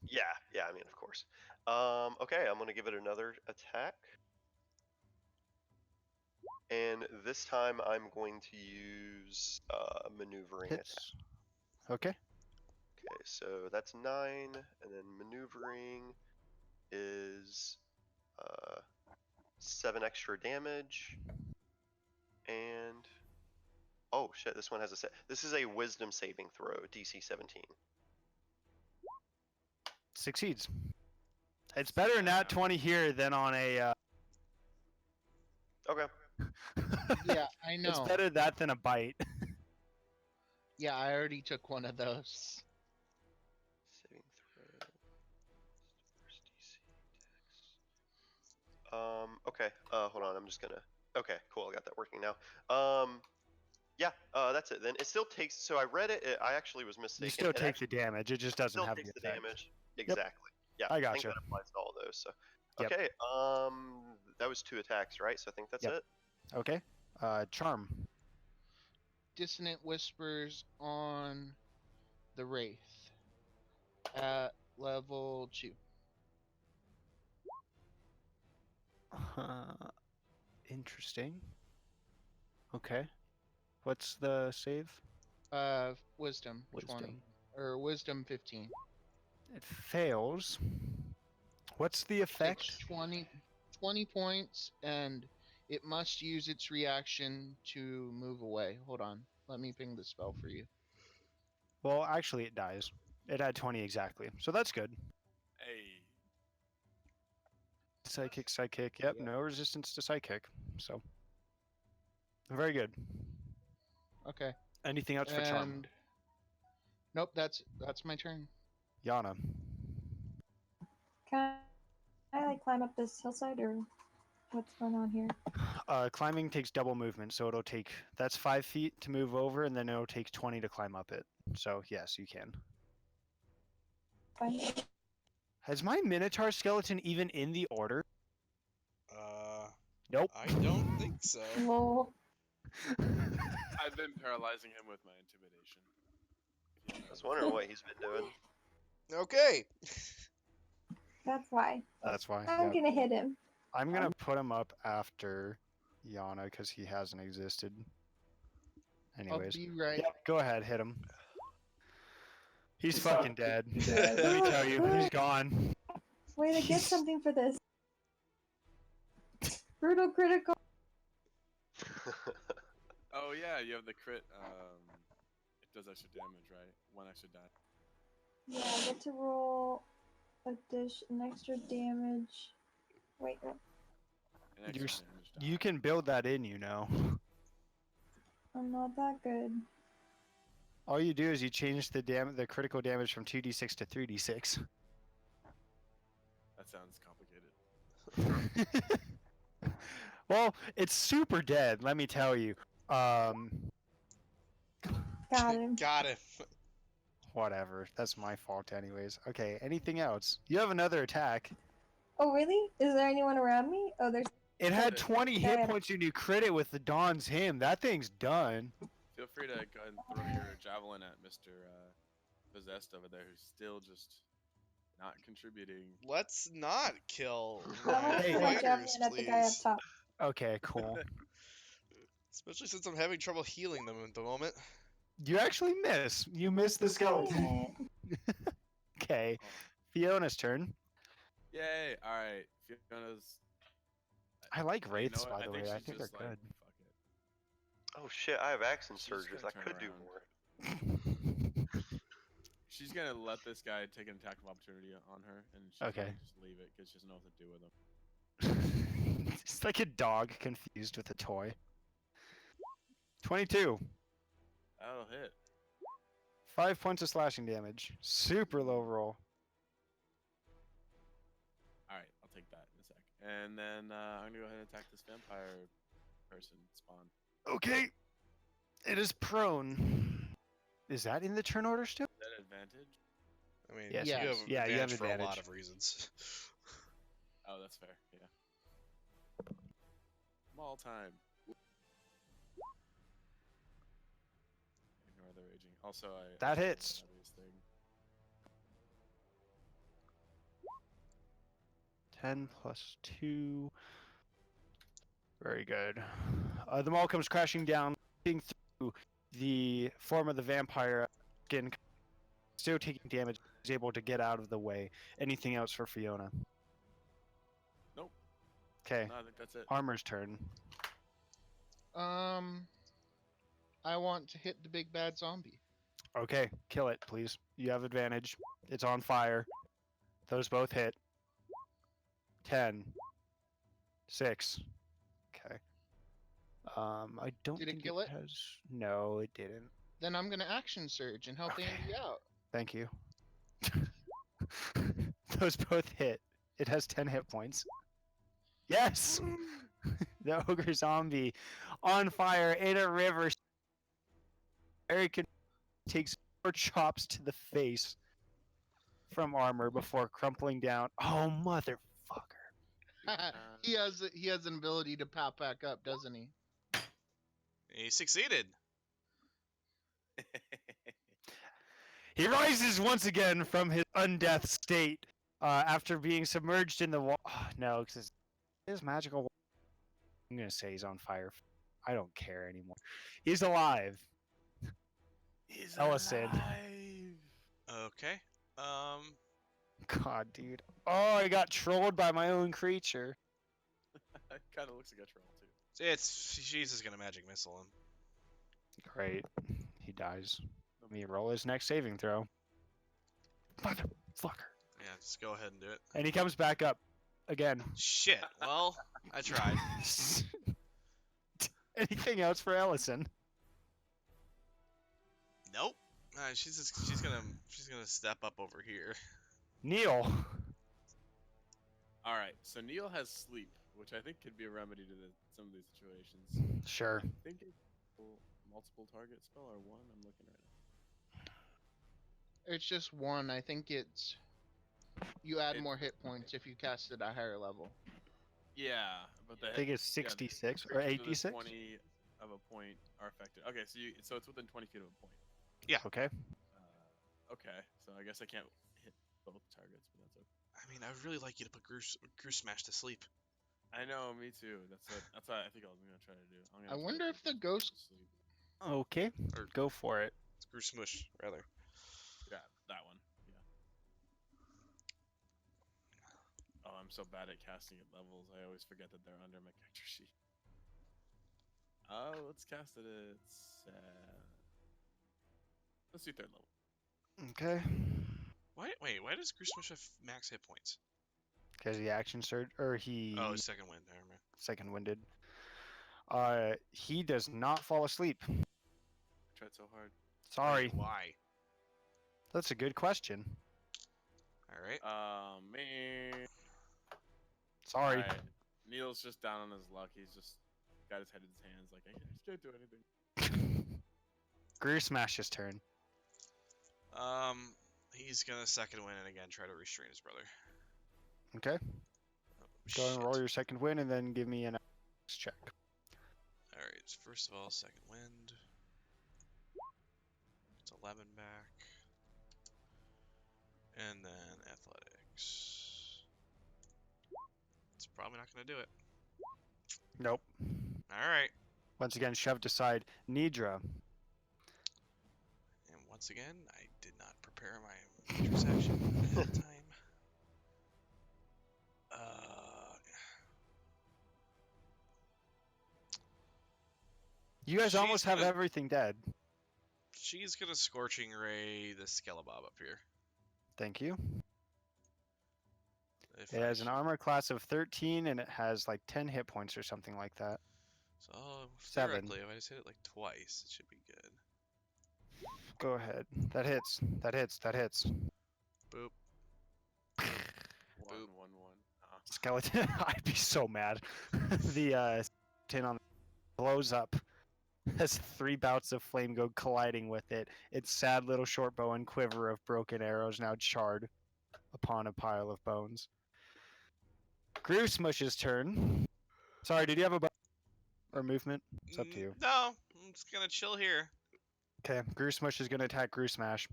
Yeah, I mean, of course. Okay, I'm gonna give it another attack. And this time I'm going to use maneuvering attack. Hits. Okay. Okay, so that's 9, and then maneuvering is 7 extra damage. And oh shit, this one has a set. This is a wisdom saving throw, DC 17. Succeeds. It's better in that 20 here than on a. Okay. Yeah, I know. It's better that than a bite. Yeah, I already took one of those. Saving throw. First DC attacks. Okay. Hold on. I'm just gonna. Okay. Cool. I got that working now. Yeah. That's it. Then it still takes. So I read it. I actually was mistaken. You still It take actually the damage. It just doesn't still have takes the the effect. damage. Exactly. Yeah. I I think gotcha. that applies to all of those. So. Yep. Okay. That was 2 attacks, right? So I think that's Yep. it. Okay. Charm. Dissonant Whispers on the Wraith at level 2. Interesting. Okay. What's the save? Wisdom, 20. Wisdom. Or Wisdom 15. It fails. What's the effect? Takes 20 points, and it must use its reaction to move away. Hold on. Let me ping the spell for you. Well, actually, it dies. It had 20 exactly. So that's good. Hey. Psychic, psychic. Yep, Yeah. no resistance to psychic. So, very good. Okay. Anything else for charm? And nope, that's my turn. Yana. Can I like climb up this hillside or what's going on here? Climbing takes double movement, so it'll take that's 5 feet to move over, and then it'll take 20 to climb up it. So yes, you can. Fine. Has my Minotaur skeleton even in the order? Nope. I don't think so. Lol. I've been paralyzing him with my intimidation. If you I don't was know wondering what he's been doing. Okay. That's why. That's why. I'm Yep. gonna hit him. I'm gonna put him up after Yana because he hasn't existed. I'll Anyways. be right. Yep, go ahead, hit him. He's fucking dead. dead. Let me tell you, he's gone. Way to get something for this. Brutal critical. Oh yeah, you have the crit. It does extra damage, right? 1 extra die. Yeah, I get to roll an extra damage. Wait, what? An extra You're, damage die. you can build that in, you know. I'm not that good. All you do is you change the critical damage from 2d6 to 3d6. That sounds complicated. Well, it's super dead, let me tell you. Got him. Got him. Whatever. That's my fault anyways. Okay, anything else? You have another attack. Oh, really? Is there anyone around me? Oh, there's. It had Okay. 20 hit points and you crit it with the Dawn's Hymn. That thing's done. Feel free to go ahead and throw your javelin at Mr. Possessed over there, who's still just not contributing. Let's not kill I'm my gonna Hey. throw my fighters, javelin at the guy up please. top. Okay, cool. Especially since I'm having trouble healing them at the moment. You actually miss. You miss the skeleton. Dang Okay. Oh. Fiona's turn. Yay! Alright, Fiona's. I like You know wraiths, what? by the way. I she's think they're just like, good. fuck it. Oh shit, I have accent She's surges. gonna I turn could do around. more. She's gonna let this guy take an attack of opportunity on her, and she's Okay. gonna just leave it because she doesn't know what to do with him. It's like a dog confused with a toy. 22. That'll hit. 5 points of slashing damage. Super low roll. Alright, I'll take that in a sec. And then I'm gonna go ahead and attack this vampire person spawn. Okay. It is prone. Is that in the turn order still? Is that advantage? I mean, Yes. you have Yeah, you have advantage for a lot advantage. of reasons. Oh, that's fair. Yeah. Small time. Ignore the raging. Also, That I rolled hits. the heaviest thing. 10 plus 2. Very good. The mall comes crashing down, through the form of the vampire skin, still taking damage. Is able to get out of the way. Anything else for Fiona? Nope. Okay. No, I think that's it. Armor's turn. I want to hit the big bad zombie. Okay, kill it, please. You have advantage. It's on fire. Those both hit. 10. 6. Okay. I don't Did it think kill it? has. No, it didn't. Then I'm gonna action surge and help Okay. Andy out. Thank you. Those both hit. It has 10 hit points. Yes! The ogre zombie on fire in a river. Eric takes 4 chops to the face from armor before crumpling down. Oh, motherfucker. He has an ability to pop back up, doesn't he? He succeeded. He rises once again from his undeath state after being submerged in the water. Oh, no, because his magical. I'm going to say he's on fire. I don't care anymore. He's alive. He's Ellison. alive. Okay. God, dude. Oh, I got trolled by my own creature. It kind of looks like a troll too. She's just gonna magic missile him. Great. He dies. Let me roll his next saving throw. Motherfucker. Yeah, just go ahead and do it. And he comes back up again. Shit. Well, I tried. Anything else for Ellison? Nope. She's gonna step up over here. Neil. All right, so Neil has sleep, which I think could be a remedy to some of these situations. Sure. I think it's multiple target spell or one. I'm looking right now. It's just one. I think it's You add It- more hit points if you cast it at a higher level. Yeah, but the I think it's yeah, the 66 or creatures within 86. 20 of a point are affected. Okay, so it's within 20 feet of a point. Okay. Okay, so I guess I can't hit both targets, but that's okay. I mean, I would really like you to put Goose Smash to sleep. I know, me too. That's what I think I was gonna try to do. I'm I gonna try to wonder put if the Goose ghost. to sleep. Okay. Or Go for it. Goose Smush, rather. Yeah, that one. Yeah. Oh, I'm so bad at casting at levels. I always forget that they're under my character sheet. Oh, let's cast it at. Let's do third level. Okay. Wait, why does Goose Smush have max hit points? Because the action surge, or he Oh, second wind. Never mind. second winded. He does not fall asleep. I tried so hard. Sorry. Wait, why? That's a good question. All right. Man. Sorry. Alright. Neil's just down on his luck. He's just got his head in his hands, like I just can't do anything. Greer Smash's turn. He's gonna second win and again try to restrain his brother. Okay. Oh, Go and roll shit. your second win and then give me an athletics check. All right. First of all, second wind. It's 11 back, and then athletics. It's probably not gonna do it. Nope. All right. Once again, shoved aside. Nidra. And once again, I did not prepare my matrix action ahead of time. You guys She's almost have gonna- everything dead. She's gonna scorching ray the Skelebob up here. Thank you. If It I has an sh- armor class of 13 and it has like 10 hit points or something like that. So Seven. theoretically, if I just hit it like twice, it should be good. Go ahead. That hits. That hits. That hits. Boop. One, Boop. one, one. Oh. Skeleton. I'd be so mad. The tin on blows up. Has 3 bouts of flame go colliding with it. Its sad little short bow and quiver of broken arrows now charred upon a pile of bones. Smush's turn. Sorry, did you have a or movement? It's up to you. No, I'm just gonna chill here. Okay, Smush is gonna attack Smash.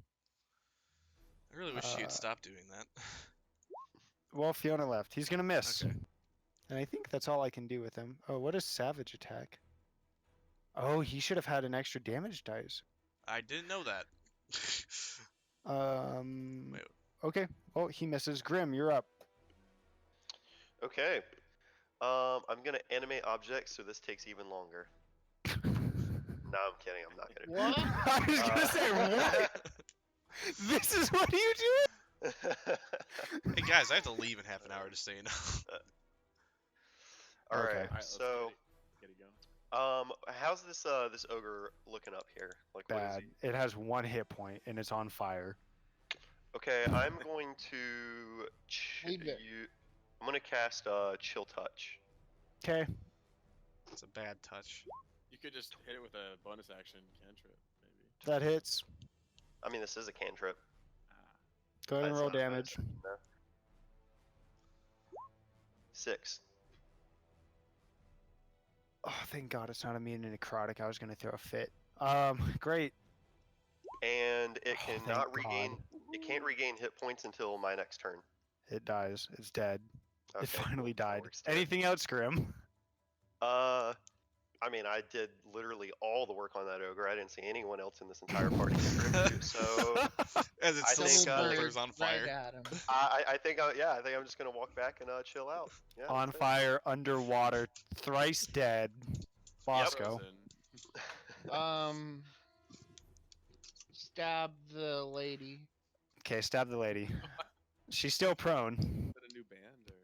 I really wish you'd Uh, stop doing that. Well, Fiona left. He's gonna miss. Okay. And I think that's all I can do with him. Oh, what is Savage attack? Oh, he should have had an extra damage dice. I didn't know that. Wait. Okay. Oh, he misses. Grim, you're up. Okay. I'm gonna animate objects, so this takes even longer. No, I'm kidding. I'm not gonna. What? I was gonna say what? This is what you do? Hey guys, I have to leave in half an hour, just so you know. All right. Okay. Alright, let's So, get it going. how's this this ogre looking up here? Like, what is Bad. he? It has 1 hit point and it's on fire. Okay, I'm going to Leave it. I'm gonna cast Chill Touch. Okay. It's a bad touch. You could just hit it with a bonus action cantrip, maybe. That hits. I mean, this is a cantrip. Ah. Go ahead and That's roll not a damage. bonus, no. 6. Oh, thank God it's not immune to necrotic. I was gonna throw a fit. Great. And it Oh, thank cannot regain. God. It can't regain hit points until my next turn. It dies. It's dead. Okay, It finally cool. That died. works too. Anything else, Grim? I mean, I did literally all the work on that ogre. I didn't see anyone else in this entire party contribute. So As it I still think, smolders on fire. Right at him. I think I think I'm just gonna walk back and chill out. Yeah, On that's it. fire, underwater, thrice dead. Bosco. Frozen. Stab the lady. Okay, stab the lady. She's still prone. Is it a new band or?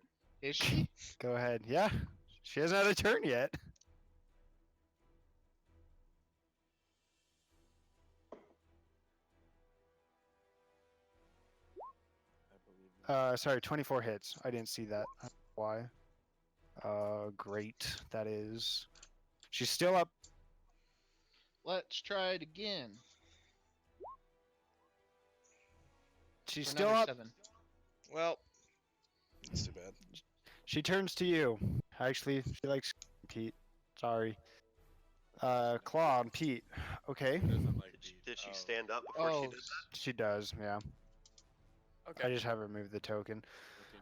Is she? Go ahead. Yeah. She hasn't had a turn yet. I believe. Sorry, 24 hits. I didn't see that. I don't know why? Great. That is. She's still up. Let's try it again. She's For still another up. 7. Well, that's too bad. She turns to you. Actually, she likes Pete. Sorry. Claw on Pete. Okay. Doesn't like Did Pete. she Oh. stand up before she Oh, did that? She does, yeah. Okay. I just have her move the token.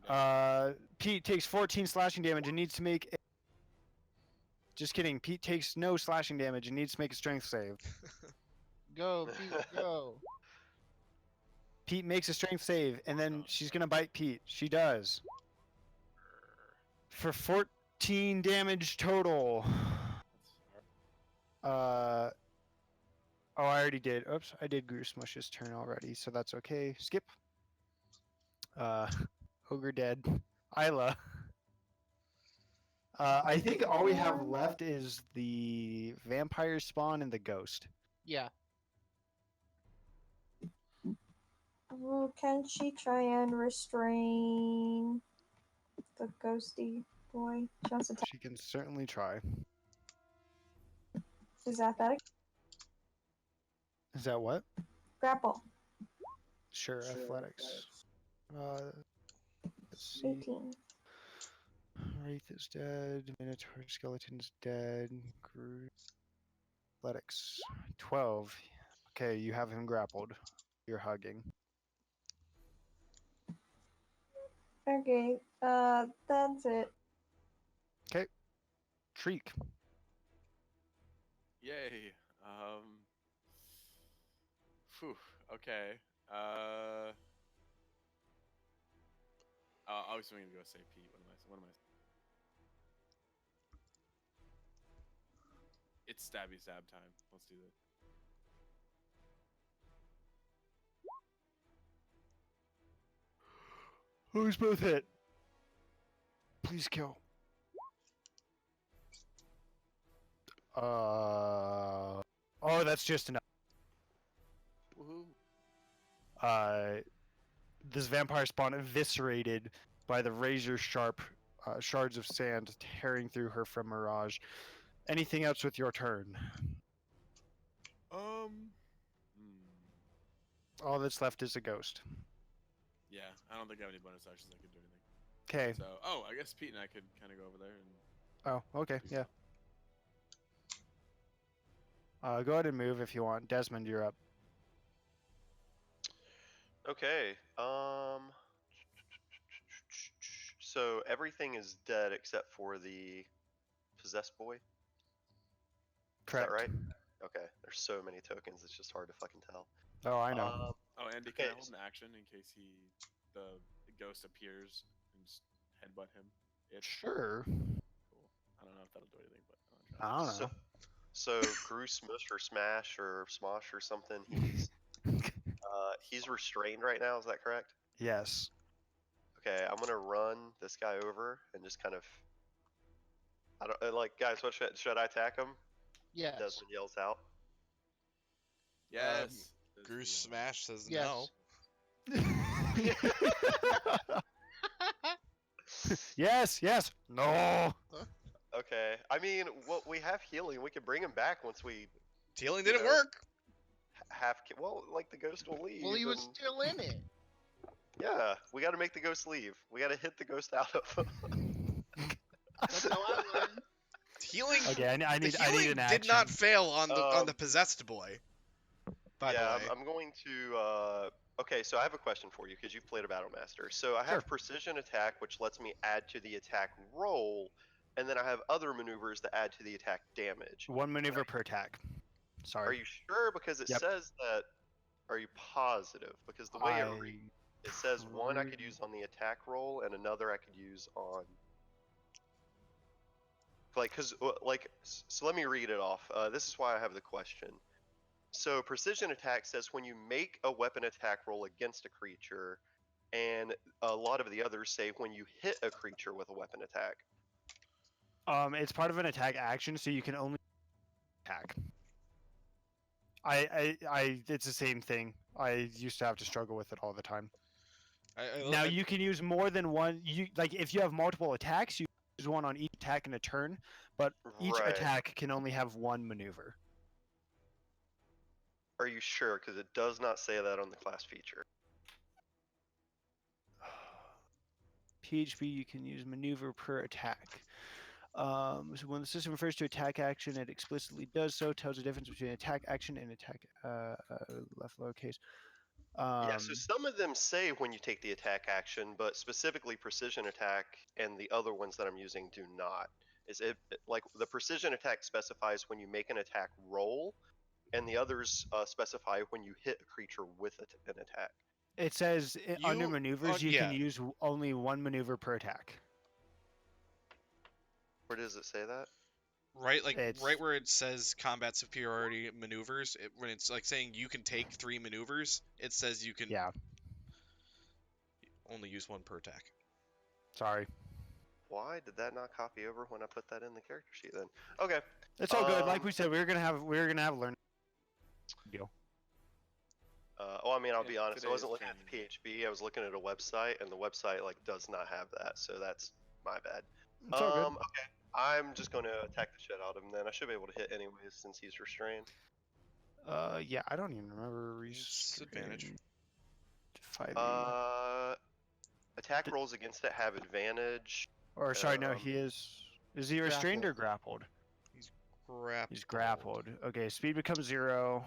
14 damage. Pete takes 14 slashing damage and needs to make. Just kidding. Pete takes no slashing damage and needs to make a strength save. go, Pete, go. Pete makes a strength save, and then she's gonna bite Pete. She does. For 14 damage total. Oh, I already did. Oops, I did Goose Mush's turn already, so that's okay. Skip. Ogre dead. Isla. I think all we have left is the vampire spawn and the ghost. Yeah. Well, can she try and restrain the ghosty boy? She wants to attack. She can certainly try. Is that Is that what? grapple? Sure, athletics. Let's see. 18. Wraith is dead. Minotaur skeleton's dead. Athletics. 12. Okay, you have him grappled. You're hugging. Okay, that's it. Shriek. Yay. Phew. Okay. I was going to go say Pete. What am I? It's stabby stab time. Let's do this. Who's both hit? Please kill. Oh, that's just enough. Woohoo. This vampire spawn eviscerated by the razor sharp shards of sand tearing through her from Mirage. Anything else with your turn? Hmm. All that's left is a ghost. Yeah, I don't think I have any bonus actions I could do anything. Okay. So, I guess Pete and I could kind of go over there and. Oh, okay, yeah. Go ahead and move if you want. Desmond, you're up. Okay. So everything is dead except for the possessed boy. Is Correct. that right? Okay. There's so many tokens. It's just hard to fucking tell. Oh, I know. Oh, Andy, can I Okay. hold an action in case the ghost appears and just headbutt him? Sure. Cool. I don't know if that'll do anything, but I'll try. I don't know. So Grew Smush or Smash or Smosh or something. He's restrained right now. Is that correct? Yes. Okay. I'm gonna run this guy over and just kind of. I don't like guys. What should I attack him? Yes. Desmond yells out. Yes. Goose Smash says Yes. no. Yes. No. Okay. I mean, well, we have healing. We can bring him back once we Healing You didn't know, work. have. Well, like the ghost will leave. Well, he was and- still in it. Yeah, we got to make the ghost leave. We got to hit the ghost out of him. That's how I learned. Healing. Okay, I The need healing an did not action. fail on the Um, possessed boy. By yeah, the way. I'm going to. Okay, so I have a question for you because you've played a Battle Master. So I have Sure. precision attack, which lets me add to the attack roll, and then I have other maneuvers that add to the attack damage. One maneuver per attack. Are Sorry. you sure? Because it Yep. says that. Are you positive? Because the way it reads, it says one I could use on the attack roll and another I could use on. So let me read it off. This is why I have the question. So precision attack says when you make a weapon attack roll against a creature, and a lot of the others say when you hit a creature with a weapon attack. It's part of an attack action, so you can only attack. It's the same thing. I used to have to struggle with it all the time. Now you can use more than one. If you have multiple attacks, you use one on each attack in a turn, but each Right. attack can only have one maneuver. Are you sure? Because it does not say that on the class feature. PHB, you can use maneuver per attack. So when the system refers to attack action, it explicitly does so. Tells the difference between attack action and attack left lowercase. Yeah, so some of them say when you take the attack action, but specifically precision attack and the other ones that I'm using do not. Is it like the precision attack specifies when you make an attack roll, and the others specify when you hit a creature with an attack. It says under You- maneuvers, you can yeah. use only one maneuver per attack. Where does it say that? Right, like It's- right where it says combat superiority maneuvers, when it's like saying you can take 3 maneuvers, it says you can Yeah. only use 1 per attack. Sorry. Why did that not copy over when I put that in the character sheet then? Okay. It's all good. Like Um, we said, we were gonna have a learn deal. I mean, I'll Yeah, be honest. I today's wasn't looking at the training. PHB. I was looking at a website, and the website like does not have that. So that's my bad. It's all good. Okay. I'm just going to attack the shit out of him then. I should be able to hit anyways since he's restrained. Yeah, I don't even remember It's advantage. restrained. 5e. Attack rolls against it have advantage. Or sorry, no, um, he is. Is he restrained or grappled? Grappled. He's grappled. Okay, speed becomes 0.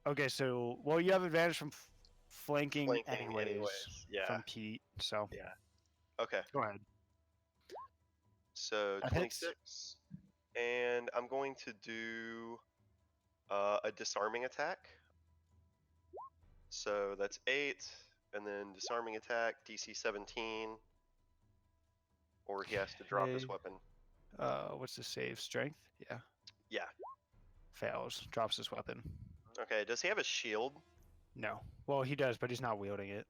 Okay, so well, you have advantage from flanking, anyways, Yeah. from Pete. So Okay. go ahead. So That hits. 26, and I'm going to do a disarming attack. So that's 8, and then disarming attack DC 17, or he has to drop his Okay. weapon. What's the save? Strength? Yeah. Yeah. Fails. Drops his weapon. Okay. Does he have a shield? No. Well, he does, but he's not wielding it.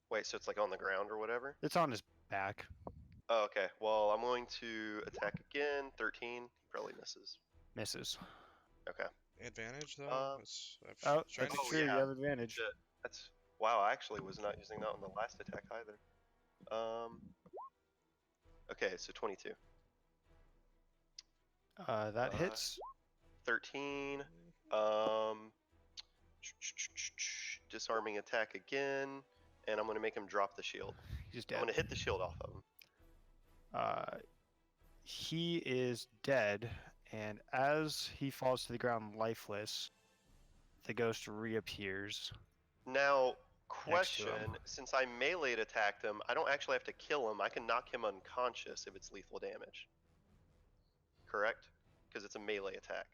Wait, so it's like on the ground or whatever? It's on his back. Oh, okay. Well, I'm going to attack again. 13. He probably misses. Misses. Okay. Advantage though. Oh, trying that's to Oh, true. yeah. You have advantage. Shit. That's wow. I actually was not using that on the last attack either. Okay, so 22. That hits. 13. Disarming attack again, and I'm gonna make him drop the shield. He's I'm dead. gonna hit the shield off of him. He is dead, and as he falls to the ground lifeless, the ghost reappears. Now, Next to him. question: since I melee'd attacked him, I don't actually have to kill him. I can knock him unconscious if it's lethal damage. Correct? Because it's a melee attack.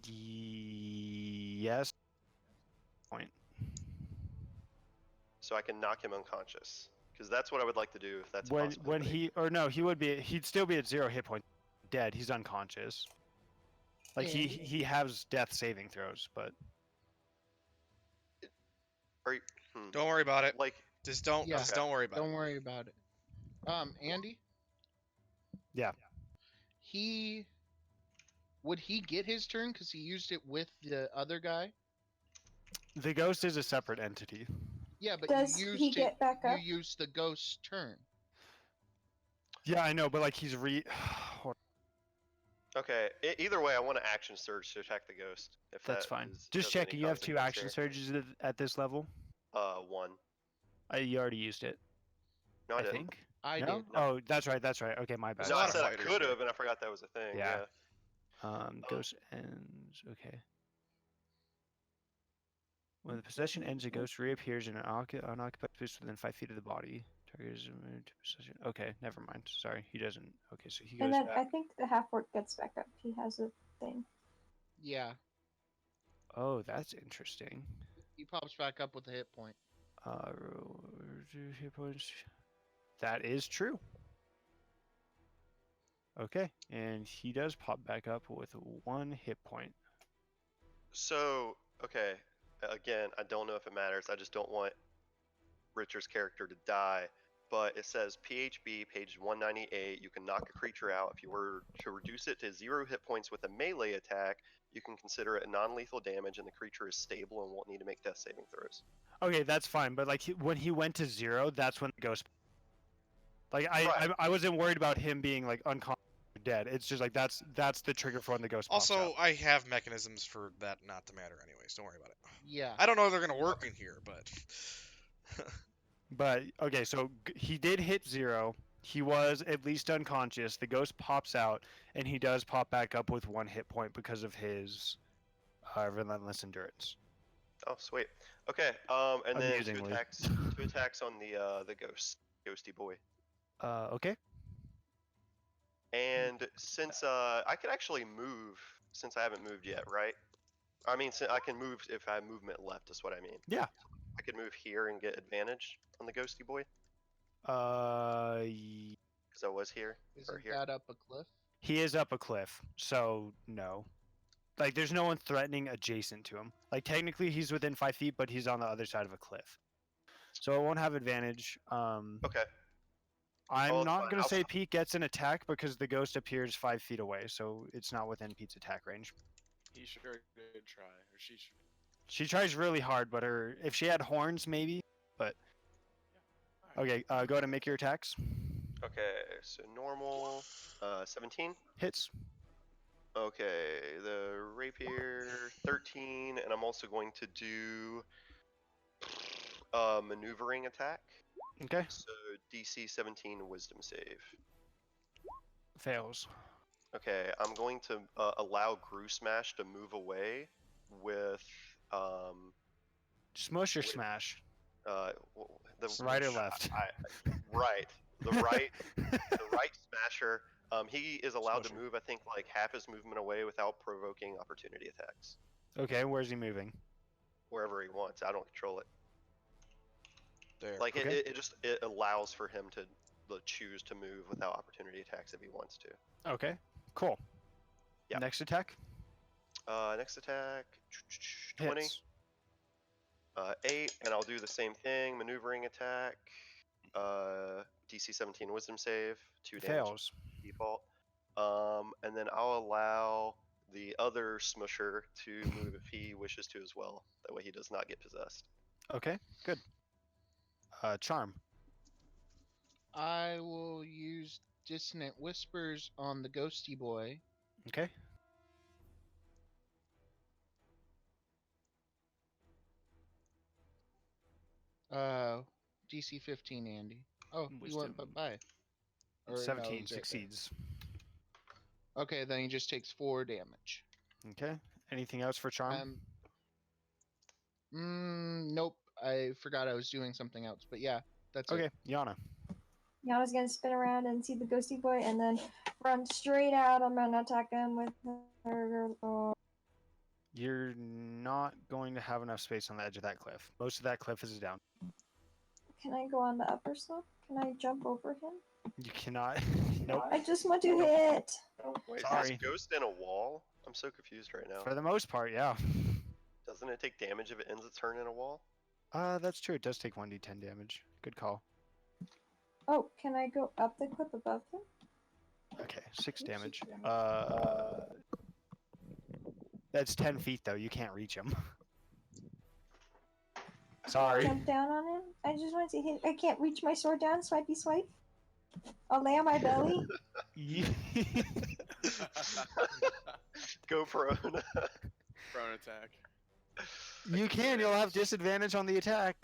Yes. Point. So I can knock him unconscious. Because that's what I would like to do if that's a When possibility. he'd still be at 0 hit points. Dead. He's unconscious. Like he has death saving throws, but Don't worry about it. Like, Just don't. Yeah. Just don't worry about Don't it. worry about it. Andy? Yeah. Would he get his turn because he used it with the other guy? the ghost is a separate entity. Yeah, but Does you he used get back up? You used the ghost's turn. Yeah, I know, but like he's okay, either way, I want an action surge to attack the ghost. If That's that fine. is Just of any checking. You have 2 action consequence surges at this level. here. 1. You already used it. No, I I didn't. think. I No? did. Oh, that's right. That's right. Okay, my bad. There's No, a I lot of said I fighters could here. have, and I forgot that was a thing. Yeah. Yeah. Ghost ends. Okay. When the possession ends, a ghost reappears in an unoccupied space within 5 feet of the body. Target is immune to possession. Okay, never mind. Sorry, he doesn't. Okay, so he goes And then back. I think the half orc gets back up. He has a thing. Yeah, Oh, that's interesting. he pops back up with a hit point. Hit points. That is true. Okay, and he does pop back up with 1 hit point. So, okay, again, I don't know if it matters. I just don't want Richard's character to die. But it says PHB, page 198, you can knock a creature out. If you were to reduce it to 0 hit points with a melee attack, you can consider it non-lethal damage and the creature is stable and won't need to make death saving throws. Okay, that's fine. But like when he went to 0, that's when the ghost. Like Right. I wasn't worried about him being like unconscious or dead. It's just like that's the trigger for when the ghost. pops Also, out. I have mechanisms for that not to matter anyways. Don't worry about it. Yeah. I don't know if they're gonna work in here, but But okay, so he did hit 0. He was at least unconscious. The ghost pops out, and he does pop back up with 1 hit point because of his relentless endurance. Oh, sweet. Okay. And then Amusingly. two attacks on the ghosty boy. Okay. And since I can actually move, since I haven't moved yet, right? I mean, I can move if I have movement left. Is what I mean. Yeah. I could move here and get advantage on the ghosty boy Y- because I was here or Isn't here. that up a cliff? he is up a cliff, so no. Like, there's no one threatening adjacent to him. Like, technically, he's within 5 feet, but he's on the other side of a cliff. So it won't have advantage. Okay. I'm Well, it's not fine. going to say Pete gets an attack because the ghost appears 5 feet away, so it's not within Pete's attack range. He sure did try, or she sure. She tries really hard, but if she had horns, maybe. But Alright. okay, go ahead and make your attacks. Okay, so normal, 17. Hits. Okay, the rapier, 13, and I'm also going to do maneuvering attack. Okay. So DC 17 Wisdom save. Fails. Okay, I'm going to allow Grew Smash to move away with Smush or Wait. smash? the Right or left? right, the right smasher. He is allowed to Smasher. move, I think, like half his movement away without provoking opportunity attacks. Okay, where's he moving? Wherever he wants. I don't control it. There. Like Okay. it allows for him to choose to move without opportunity attacks if he wants to. Okay, cool. Yeah. Next attack? Next attack, 20. Hits. 8, and I'll do the same thing. Maneuvering attack. DC 17 Wisdom save. 2 damage Fails. default. And then I'll allow the other Smusher to move if he wishes to as well. That way he does not get possessed. Okay, good. Charm. I will use Dissonant Whispers on the ghosty boy. Okay. DC 15, Andy. Oh, you Wisdom. went by. Or, no, 17 is it- succeeds. Okay, then he just takes 4 damage. Okay. Anything else for charm? Nope. I forgot I was doing something else, but yeah, that's Okay, it. Yana. Yana's gonna spin around and see the ghosty boy and then run straight out. I'm gonna attack him with her. You're not going to have enough space on the edge of that cliff. Most of that cliff is down. Can I go on the upper slope? Can I jump over him? You cannot. Nope. I just want to hit. Wait, Sorry. is Ghost in a wall? I'm so confused right now. For the most part, yeah. Doesn't it take damage if it ends its turn in a wall? That's true. It does take 1d10 damage. Good call. Oh, can I go up the cliff above him? Okay, 6 damage. That's 10 feet though. You can't reach him. Sorry. Jump down on him? I just want to hit. I can't reach my sword down. Swipey swipe. I'll lay on my belly. Go prone. Prone attack. You can. You'll have disadvantage on the attack.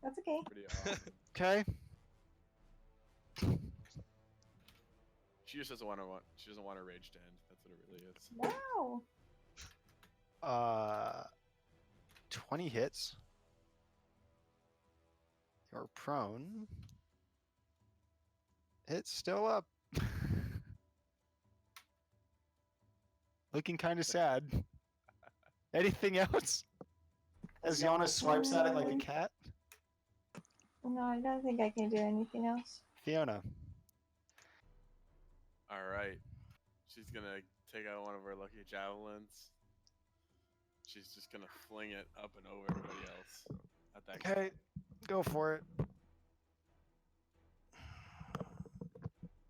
That's okay. Pretty awesome. Okay. She just doesn't want to. She doesn't want her rage to end. That's what it really is. Wow. 20 hits. You're prone. It's still up. Looking kind of sad. Anything else? As Yana swipes at it like a cat. No, I don't think I can do anything else. Fiona. All right. She's gonna take out one of her lucky javelins. She's just gonna fling it up and over everybody else. At that guy. Okay, go for it.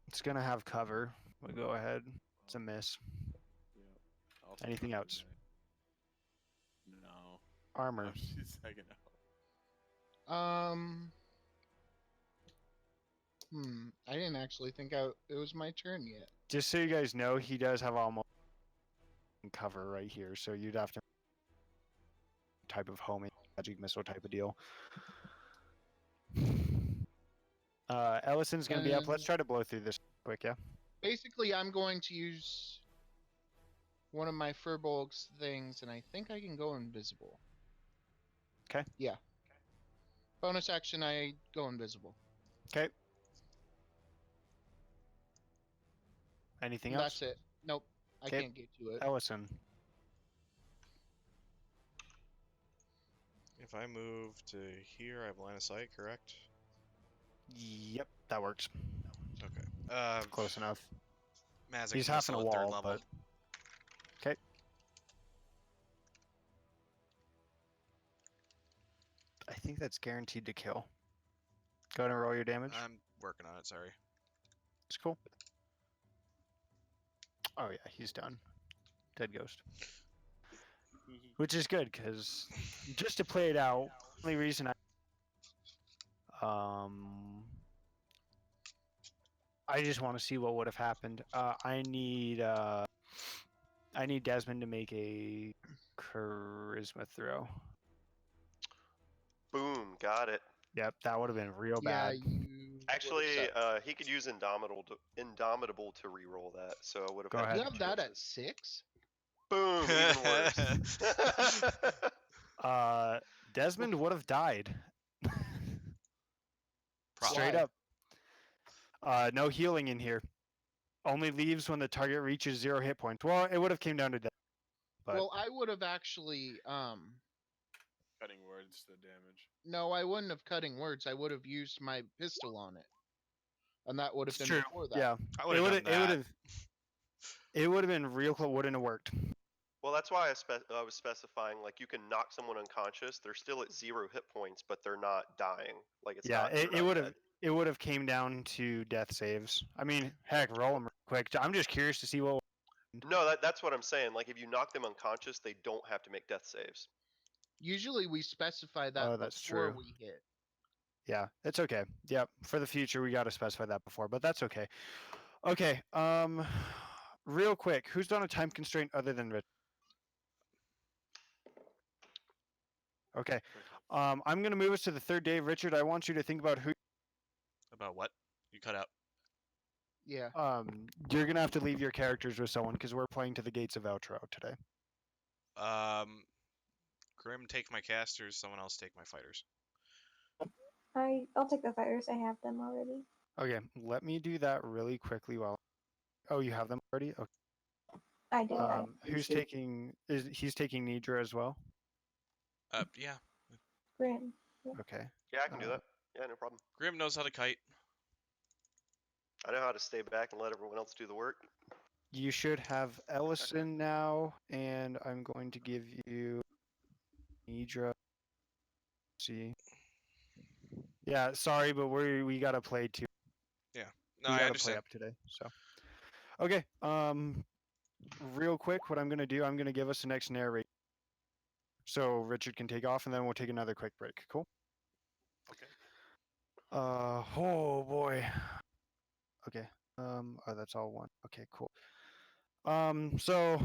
It's gonna have cover. We'll go ahead. It's a miss. Yeah. Also Anything probably else? No. Armor. Oh, she's taking out. I didn't actually think it was my turn yet. Just so you guys know, he does have almost cover right here, so you'd have to type of homing magic missile type of deal. Ellison's gonna be up. Let's And- try to blow through this quick, yeah. Basically, I'm going to use one of my Furbolg's things, and I think I can go invisible. 'Kay. Yeah. Bonus action, I go invisible. Okay. Anything And else? that's it. Nope. I 'Kay. can't get to it. Ellison. If I move to here, I have line of sight, correct? Yep, that works. Okay. Close enough. Magic He's half in a missile at third wall, level. but okay. I think that's guaranteed to kill. Go ahead and roll your damage. I'm working on it. Sorry. It's cool. Oh yeah, he's done. Dead ghost. Which is good, because just to play it out, only reason I just want to see what would have happened. I need Desmond to make a charisma throw. Boom, got it. Yep, that would have been real Yeah, bad. you. Actually, would've he could use Indomitable to re-roll that, so I would have. Go had ahead. You two have that at chances. 6? Boom, even worse. Desmond would have died. Straight Why? up. No healing in here. Only leaves when the target reaches 0 hit points. Well, it would have came down to death. But Well, I would have actually. Cutting words to damage. No, I wouldn't have cutting words. I would have used my pistol on it, and that would have it's been true. before that. Yeah, I would have done that. it would have been real close. Wouldn't have worked. Well, that's why I was specifying, like, you can knock someone unconscious. They're still at 0 hit points, but they're not dying. Like, it's Yeah, not. They're it not would dead. have. It would have came down to death saves. I mean, heck, roll them quick. I'm just curious to see what. No, that's what I'm saying. Like, if you knock them unconscious, they don't have to make death saves. Usually, we specify that Oh, that's before true. we hit. Yeah, it's okay. Yep. For the future, we got to specify that before, but that's okay. Okay. Real quick, who's done a time constraint other than Rich? Okay. I'm gonna move us to the third day. Richard, I want you to think about who. About what? You cut out. Yeah. You're gonna have to leave your characters with someone because we're playing to the gates of outro today. Grim, take my casters. Someone else take my fighters. I'll take the fighters. I have them already. Okay, let me do that really quickly while. Oh, you have them already. Okay. I did. Who's taking? He's taking Nidra as well? Yeah. Grim. Okay. Yeah, I can do that. Yeah, no problem. Grim knows how to kite. I know how to stay back and let everyone else do the work. You should have Ellison now, and I'm going to give you Nidra. See. Yeah, sorry, but we gotta play too. No, We I gotta understand. play up today. So, okay. Real quick, what I'm gonna do, I'm gonna give us the next narrate, so Richard can take off, and then we'll take another quick break. Cool. Okay. Oh boy. Okay. Oh, that's all one. Okay, cool. So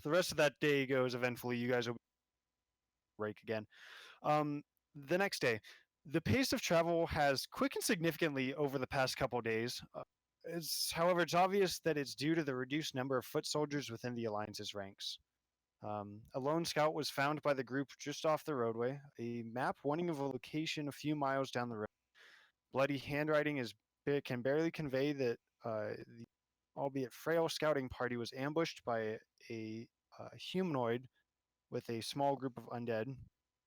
the rest of that day goes eventfully. You guys will break again. The next day, the pace of travel has quickened significantly over the past couple days. However, it's obvious that it's due to the reduced number of foot soldiers within the Alliance's ranks. A lone scout was found by the group just off the roadway, a map warning of a location a few miles down the road. Bloody handwriting can barely convey that the albeit frail scouting party was ambushed by a humanoid with a small group of undead,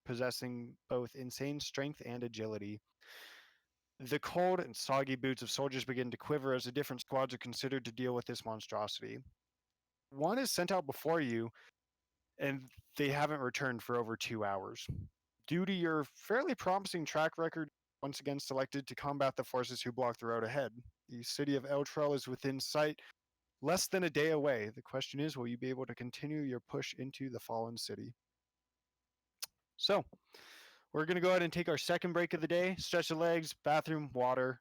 possessing both insane strength and agility. The cold and soggy boots of soldiers begin to quiver as the different squads are considered to deal with this monstrosity. One is sent out before you, and they haven't returned for over 2 hours. Due to your fairly promising track record, once again selected to combat the forces who block the road ahead. The city of Eltrell is within sight, less than a day away. The question is, will you be able to continue your push into the fallen city? So, we're going to go ahead and take our second break of the day, stretch the legs, bathroom, water.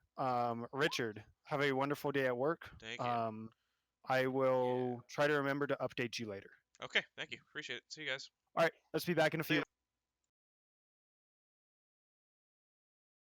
Richard, have a wonderful day at work. Thank you. I will try to remember to update you later. Okay, thank you. Appreciate it. See you guys. All right, let's be back in a See few. ya.